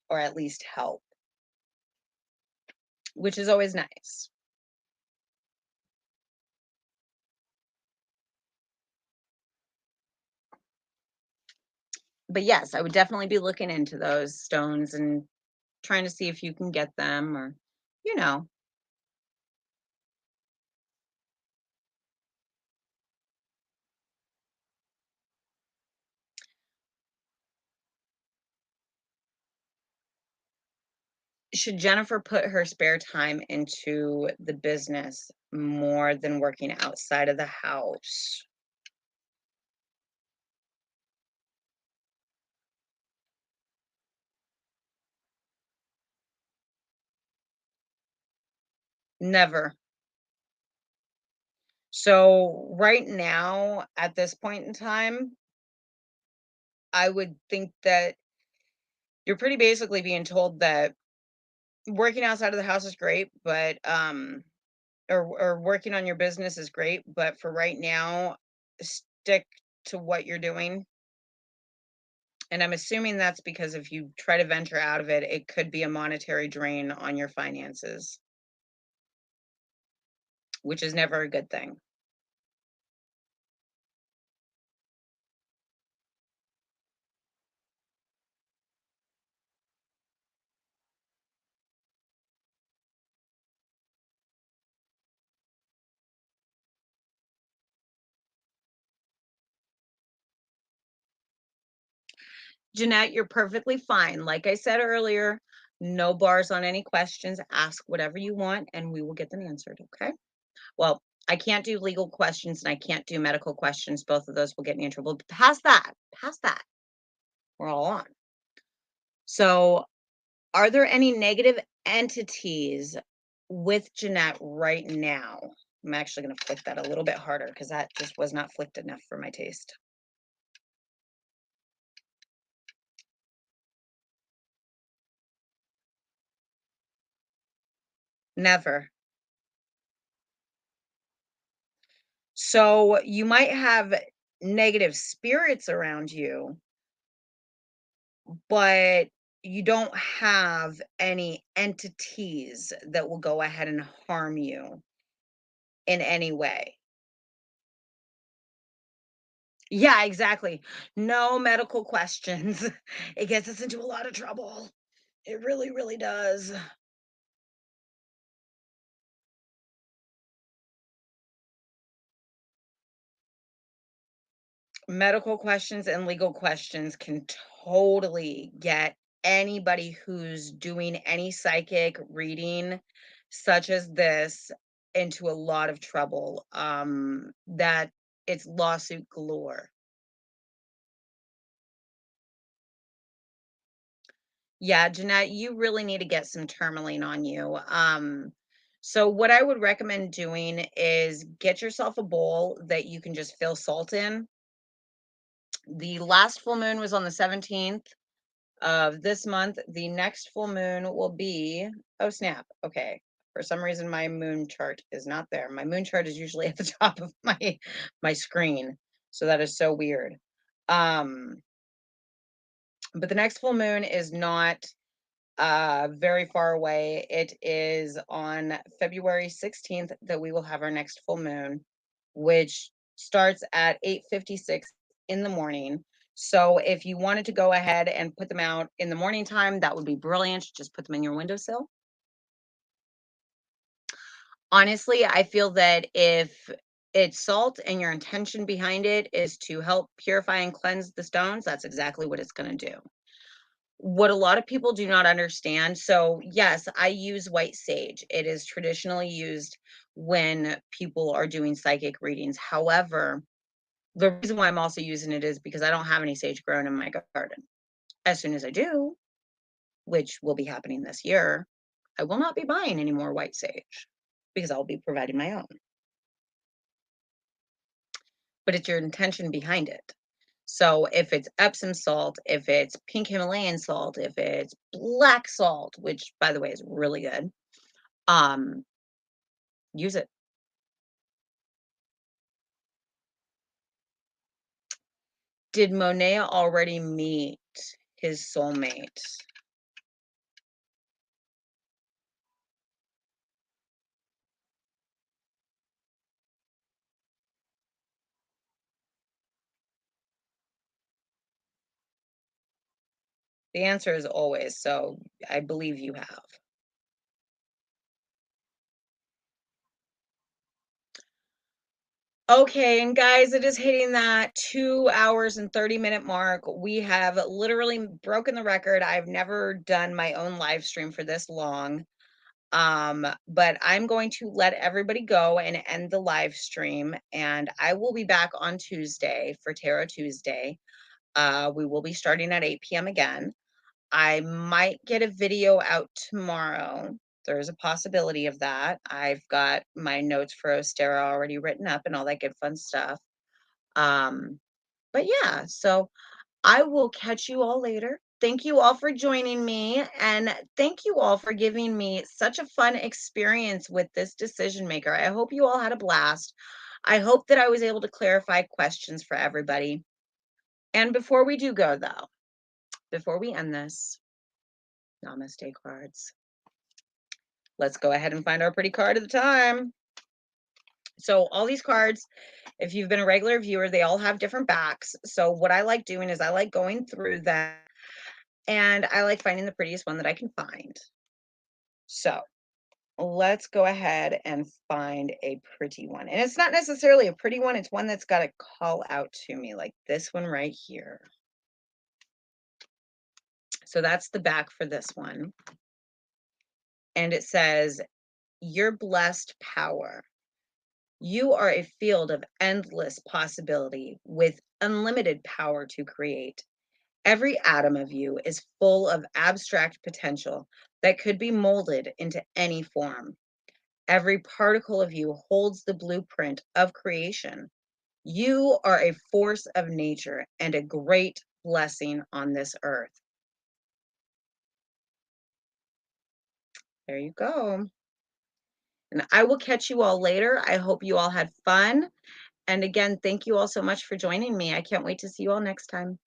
or at least help, which is always nice. But yes, I would definitely be looking into those stones and trying to see if you can get them, or, you know, should Jennifer put her spare time into the business more than working outside of the house? Never. So right now, at this point in time, I would think that you're pretty basically being told that working outside of the house is great, but or working on your business is great, but for right now, stick to what you're doing. And I'm assuming that's because if you try to venture out of it, it could be a monetary drain on your finances, which is never a good thing. Jeanette, you're perfectly fine. Like I said earlier, no bars on any questions. Ask whatever you want and we will get them answered. Okay. Well, I can't do legal questions and I can't do medical questions. Both of those will get me in trouble. Past that, past that. We're all on. So, are there any negative entities with Jeanette right now? I'm actually going to flick that a little bit harder because that just was not flicked enough for my taste. Never. So, you might have negative spirits around you, but you don't have any entities that will go ahead and harm you in any way. Yeah, exactly. No medical questions. It gets us into a lot of trouble. It really, really does. Medical questions and legal questions can totally get anybody who's doing any psychic reading such as this into a lot of trouble. That it's lawsuit galore. Yeah, Jeanette, you really need to get some Tourmaline on you. So what I would recommend doing is get yourself a bowl that you can just fill salt in. The last full moon was on the 17th of this month. The next full moon will be, oh snap. Okay. For some reason my moon chart is not there. My moon chart is usually at the top of my screen. So that is so weird. Um, but the next full moon is not very far away. It is on February 16th that we will have our next full moon, which starts at 8:56 in the morning. So if you wanted to go ahead and put them out in the morning time, that would be brilliant. Just put them in your windowsill. Honestly, I feel that if it's salt and your intention behind it is to help purify and cleanse the stones, that's exactly what it's going to do. What a lot of people do not understand, so yes, I use white sage. It is traditionally used when people are doing psychic readings. However, the reason why I'm also using it is because I don't have any sage grown in my garden. As soon as I do, which will be happening this year, I will not be buying any more white sage because I'll be providing my own. But it's your intention behind it. So if it's Epsom salt, if it's pink Himalayan salt, if it's black salt, which by the way is really good, um, use it. Did Monet already meet his soulmate? The answer is always, so I believe you have. Okay, and guys, it is hitting that 2 hours and 30-minute mark. We have literally broken the record. I've never done my own live stream for this long. But I'm going to let everybody go and end the live stream, and I will be back on Tuesday for Tarot Tuesday. We will be starting at 8 p.m. again. I might get a video out tomorrow. There's a possibility of that. I've got my notes for Ostera already written up and all that good fun stuff. Um, but yeah, so I will catch you all later. Thank you all for joining me, and thank you all for giving me such a fun experience with this decision maker. I hope you all had a blast. I hope that I was able to clarify questions for everybody. And before we do go, though, before we end this, namaste cards. Let's go ahead and find our pretty card of the time. So all these cards, if you've been a regular viewer, they all have different backs. So what I like doing is I like going through them and I like finding the prettiest one that I can find. So let's go ahead and find a pretty one. And it's not necessarily a pretty one. It's one that's got to call out to me like this one right here. So that's the back for this one. And it says, "Your blessed power. You are a field of endless possibility with unlimited power to create. Every atom of you is full of abstract potential that could be molded into any form. Every particle of you holds the blueprint of creation. You are a force of nature and a great blessing on this earth. There you go. And I will catch you all later. I hope you all had fun. And again, thank you all so much for joining me. I can't wait to see you all next time.